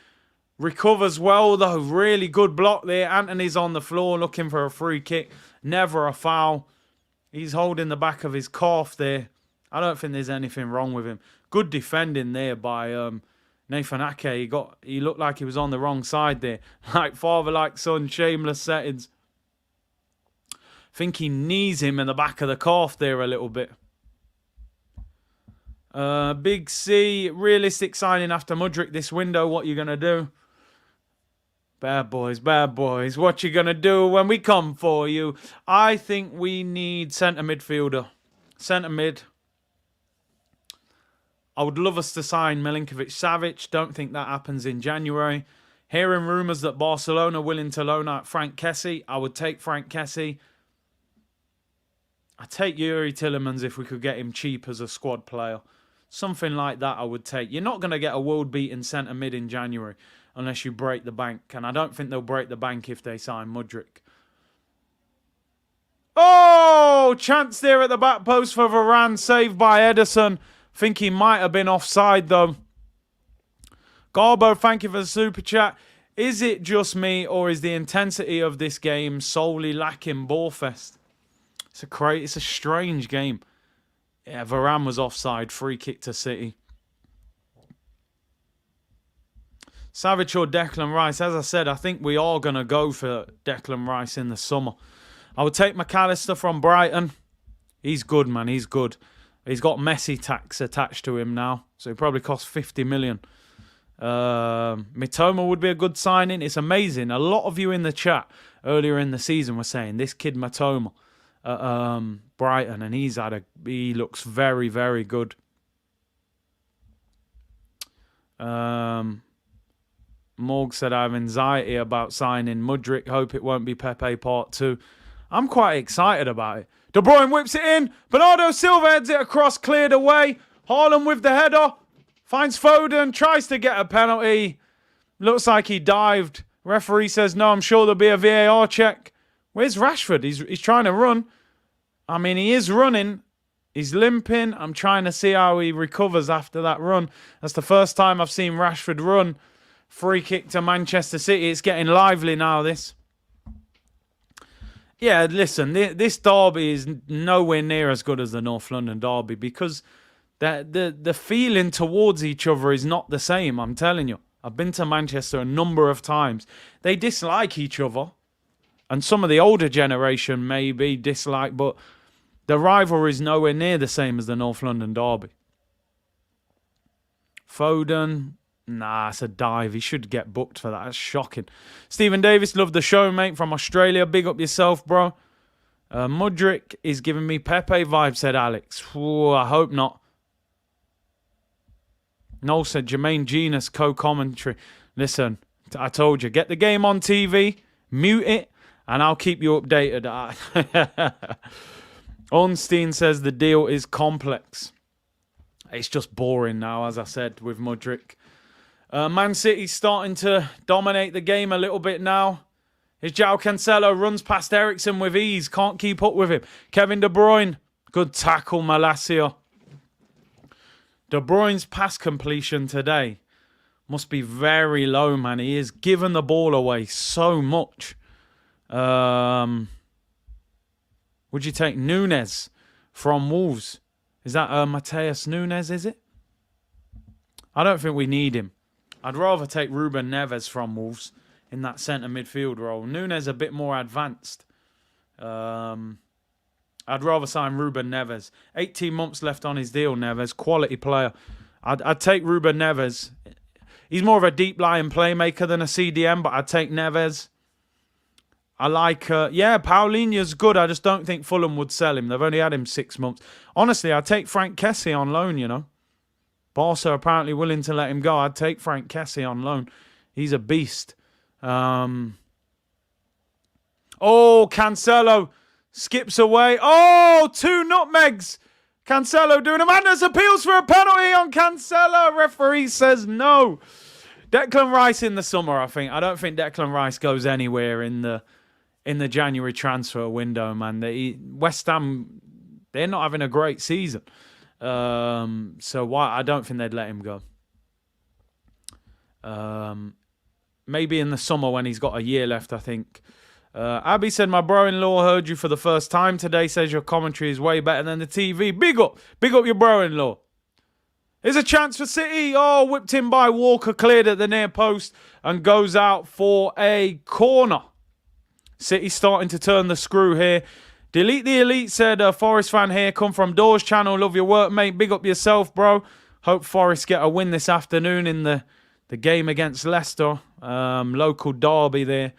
recovers well, though. Really good block there. Antony's on the floor looking for a free kick. Never a foul. He's holding the back of his calf there. I don't think there's anything wrong with him. Good defending there by Nathan Ake. He looked like he was on the wrong side there. Like father, like son, shameless settings. I think he knees him in the back of the calf there a little bit. Big C, realistic signing after Mudryk this window. What you going to do? Bad boys, bad boys. What you going to do when we come for you? I think we need centre midfielder. Centre mid. I would love us to sign Milinkovic-Savic. Don't think that happens in January. Hearing rumours that Barcelona are willing to loan out Frank Kessie. I would take Frank Kessie. I'd take Yuri Tillemans if we could get him cheap as a squad player. Something like that I would take. You're not going to get a world-beaten centre mid in January unless you break the bank. And I don't think they'll break the bank if they sign Mudryk. Oh! Chance there at the back post for Varane. Saved by Ederson. Think he might have been offside, though. Garbo, thank you for the super chat. Is it just me, or is the intensity of this game solely lacking Ballfest? It's a strange game. Yeah, Varane was offside. Free kick to City. Savic or Declan Rice? As I said, I think we are going to go for Declan Rice in the summer. I would take McAllister from Brighton. He's good, man. He's good. He's got Messi tax attached to him now, so it probably costs 50 million. Mitoma would be a good signing. It's amazing. A lot of you in the chat earlier in the season were saying this kid Mitoma at Brighton, and he looks very, very good. Morg said, I have anxiety about signing Mudryk. Hope it won't be Pepe Part 2. I'm quite excited about it. De Bruyne whips it in. Bernardo Silva heads it across, cleared away. Haaland with the header. Finds Foden, tries to get a penalty. Looks like he dived. Referee says, no, I'm sure there'll be a VAR check. Where's Rashford? He's trying to run. I mean, he is running. He's limping. I'm trying to see how he recovers after that run. That's the first time I've seen Rashford run. Free kick to Manchester City. It's getting lively now, this. Yeah, listen, this derby is nowhere near as good as the North London derby because the feeling towards each other is not the same, I'm telling you. I've been to Manchester a number of times. They dislike each other. And some of the older generation maybe dislike, but the rivalry is nowhere near the same as the North London derby. Foden, nah, it's a dive. He should get booked for that. That's shocking. Stephen Davis, love the show, mate, from Australia. Big up yourself, bro. Mudryk is giving me Pepe vibes, said Alex. Ooh, I hope not. Noel said, Jermaine Genius co-commentary. Listen, I told you, get the game on TV, mute it, and I'll keep you updated. Ornstein says the deal is complex. It's just boring now, as I said, with Mudryk. Man City's starting to dominate the game a little bit now. Here's João Cancelo, runs past Eriksen with ease. Can't keep up with him. Kevin De Bruyne, good tackle, Malacia. De Bruyne's pass completion today must be very low, man. He is giving the ball away so much. Would you take Nunes from Wolves? Is that Mateus Nunes, is it? I don't think we need him. I'd rather take Ruben Neves from Wolves in that centre midfield role. Nunes a bit more advanced. I'd rather sign Ruben Neves. 18 months left on his deal, Neves. Quality player. I'd take Ruben Neves. He's more of a deep-lying playmaker than a CDM, but I'd take Neves. I like... Paulinho's good. I just don't think Fulham would sell him. They've only had him 6 months. Honestly, I'd take Frank Kessie on loan, you know. Barca are apparently willing to let him go. I'd take Frank Kessie on loan. He's a beast. Cancelo skips away. Oh, 2 nutmegs. Cancelo doing a madness. Appeals for a penalty on Cancelo. Referee says no. Declan Rice in the summer, I think. I don't think Declan Rice goes anywhere in the January transfer window, man. West Ham, they're not having a great season. So why? I don't think they'd let him go. Maybe in the summer when he's got a year left, I think. Abby said, my bro-in-law heard you for the first time today. Says your commentary is way better than the TV. Big up your bro-in-law. Here's a chance for City. Oh, whipped in by Walker, cleared at the near post and goes out for a corner. City starting to turn the screw here. Delete the Elite said, Forest fan here, come from Doors channel. Love your work, mate. Big up yourself, bro. Hope Forest get a win this afternoon in the game against Leicester. Local derby there.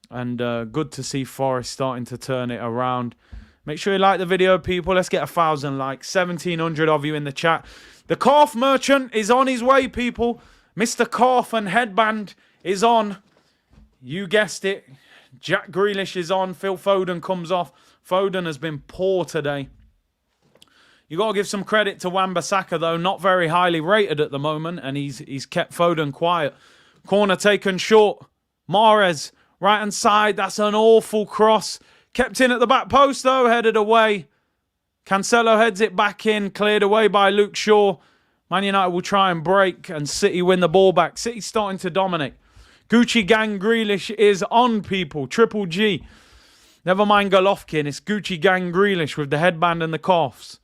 And good to see Forest starting to turn it around. Make sure you like the video, people. Let's get 1,000 likes. 1,700 of you in the chat. The Calf Merchant is on his way, people. Mr. Calf and Headband is on. You guessed it. Jack Grealish is on. Phil Foden comes off. Foden has been poor today. You got to give some credit to Wan-Bissaka, though. Not very highly rated at the moment, and he's kept Foden quiet. Corner taken short. Mahrez, right-hand side. That's an awful cross. Kept in at the back post, though. Headed away. Cancelo heads it back in. Cleared away by Luke Shaw. Man United will try and break, and City win the ball back. City starting to dominate. Gucci Gang Grealish is on, people. Triple G. Never mind Golovkin. It's Gucci Gang Grealish with the headband and the coughs.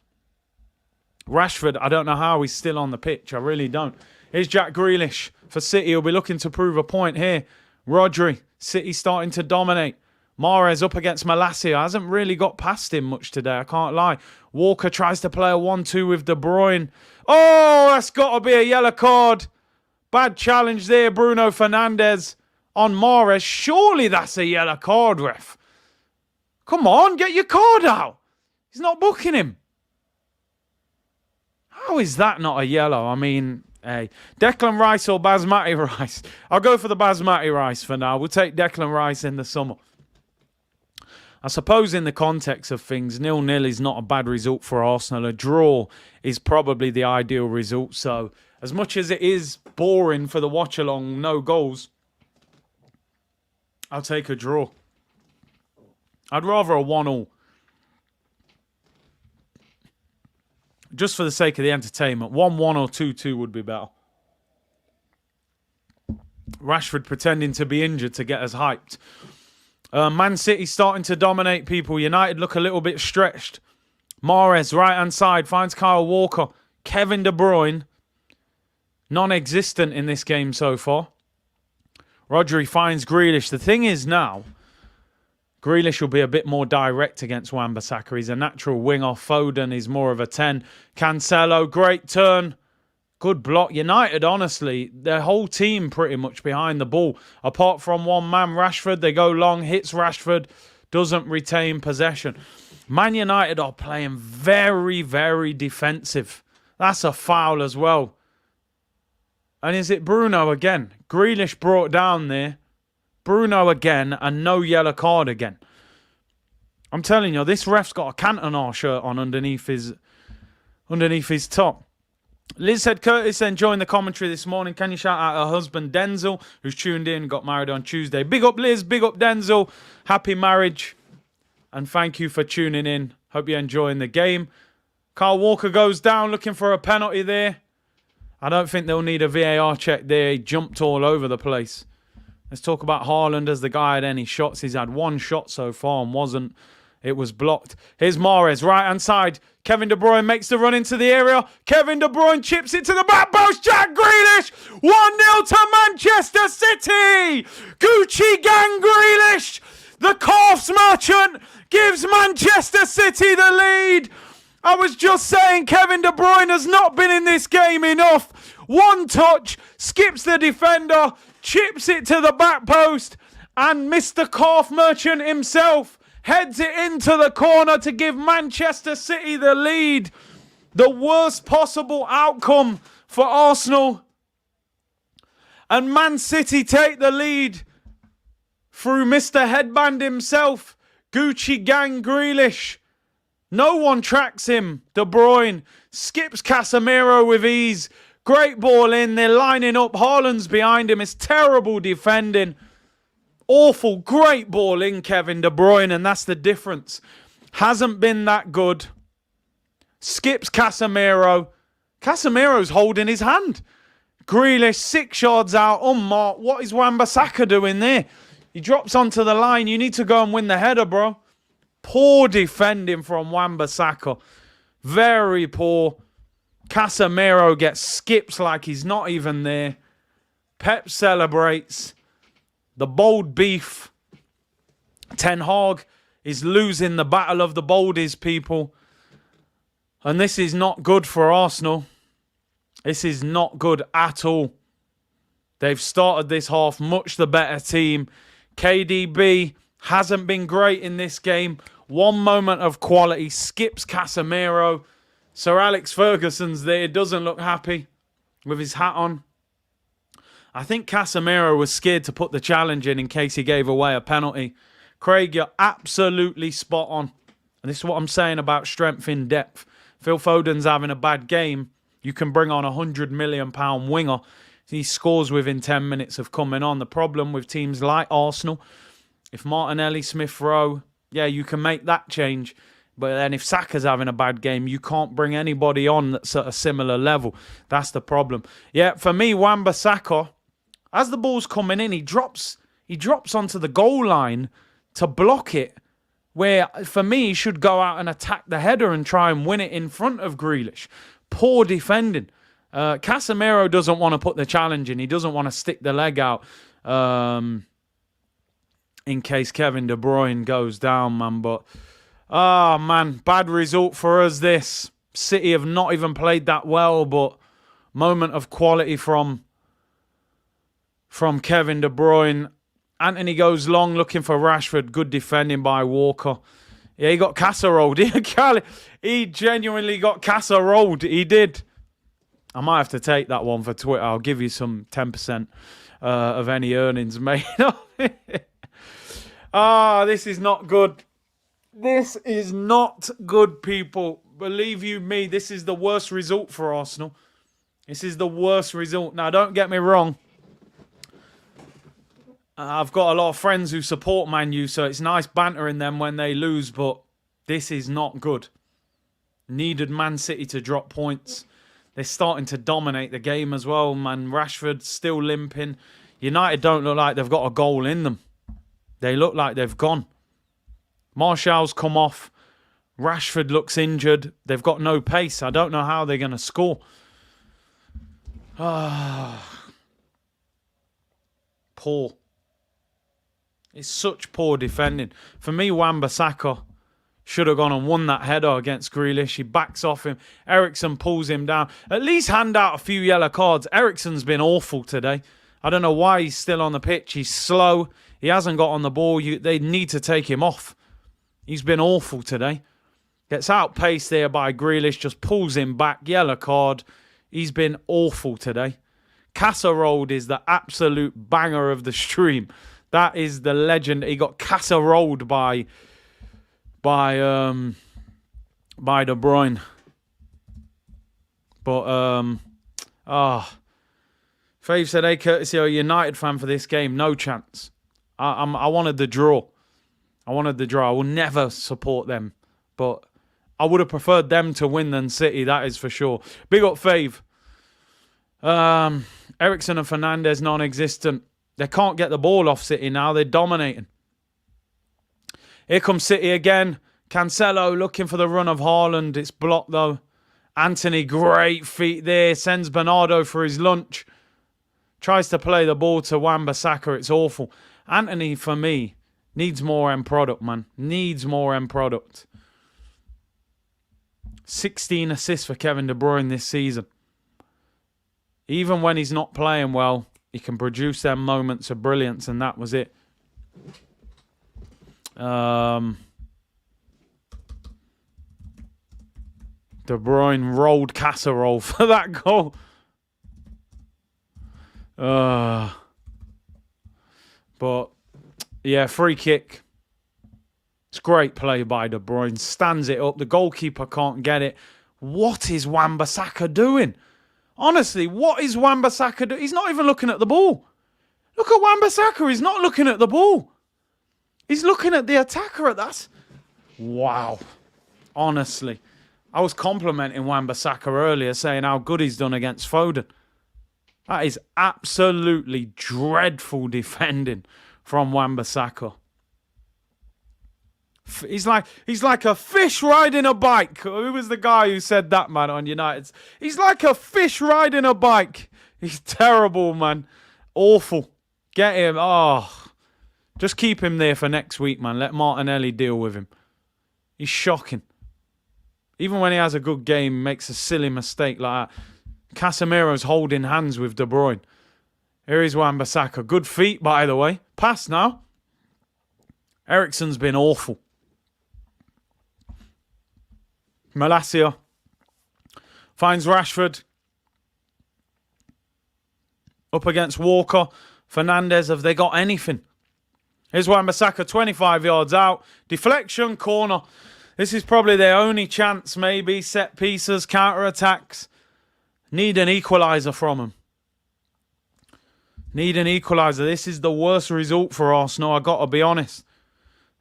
Rashford, I don't know how he's still on the pitch. I really don't. Here's Jack Grealish for City. He'll be looking to prove a point here. Rodri, City starting to dominate. Mahrez up against Malacia. Hasn't really got past him much today, I can't lie. Walker tries to play a 1-2 with De Bruyne. Oh, that's got to be a yellow card. Bad challenge there, Bruno Fernandes on Mahrez. Surely that's a yellow card, ref. Come on, get your card out. He's not booking him. How is that not a yellow? I mean, hey, Declan Rice or Basmati Rice? I'll go for the Basmati Rice for now. We'll take Declan Rice in the summer. I suppose in the context of things, 0-0 is not a bad result for Arsenal. A draw is probably the ideal result. So, as much as it is boring for the watch-along, no goals, I'll take a draw. I'd rather a 1-1. Just for the sake of the entertainment. 1-1 or 2-2 would be better. Rashford pretending to be injured to get us hyped. Man City starting to dominate people. United look a little bit stretched. Mahrez, right-hand side, finds Kyle Walker. Kevin De Bruyne, non-existent in this game so far. Rodri finds Grealish. The thing is now, Grealish will be a bit more direct against Wan-Bissaka. He's a natural winger. Foden is more of a 10. Cancelo, great turn. Good block. United, honestly, their whole team pretty much behind the ball. Apart from one man, Rashford. They go long, hits Rashford, doesn't retain possession. Man United are playing very, very defensive. That's a foul as well. And is it Bruno again? Grealish brought down there. Bruno again, and no yellow card again. I'm telling you, this ref's got a Cantona shirt on underneath his top. Liz said, Curtis enjoying the commentary this morning. Can you shout out her husband, Denzel, who's tuned in, got married on Tuesday. Big up, Liz. Big up, Denzel. Happy marriage. And thank you for tuning in. Hope you're enjoying the game. Kyle Walker goes down looking for a penalty there. I don't think they'll need a VAR check there. He jumped all over the place. Let's talk about Haaland. As the guy had any shots? He's had one shot so far and it was blocked. Here's Mahrez, right-hand side. Kevin De Bruyne makes the run into the area. Kevin De Bruyne chips it to the back post. Jack Grealish, 1-0 to Manchester City. Gucci Gang Grealish, the coughs merchant, gives Manchester City the lead. I was just saying Kevin De Bruyne has not been in this game enough. One touch, skips the defender, chips it to the back post, and Mr. Cough Merchant himself heads it into the corner to give Manchester City the lead. The worst possible outcome for Arsenal. And Man City take the lead through Mr. Headband himself, Gucci Gang Grealish. No one tracks him. De Bruyne skips Casemiro with ease. Great ball in. They're lining up. Haaland's behind him. It's terrible defending. Awful. Great ball in, Kevin De Bruyne. And that's the difference. Hasn't been that good. Skips Casemiro. Casemiro's holding his hand. Grealish 6 yards out. Unmarked. What is Wan-Bissaka doing there? He drops onto the line. You need to go and win the header, bro. Poor defending from Wan-Bissaka. Very poor. Casemiro gets skips like he's not even there. Pep celebrates. The bold beef. Ten Hag is losing the battle of the boldies, people. And this is not good for Arsenal. This is not good at all. They've started this half much the better team. KDB hasn't been great in this game. One moment of quality, skips Casemiro. Sir Alex Ferguson's there, doesn't look happy with his hat on. I think Casemiro was scared to put the challenge in case he gave away a penalty. Craig, you're absolutely spot on. And this is what I'm saying about strength in depth. Phil Foden's having a bad game. You can bring on a £100 million winger. He scores within 10 minutes of coming on. The problem with teams like Arsenal, if Martinelli, Smith Rowe, yeah, you can make that change. But then if Saka's having a bad game, you can't bring anybody on that's at a similar level. That's the problem. Yeah, for me, Wan-Bissaka, as the ball's coming in, he drops onto the goal line to block it. where, for me, he should go out and attack the header and try and win it in front of Grealish. Poor defending. Casemiro doesn't want to put the challenge in. He doesn't want to stick the leg out in case Kevin De Bruyne goes down, man. But, man, bad result for us, this. City have not even played that well, but moment of quality from Kevin De Bruyne. Anthony goes long looking for Rashford. Good defending by Walker. Yeah, he got casseroled. He genuinely got casseroled. He did. I might have to take that one for Twitter. I'll give you some 10% of any earnings made of it. This is not good. This is not good, people. Believe you me, this is the worst result for Arsenal. This is the worst result. Now, don't get me wrong. I've got a lot of friends who support Man U, so it's nice bantering them when they lose, but this is not good. Needed Man City to drop points. They're starting to dominate the game as well, man. Rashford still limping. United don't look like they've got a goal in them. They look like they've gone. Martial's come off. Rashford looks injured. They've got no pace. I don't know how they're going to score. Poor. It's such poor defending. For me, Wan-Bissaka should have gone and won that header against Grealish. He backs off him. Eriksen pulls him down. At least hand out a few yellow cards. Eriksen's been awful today. I don't know why he's still on the pitch. He's slow. He hasn't got on the ball. They need to take him off. He's been awful today. Gets outpaced there by Grealish. Just pulls him back. Yellow card. He's been awful today. Casseroled is the absolute banger of the stream. That is the legend. He got casseroled by De Bruyne. But Fave said, "Hey, courtesy a United fan for this game. No chance. I wanted the draw. I wanted the draw. I will never support them, but I would have preferred them to win than City. That is for sure. Big up, Fave. Eriksen and Fernandes non-existent. They can't get the ball off City now. They're dominating. Here comes City again. Cancelo looking for the run of Haaland. It's blocked though. Anthony, great feet there. Sends Bernardo for his lunch. Tries to play the ball to Wan-Bissaka. It's awful. Anthony, for me, needs more end product, man. Needs more end product. 16 assists for Kevin De Bruyne this season. Even when he's not playing well, he can produce them moments of brilliance, and that was it. De Bruyne rolled casserole for that goal. But, yeah, free kick. It's great play by De Bruyne. Stands it up. The goalkeeper can't get it. What is Wan-Bissaka doing? Honestly, what is Wan-Bissaka doing? He's not even looking at the ball. Look at Wan-Bissaka. He's not looking at the ball. He's looking at the attacker at that. Wow. Honestly. I was complimenting Wan-Bissaka earlier, saying how good he's done against Foden. That is absolutely dreadful defending from Wan-Bissaka. He's like a fish riding a bike. Who was the guy who said that, man, on United? He's like a fish riding a bike. He's terrible, man. Awful. Get him. Oh, just keep him there for next week, man. Let Martinelli deal with him. He's shocking. Even when he has a good game, makes a silly mistake like that. Casemiro's holding hands with De Bruyne. Here is Wan-Bissaka. Good feet, by the way. Pass now. Eriksen's been awful. Malacia finds Rashford. Up against Walker. Fernandes, have they got anything? Here's Wan-Bissaka, 25 yards out. Deflection, corner. This is probably their only chance, maybe. Set pieces, counter-attacks. Need an equaliser from them. Need an equaliser. This is the worst result for Arsenal, I got to be honest.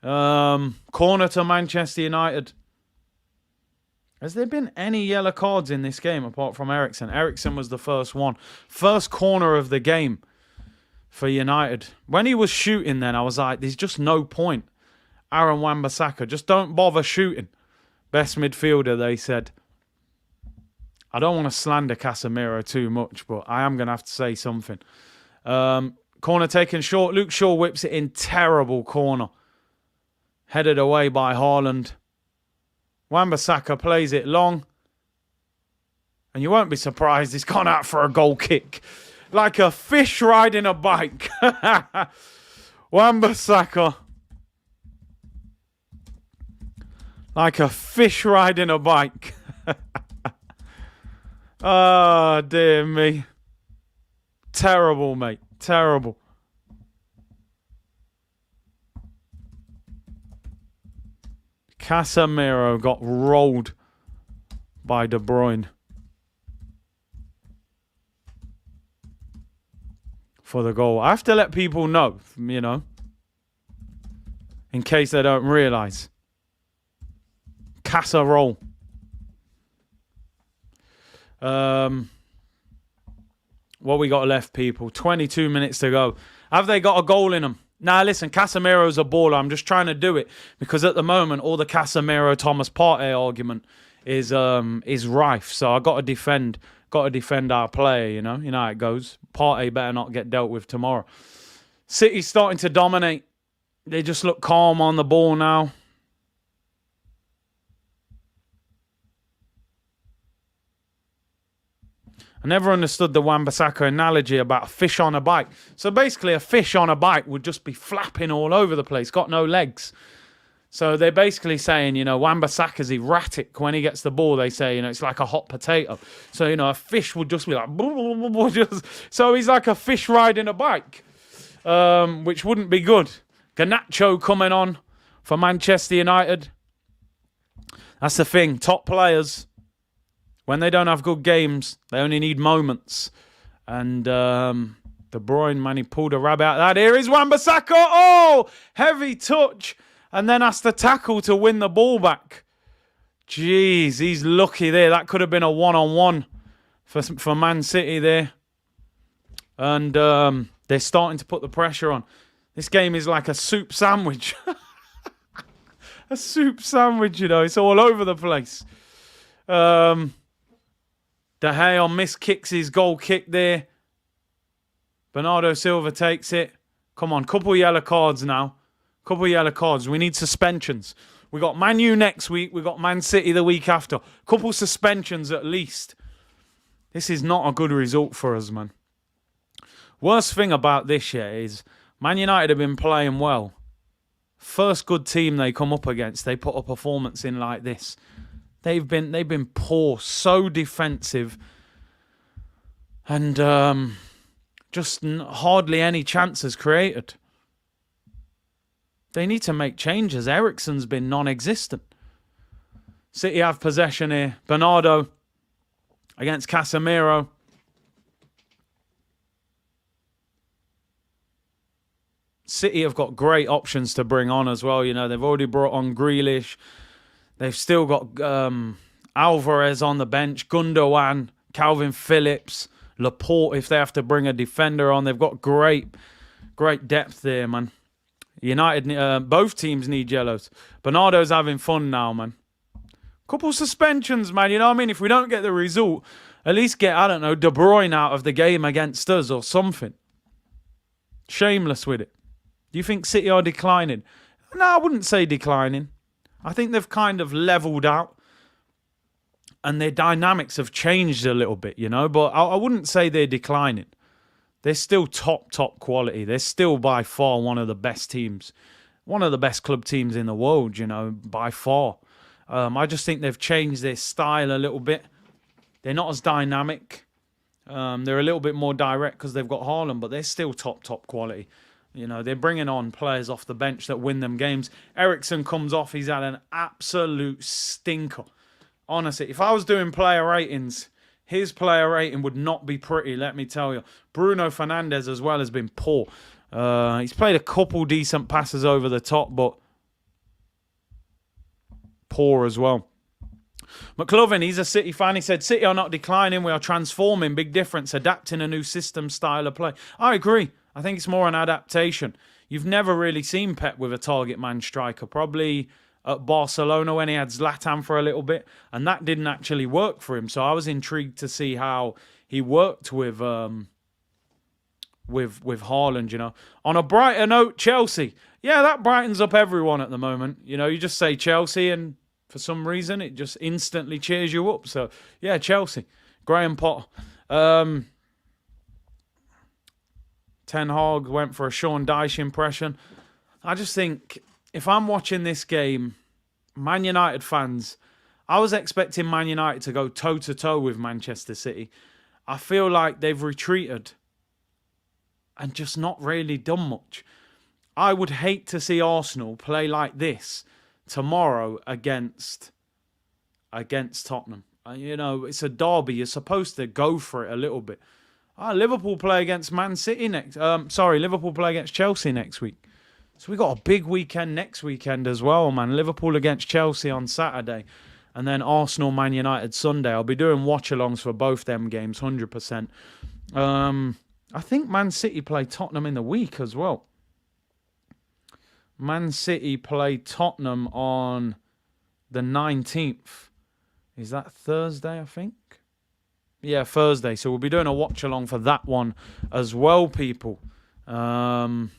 Corner to Manchester United. Has there been any yellow cards in this game apart from Eriksen? Eriksen was the first one. First corner of the game for United. When he was shooting then, I was like, there's just no point. Aaron Wan-Bissaka. Just don't bother shooting. Best midfielder, they said. I don't want to slander Casemiro too much, but I am going to have to say something. Corner taken short. Luke Shaw whips it in. Terrible corner. Headed away by Haaland. Wan-Bissaka plays it long. And you won't be surprised he's gone out for a goal kick. Like a fish riding a bike. Wan-Bissaka. Like a fish riding a bike. Oh, dear me. Terrible, mate. Terrible. Casemiro got rolled by De Bruyne. For the goal. I have to let people know, you know, in case they don't realise. Casserole. What we got left, people? 22 minutes to go. Have they got a goal in them? Nah, listen, Casemiro's a baller. I'm just trying to do it because at the moment, all the Casemiro-Thomas Partey argument is rife. So I got to defend our player, you know how it goes. Partey better not get dealt with tomorrow. City's starting to dominate. They just look calm on the ball now. I never understood the Wan-Bissaka analogy about a fish on a bike. So basically, a fish on a bike would just be flapping all over the place, got no legs. So they're basically saying, you know, Wan-Bissaka's erratic. When he gets the ball, they say, you know, it's like a hot potato. So, you know, a fish would just be like... So he's like a fish riding a bike, which wouldn't be good. Garnacho coming on for Manchester United. That's the thing. Top players, when they don't have good games, they only need moments. And De Bruyne, man, he pulled a rabbit out of that. Here is Wan-Bissaka. Oh, heavy touch. And then has to tackle to win the ball back. Jeez, he's lucky there. That could have been a one-on-one for Man City there. And they're starting to put the pressure on. This game is like a soup sandwich. A soup sandwich, you know. It's all over the place. De Gea on missed kicks his goal kick there. Bernardo Silva takes it. Come on, couple yellow cards now. Couple yellow cards. We need suspensions. We got Man U next week. We got Man City the week after. Couple suspensions at least. This is not a good result for us, man. Worst thing about this year is Man United have been playing well. First good team they come up against, they put a performance in like this. They've been poor, so defensive, and just hardly any chances created. They need to make changes. Eriksen's been non-existent. City have possession here. Bernardo against Casemiro. City have got great options to bring on as well. You know, they've already brought on Grealish. They've still got Alvarez on the bench, Gundogan, Calvin Phillips, Laporte if they have to bring a defender on. They've got great depth there, man. United, both teams need yellows. Bernardo's having fun now, man. Couple suspensions, man. You know what I mean? If we don't get the result, at least get, I don't know, De Bruyne out of the game against us or something. Shameless with it. Do you think City are declining? No, I wouldn't say declining. I think they've kind of leveled out. And their dynamics have changed a little bit, you know. But I wouldn't say they're declining. They're still top quality. They're still by far one of the best teams. One of the best club teams in the world, you know, by far. I just think they've changed their style a little bit. They're not as dynamic. They're a little bit more direct because they've got Haaland, but they're still top quality. You know, they're bringing on players off the bench that win them games. Eriksen comes off. He's had an absolute stinker. Honestly, if I was doing player ratings, his player rating would not be pretty, let me tell you. Bruno Fernandes as well has been poor. He's played a couple decent passes over the top, but poor as well. McLovin, he's a City fan. He said, City are not declining. We are transforming. Big difference. Adapting a new system, style of play. I agree. I think it's more an adaptation. You've never really seen Pep with a target man striker. Probably at Barcelona when he had Zlatan for a little bit, and that didn't actually work for him. So I was intrigued to see how he worked with Haaland, you know. On a brighter note, Chelsea. Yeah, that brightens up everyone at the moment. You know, you just say Chelsea and for some reason it just instantly cheers you up. So, yeah, Chelsea. Graham Potter. Ten Hag went for a Sean Dyche impression. I just think if I'm watching this game, Man United fans, I was expecting Man United to go toe-to-toe with Manchester City. I feel like they've retreated and just not really done much. I would hate to see Arsenal play like this tomorrow against Tottenham. You know, it's a derby. You're supposed to go for it a little bit. Liverpool play against Man City next. Liverpool play against Chelsea next week. So we got a big weekend next weekend as well, man. Liverpool against Chelsea on Saturday, and then Arsenal, Man United Sunday. I'll be doing watch-alongs for both them games, 100%. I think Man City play Tottenham in the week as well. Man City play Tottenham on the 19th. Is that Thursday, I think? Yeah, Thursday. So we'll be doing a watch-along for that one as well, people. Zaha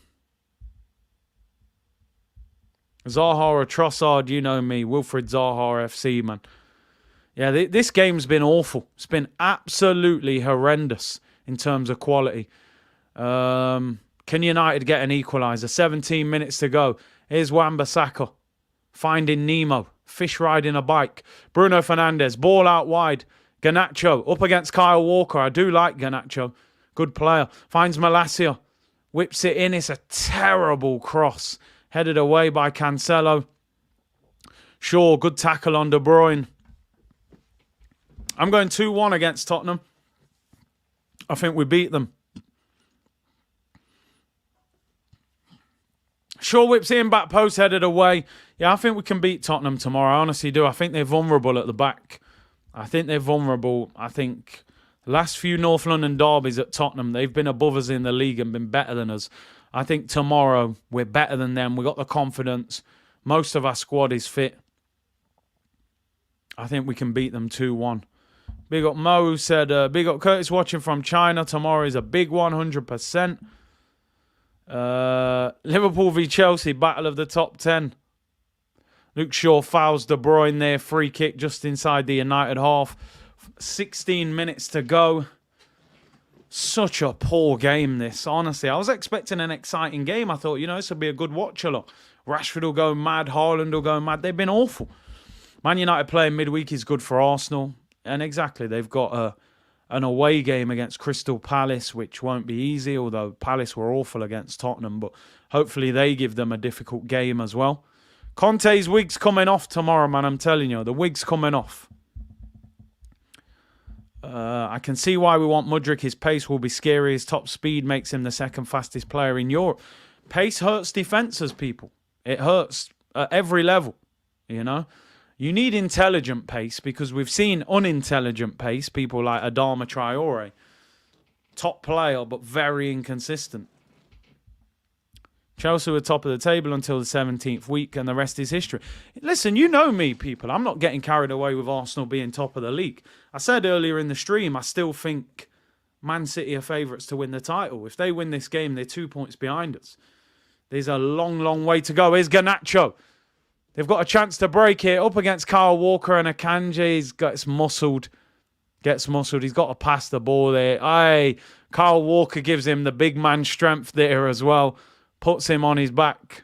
or Trossard, you know me. Wilfred Zaha FC, man. Yeah, this game's been awful. It's been absolutely horrendous in terms of quality. Can United get an equaliser? 17 minutes to go. Here's Wan-Bissaka finding Nemo. Fish riding a bike. Bruno Fernandes, ball out wide. Garnacho up against Kyle Walker. I do like Garnacho. Good player. Finds Malacia. Whips it in. It's a terrible cross. Headed away by Cancelo. Shaw, good tackle on De Bruyne. I'm going 2-1 against Tottenham. I think we beat them. Shaw whips in, back post, headed away. Yeah, I think we can beat Tottenham tomorrow. I honestly do. I think they're vulnerable at the back. I think they're vulnerable. I think the last few North London derbies at Tottenham, they've been above us in the league and been better than us. I think tomorrow we're better than them. We've got the confidence. Most of our squad is fit. I think we can beat them 2-1. Big up Mo, who said, big up Curtis watching from China. Tomorrow is a big 100%. Liverpool v Chelsea, battle of the top 10. Luke Shaw fouls De Bruyne there. Free kick just inside the United half. 16 minutes to go. Such a poor game, this. Honestly, I was expecting an exciting game. I thought, this would be a good watch-along. Rashford will go mad. Haaland will go mad. They've been awful. Man United playing midweek is good for Arsenal. And exactly, they've got an away game against Crystal Palace, which won't be easy, although Palace were awful against Tottenham. But hopefully they give them a difficult game as well. Conte's wig's coming off tomorrow, man. I'm telling you, the wig's coming off. I can see why we want Mudryk. His pace will be scary. His top speed makes him the second fastest player in Europe. Pace hurts defences, people. It hurts at every level, You need intelligent pace because we've seen unintelligent pace. People like Adama Traore. Top player, but very inconsistent. Chelsea were top of the table until the 17th week, and the rest is history. Listen, you know me, people. I'm not getting carried away with Arsenal being top of the league. I said earlier in the stream, I still think Man City are favourites to win the title. If they win this game, they're 2 points behind us. There's a long, long way to go. Here's Garnacho. They've got a chance to break here. Up against Kyle Walker and Akanji. He's gets muscled. He's got to pass the ball there. Kyle Walker gives him the big man strength there as well. Puts him on his back.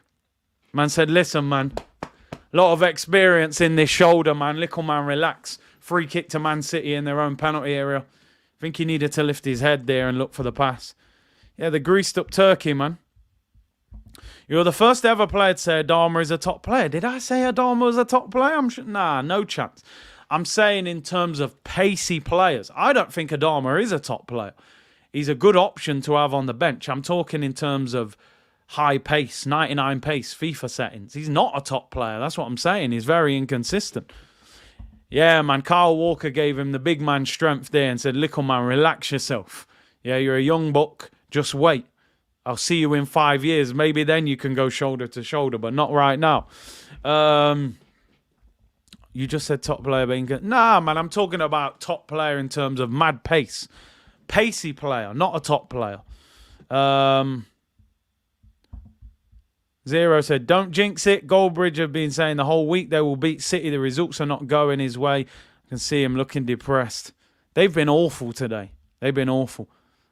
Man said, listen, man. A lot of experience in this shoulder, man. Little man, relax. Free kick to Man City in their own penalty area. I think he needed to lift his head there and look for the pass. Yeah, the greased up turkey, man. You're the first ever player to say Adama is a top player. Did I say Adama was a top player? Nah, no chance. I'm saying in terms of pacey players. I don't think Adama is a top player. He's a good option to have on the bench. I'm talking in terms of high pace, 99 pace, FIFA settings. He's not a top player. That's what I'm saying. He's very inconsistent. Yeah, man, Kyle Walker gave him the big man strength there and said, little man, relax yourself. Yeah, you're a young buck. Just wait. I'll see you in 5 years. Maybe then you can go shoulder to shoulder, but not right now. You just said top player being good. Nah, man, I'm talking about top player in terms of mad pace. Pacey player, not a top player. Zero said, don't jinx it. Goldbridge have been saying the whole week they will beat City. The results are not going his way. I can see him looking depressed. They've been awful today. They've been awful.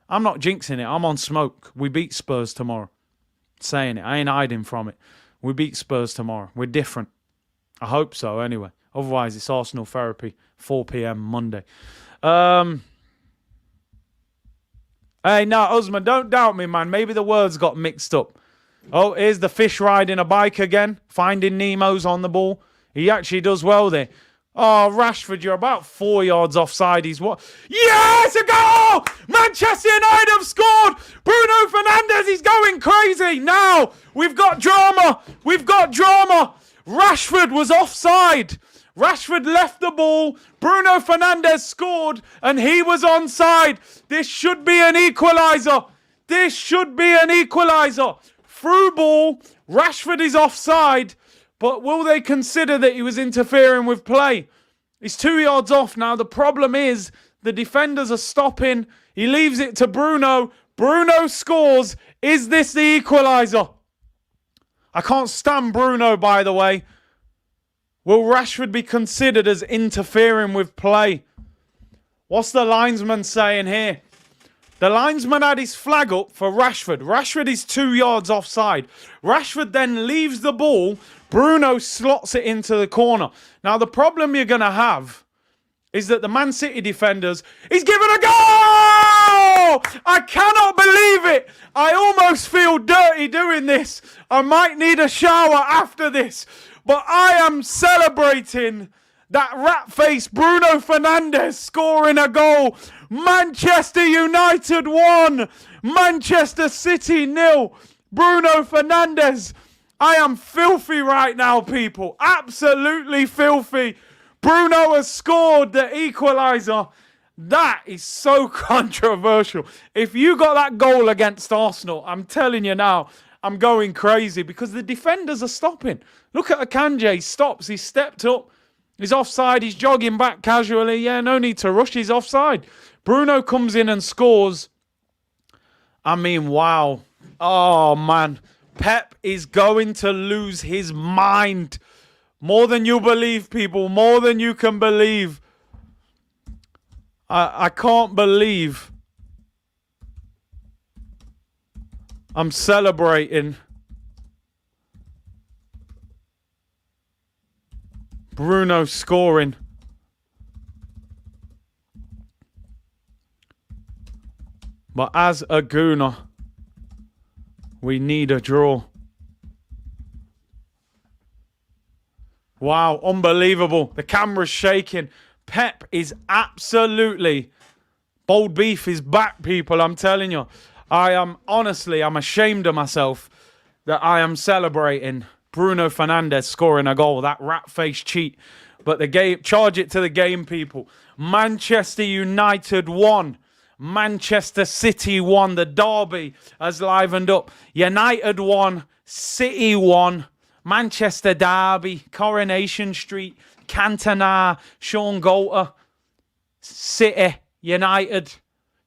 I'm not jinxing it. I'm on smoke. We beat Spurs tomorrow. Saying it. I ain't hiding from it. We beat Spurs tomorrow. We're different. I hope so, anyway. Otherwise, it's Arsenal therapy, 4 p.m. Monday. Hey, no, Usman, don't doubt me, man. Maybe the words got mixed up. Oh, here's the fish riding a bike again. Finding Nemo's on the ball. He actually does well there. Oh, Rashford, you're about 4 yards offside. He's what? Yes, a goal! Manchester United have scored! Bruno Fernandes, he's going crazy. Now, we've got drama. We've got drama. Rashford was offside. Rashford left the ball. Bruno Fernandes scored, and he was onside. This should be an equaliser. This should be an equaliser. Through ball. Rashford is offside. But will they consider that he was interfering with play? He's 2 yards off now. The problem is the defenders are stopping. He leaves it to Bruno. Bruno scores. Is this the equaliser? I can't stand Bruno, by the way. Will Rashford be considered as interfering with play? What's the linesman saying here? The linesman had his flag up for Rashford. Rashford is 2 yards offside. Rashford then leaves the ball. Bruno slots it into the corner. Now, the problem you're going to have is that the Man City defenders, he's given a goal! I cannot believe it. I almost feel dirty doing this. I might need a shower after this. But I am celebrating that rat-faced Bruno Fernandes scoring a goal. Manchester United 1. Manchester City 0. Bruno Fernandes. I am filthy right now, people. Absolutely filthy. Bruno has scored the equaliser. That is so controversial. If you got that goal against Arsenal, I'm telling you now, I'm going crazy because the defenders are stopping. Look at Akanji. He stops. He's stepped up. He's offside. He's jogging back casually. Yeah, no need to rush. He's offside. Bruno comes in and scores. I mean, wow. Oh, man. Pep is going to lose his mind. More than you believe, people. More than you can believe. I can't believe I'm celebrating Bruno scoring. But as a Gooner, we need a draw. Wow, unbelievable. The camera's shaking. Pep is absolutely... Bold beef is back, people, I'm telling you. I'm ashamed of myself that I am celebrating Bruno Fernandes scoring a goal. That rat-faced cheat. But the game, charge it to the game, people. Manchester United won. Manchester City won. The derby has livened up. United won. City won. Manchester derby. Coronation Street. Cantona. Sean Golter. City. United.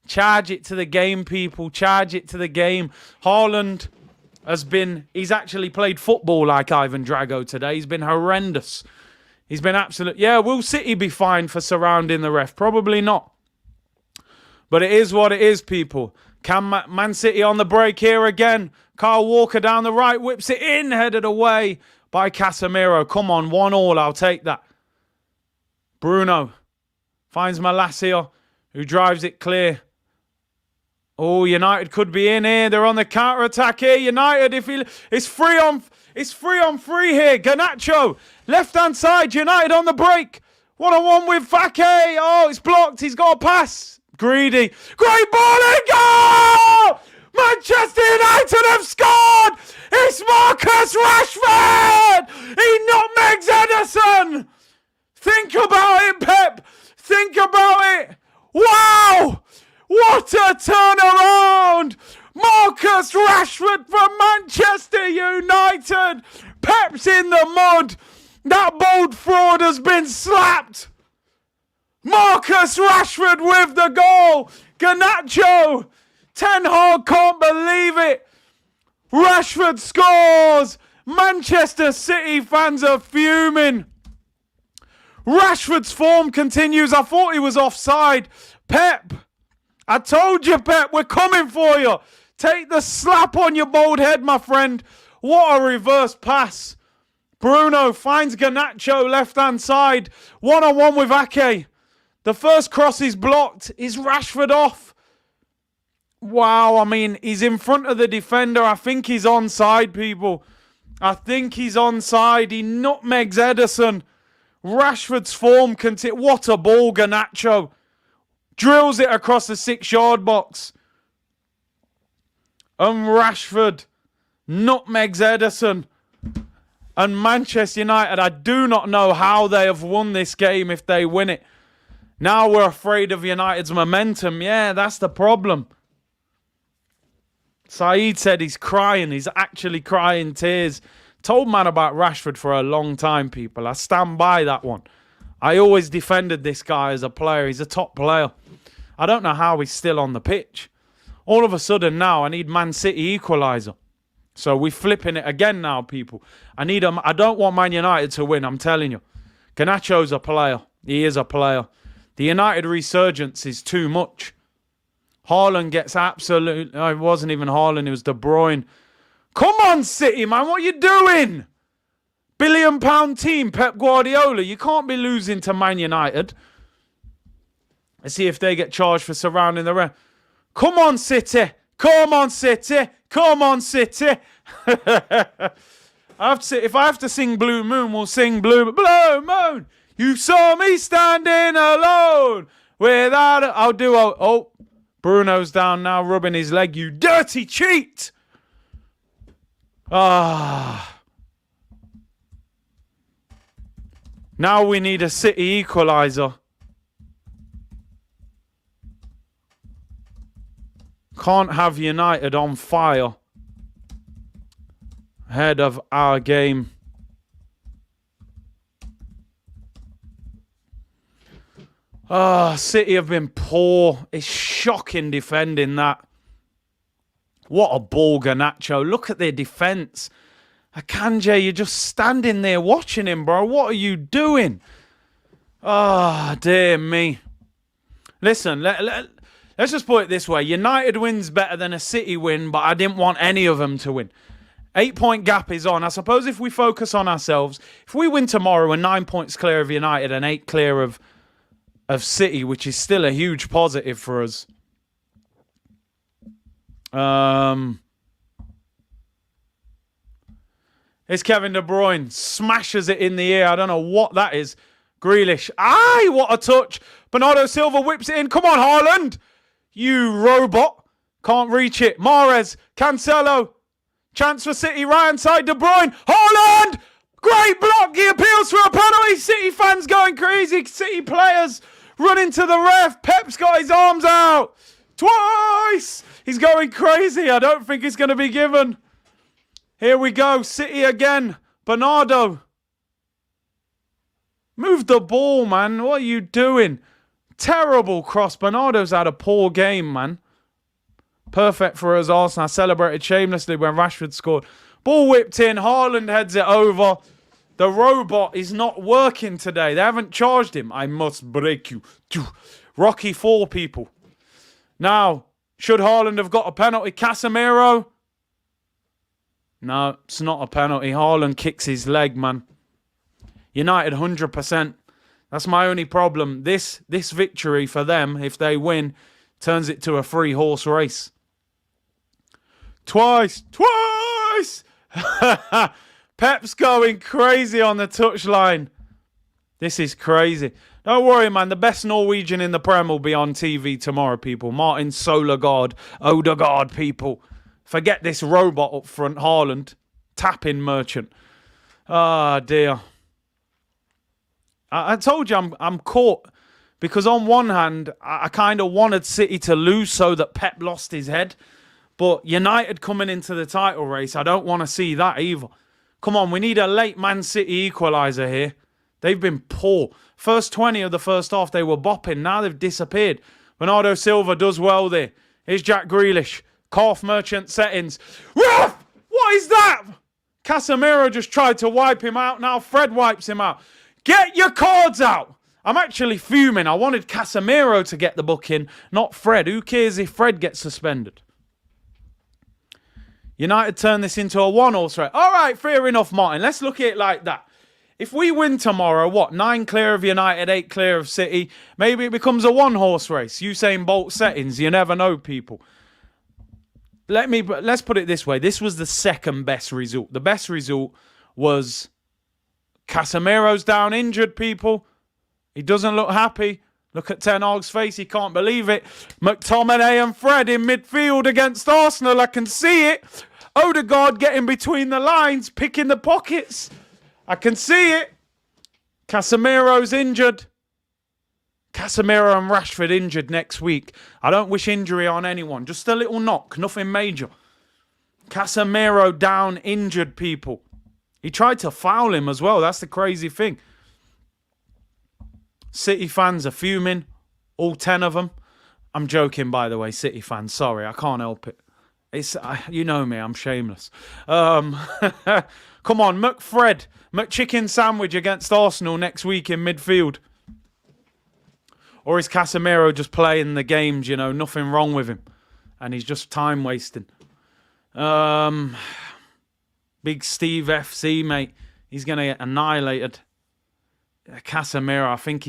Charge it to the game, people. Charge it to the game. Haaland he's actually played football like Ivan Drago today. He's been horrendous. He's been absolute. Yeah, will City be fined for surrounding the ref? Probably not. But it is what it is, people. Can Man City on the break here again? Kyle Walker down the right, whips it in, headed away by Casemiro. Come on, 1-1, I'll take that. Bruno finds Malacia, who drives it clear. Oh, United could be in here. They're on the counter-attack here. United, it's free on free here. Garnacho, left-hand side. United on the break. 1-on-1 with Fake. Oh, it's blocked. He's got a pass. Greedy. Great ball and goal! Manchester United have scored! It's Marcus Rashford! He nutmegs Ederson! Think about it, Pep. Think about it. Wow! What a turnaround! Marcus Marcus Rashford from Manchester United. Pep's in the mud. That bold fraud has been slapped. Marcus Rashford with the goal. Garnacho. Ten Hag can't believe it. Rashford scores. Manchester City fans are fuming. Rashford's form continues. I thought he was offside. Pep, I told you, Pep, we're coming for you. Take the slap on your bald head, my friend. What a reverse pass. Bruno finds Garnacho left-hand side. One-on-one with Ake. The first cross is blocked. Is Rashford off? Wow, I mean, he's in front of the defender. I think he's onside, people. I think he's onside. He nutmegs Ederson. Rashford's form continues. What a ball, Garnacho. Drills it across the 6-yard box. And Rashford nutmegs Ederson. And Manchester United, I do not know how they have won this game if they win it. Now we're afraid of United's momentum. Yeah, that's the problem. Saeed said he's crying. He's actually crying tears. Told man about Rashford for a long time, people. I stand by that one. I always defended this guy as a player. He's a top player. I don't know how he's still on the pitch. All of a sudden now, I need Man City equaliser. So we're flipping it again now, people. I don't want Man United to win, I'm telling you. Garnacho's a player. He is a player. The United resurgence is too much. Haaland gets absolute... No, it wasn't even Haaland, it was De Bruyne. Come on, City, man, what are you doing? £1 billion team, Pep Guardiola. You can't be losing to Man United. Let's see if they get charged for surrounding the ref. Come on, City. Come on, City. Come on, City. If I have to sing Blue Moon, we'll sing Blue Moon. You saw me standing alone without it. I'll do... Oh, Bruno's down now, rubbing his leg. You dirty cheat. Now we need a City equaliser. Can't have United on fire ahead of our game. City have been poor. It's shocking defending that. What a ball, Garnacho. Look at their defence. Akanji, you're just standing there watching him, bro. What are you doing? Dear me. Listen, let's just put it this way. United wins better than a City win, but I didn't want any of them to win. 8-point gap is on. I suppose if we focus on ourselves, if we win tomorrow, we're 9 points clear of United and 8 clear of City, which is still a huge positive for us. It's Kevin De Bruyne. Smashes it in the air. I don't know what that is. Grealish. Aye, what a touch. Bernardo Silva whips it in. Come on, Haaland. You robot. Can't reach it. Mahrez. Cancelo. Chance for City. Right hand side. De Bruyne. Haaland. Great block. He appeals for a penalty. City fans going crazy. City players running to the ref. Pep's got his arms out. Twice. He's going crazy. I don't think it's going to be given. Here we go. City again. Bernardo. Move the ball, man. What are you doing? Terrible cross. Bernardo's had a poor game, man. Perfect for us, Arsenal. I celebrated shamelessly when Rashford scored. Ball whipped in. Haaland heads it over. The robot is not working today. They haven't charged him. I must break you. Rocky 4, people. Now, should Haaland have got a penalty? Casemiro? No, it's not a penalty. Haaland kicks his leg, man. United 100%. That's my only problem. This victory for them, if they win, turns it to a 3-horse race. Twice! Pep's going crazy on the touchline. This is crazy. Don't worry, man. The best Norwegian in the Prem will be on TV tomorrow, people. Martin Solergaard, Odegaard, people. Forget this robot up front, Haaland. Tapping merchant. Dear. I told you I'm caught. Because on one hand, I kind of wanted City to lose so that Pep lost his head. But United coming into the title race, I don't want to see that either. Come on, we need a late Man City equaliser here. They've been poor. First 20 of the first half, they were bopping. Now they've disappeared. Bernardo Silva does well there. Here's Jack Grealish. Calf merchant settings. Ref! What is that? Casemiro just tried to wipe him out. Now Fred wipes him out. Get your cards out. I'm actually fuming. I wanted Casemiro to get the booking, not Fred. Who cares if Fred gets suspended? United turn this into a one-horse race. All right, fair enough, Martin. Let's look at it like that. If we win tomorrow, what? 9 clear of United, 8 clear of City. Maybe it becomes a one-horse race. Usain Bolt settings. You never know, people. Let's put it this way. This was the second best result. The best result was Casemiro's down injured, people. He doesn't look happy. Look at Ten Hag's face. He can't believe it. McTominay and Fred in midfield against Arsenal. I can see it. Odegaard getting between the lines, picking the pockets. I can see it. Casemiro's injured. Casemiro and Rashford injured next week. I don't wish injury on anyone. Just a little knock. Nothing major. Casemiro down injured, people. He tried to foul him as well. That's the crazy thing. City fans are fuming. All 10 of them. I'm joking, by the way, City fans. Sorry, I can't help it. It's you know me, I'm shameless. Come on, McFred. McChicken sandwich against Arsenal next week in midfield. Or is Casemiro just playing the games, you know, nothing wrong with him. And he's just time wasting. Big Steve FC, mate. He's going to get annihilated. Casemiro, I think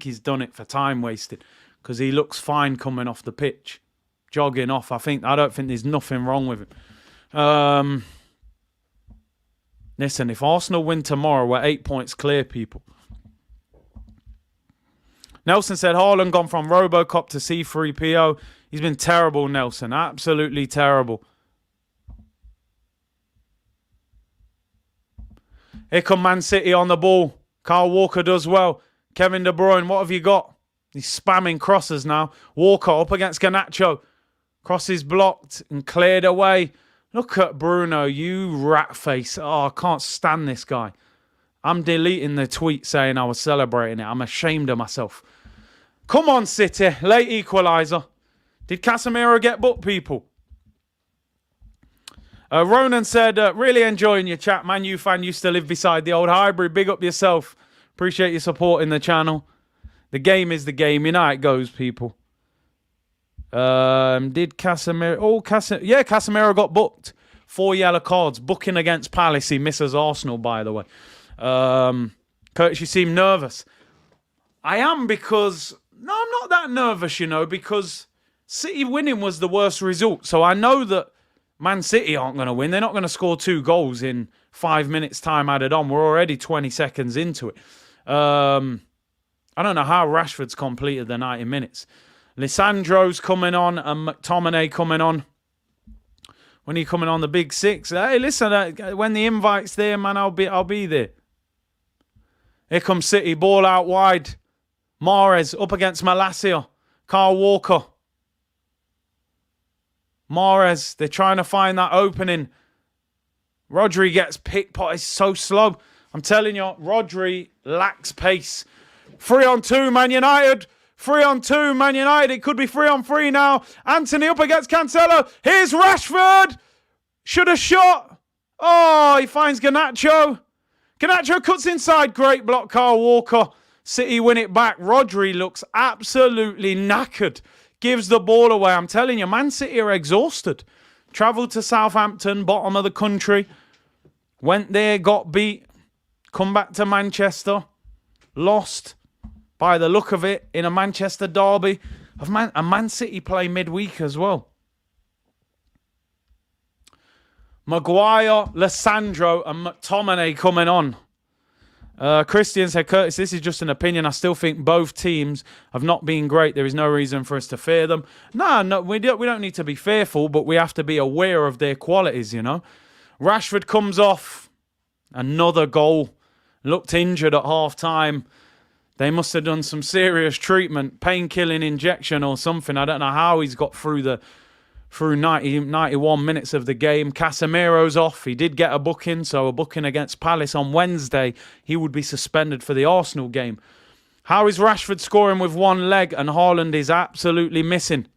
he's done it for time wasting. Because he looks fine coming off the pitch. Jogging off. I don't think there's nothing wrong with him. Listen, if Arsenal win tomorrow, we're 8 points clear, people. Nelson said Haaland gone from Robocop to C3PO. He's been terrible, Nelson. Absolutely terrible. Here come Man City on the ball. Kyle Walker does well. Kevin De Bruyne, what have you got? He's spamming crosses now. Walker up against Garnacho. Crosses blocked and cleared away. Look at Bruno, you rat face. Oh, I can't stand this guy. I'm deleting the tweet saying I was celebrating it. I'm ashamed of myself. Come on, City. Late equaliser. Did Casemiro get booked, people? Ronan said, really enjoying your chat. Man U fan used to live beside the old Highbury. Big up yourself. Appreciate your support in the channel. The game is the game. You know how it goes, people. Did Casemiro... Oh, yeah, Casemiro got booked. 4 yellow cards. Booking against Palace. He misses Arsenal, by the way. Curtis, you seem nervous. I am because... No, I'm not that nervous, you know, because City winning was the worst result. So I know that Man City aren't going to win. They're not going to score 2 goals in 5 minutes' time added on. We're already 20 seconds into it. I don't know how Rashford's completed the 90 minutes. Lissandro's coming on and McTominay coming on. When are you coming on the Big Six? Hey, listen, when the invite's there, man, I'll be there. Here comes City, ball out wide. Mahrez up against Malacia. Kyle Walker. Mahrez, they're trying to find that opening. Rodri gets pickpocketed. It's so slow. I'm telling you, Rodri lacks pace. 3-on-2, Man United. 3-on-2, Man United. It could be 3-on-3 now. Anthony up against Cancelo. Here's Rashford. Should have shot. Oh, he finds Garnacho. Garnacho cuts inside. Great block, Kyle Walker. City win it back. Rodri looks absolutely knackered. Gives the ball away. I'm telling you, Man City are exhausted. Travelled to Southampton, bottom of the country. Went there, got beat. Come back to Manchester. Lost, by the look of it, in a Manchester derby. And Man City play midweek as well. Maguire, Lissandro and McTominay coming on. Christian said, Curtis, this is just an opinion. I still think both teams have not been great. There is no reason for us to fear them. No, we don't need to be fearful, but we have to be aware of their qualities, you know. Rashford comes off. Another goal. Looked injured at half-time. They must have done some serious treatment, pain-killing injection or something. I don't know how he's got through through 91 minutes of the game. Casemiro's off. He did get a booking, so a booking against Palace on Wednesday. He would be suspended for the Arsenal game. How is Rashford scoring with one leg and Haaland is absolutely missing?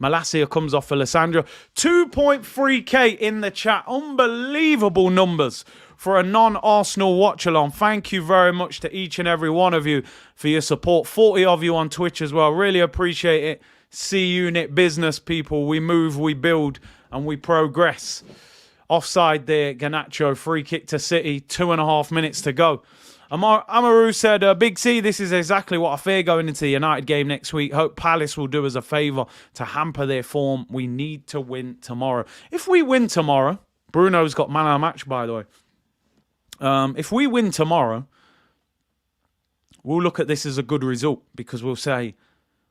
Malacia comes off for Lissandro. 2.3k in the chat. Unbelievable numbers for a non-Arsenal watch-along. Thank you very much to each and every one of you for your support. 40 of you on Twitch as well. Really appreciate it. C-Unit business, people. We move, we build, and we progress. Offside there, Garnacho. Free kick to City. 2.5 minutes to go. Amaru said, Big C, this is exactly what I fear going into the United game next week. Hope Palace will do us a favour to hamper their form. We need to win tomorrow. If we win tomorrow, Bruno's got man of the match, by the way. If we win tomorrow, we'll look at this as a good result because we'll say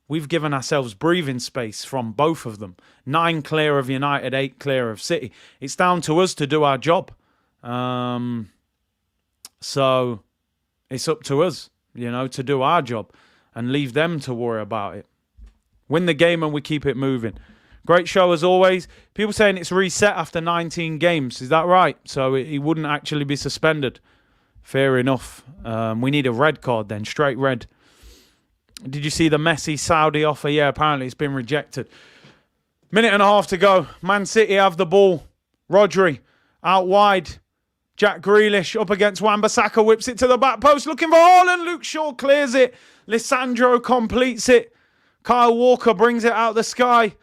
we've given ourselves breathing space from both of them. 9 clear of United, 8 clear of City. It's down to us to do our job. So it's up to us, to do our job and leave them to worry about it. Win the game and we keep it moving. Great show as always. People saying it's reset after 19 games. Is that right? So he wouldn't actually be suspended. Fair enough. We need a red card then. Straight red. Did you see the Messi Saudi offer? Yeah, apparently it's been rejected. Minute and a half to go. Man City have the ball. Rodri out wide. Jack Grealish up against Wan-Bissaka. Whips it to the back post. Looking for Haaland. Luke Shaw clears it. Lissandro completes it. Kyle Walker brings it out the sky.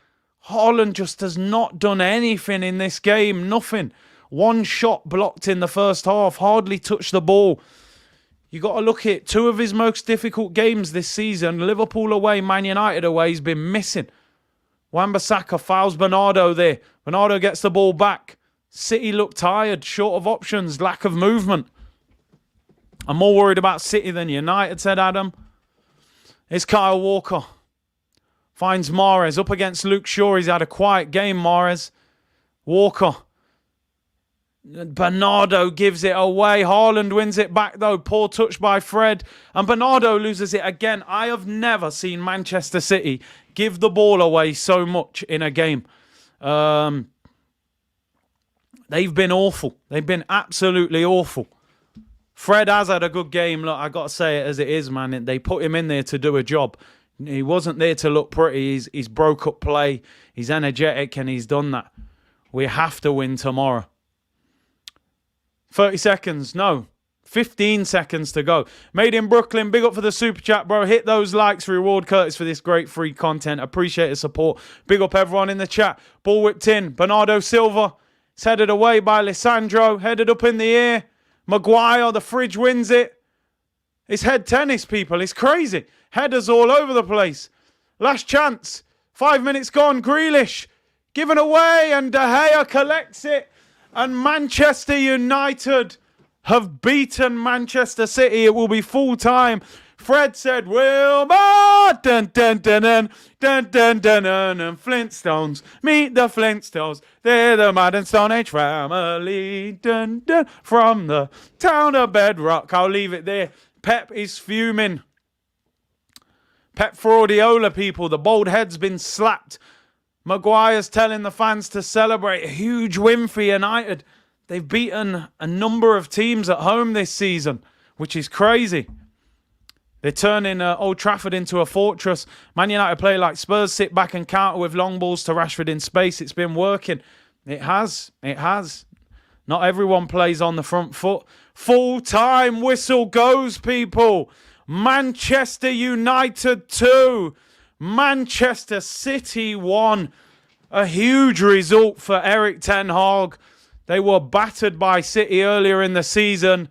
Haaland just has not done anything in this game. Nothing. One shot blocked in the first half. Hardly touched the ball. You got to look at 2 of his most difficult games this season. Liverpool away, Man United away. He's been missing. Wan-Bissaka fouls Bernardo there. Bernardo gets the ball back. City look tired. Short of options. Lack of movement. I'm more worried about City than United, said Adam. It's Kyle Walker. Finds Mahrez up against Luke Shaw. He's had a quiet game, Mahrez. Walker. Bernardo gives it away. Haaland wins it back, though. Poor touch by Fred. And Bernardo loses it again. I have never seen Manchester City give the ball away so much in a game. They've been awful. They've been absolutely awful. Fred has had a good game. Look, I got to say it as it is, man. They put him in there to do a job. He wasn't there to look pretty. He's broke up play. He's energetic and he's done that. We have to win tomorrow. 30 seconds. No. 15 seconds to go. Made in Brooklyn. Big up for the super chat, bro. Hit those likes. Reward Curtis for this great free content. Appreciate the support. Big up everyone in the chat. Ball whipped in. Bernardo Silva. It's headed away by Lissandro. Headed up in the air. Maguire. The fridge wins it. It's head tennis, people. It's crazy. Headers all over the place. Last chance. 5 minutes gone. Grealish given away and De Gea collects it. And Manchester United have beaten Manchester City. It will be full time. Fred said, Wilma, dun dun dun dun dun dun dun dun, and Flintstones, meet the Flintstones. They're the modern Stone Age family, dun dun, from the town of Bedrock. I'll leave it there. Pep is fuming. Pep Fraudiola, people. The bald head's been slapped. Maguire's telling the fans to celebrate. A huge win for United. They've beaten a number of teams at home this season, which is crazy. They're turning Old Trafford into a fortress. Man United play like Spurs, sit back and counter with long balls to Rashford in space. It's been working. It has. It has. Not everyone plays on the front foot. Full-time whistle goes, people. Manchester United 2. Manchester City 1. A huge result for Erik ten Hag. They were battered by City earlier in the season.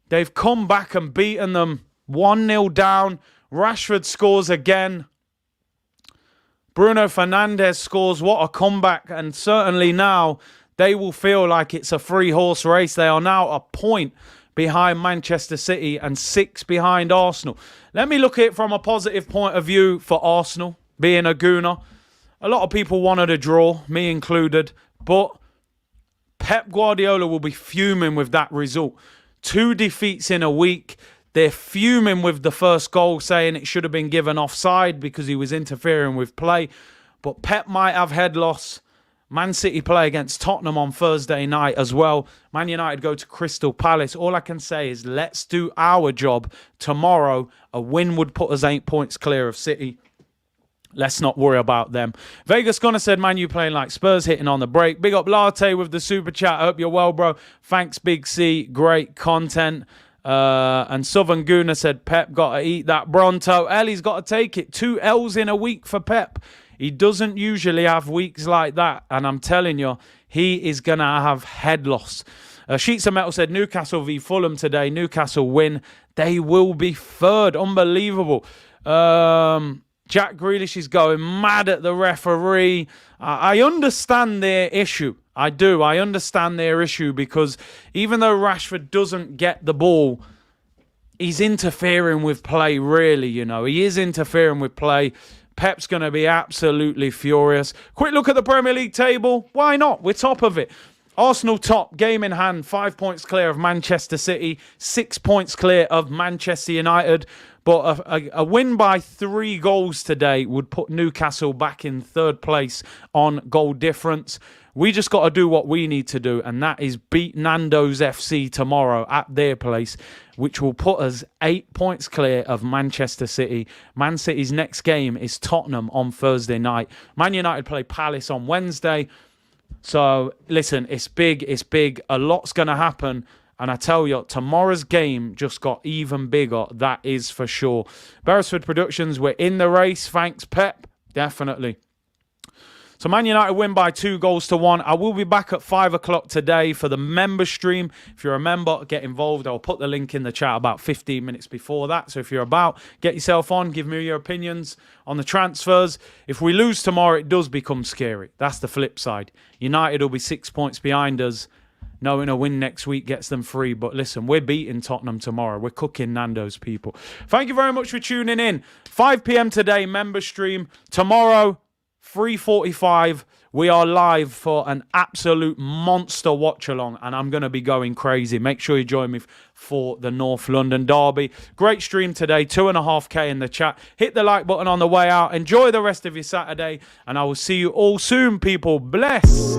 They've come back and beaten them. 1-0 down. Rashford scores again. Bruno Fernandes scores. What a comeback. And certainly now they will feel like it's a three-horse race. They are now a point behind Manchester City and 6 behind Arsenal. Let me look at it from a positive point of view for Arsenal, being a Gooner. A lot of people wanted a draw, me included, but Pep Guardiola will be fuming with that result. 2 defeats in a week. They're fuming with the first goal, saying it should have been given offside because he was interfering with play. but Pep might have head loss. Man City play against Tottenham on Thursday night as well. Man United go to Crystal Palace. All I can say is let's do our job tomorrow. A win would put us 8 points clear of City. Let's not worry about them. Vegas Gunner said, Man, you playing like Spurs, hitting on the break. Big up Latte with the super chat. I hope you're well, bro. Thanks, Big C. Great content. And Southern Gooner said, Pep got to eat that Bronto. Ellie's got to take it. 2 L's in a week for Pep. He doesn't usually have weeks like that. And I'm telling you, he is going to have head loss. Sheets of Metal said, Newcastle v Fulham today. Newcastle win. They will be third. Unbelievable. Jack Grealish is going mad at the referee. I understand their issue. I do. I understand their issue because even though Rashford doesn't get the ball, he's interfering with play, really, you know. He is interfering with play. Pep's going to be absolutely furious. Quick look at the Premier League table. Why not? We're top of it. Arsenal top, game in hand, 5 points clear of Manchester City, 6 points clear of Manchester United. But a win by 3 goals today would put Newcastle back in third place on goal difference. We just got to do what we need to do, and that is beat Nando's FC tomorrow at their place, which will put us 8 points clear of Manchester City. Man City's next game is Tottenham on Thursday night. Man United play Palace on Wednesday. So, listen, it's big, it's big. A lot's going to happen. And I tell you, tomorrow's game just got even bigger. That is for sure. Beresford Productions, we're in the race. Thanks, Pep. Definitely. So Man United win by 2-1. I will be back at 5 o'clock today for the member stream. If you're a member, get involved. I'll put the link in the chat about 15 minutes before that. So if you're about, get yourself on. Give me your opinions on the transfers. If we lose tomorrow, it does become scary. That's the flip side. United will be 6 points behind us. Knowing a win next week gets them free. But listen, we're beating Tottenham tomorrow. We're cooking Nando's, people. Thank you very much for tuning in. 5 p.m. today, member stream. Tomorrow, 3:45, we are live for an absolute monster watch-along. And I'm going to be going crazy. Make sure you join me for the North London derby. Great stream today. 2.5K in the chat. Hit the like button on the way out. Enjoy the rest of your Saturday. And I will see you all soon, people. Bless.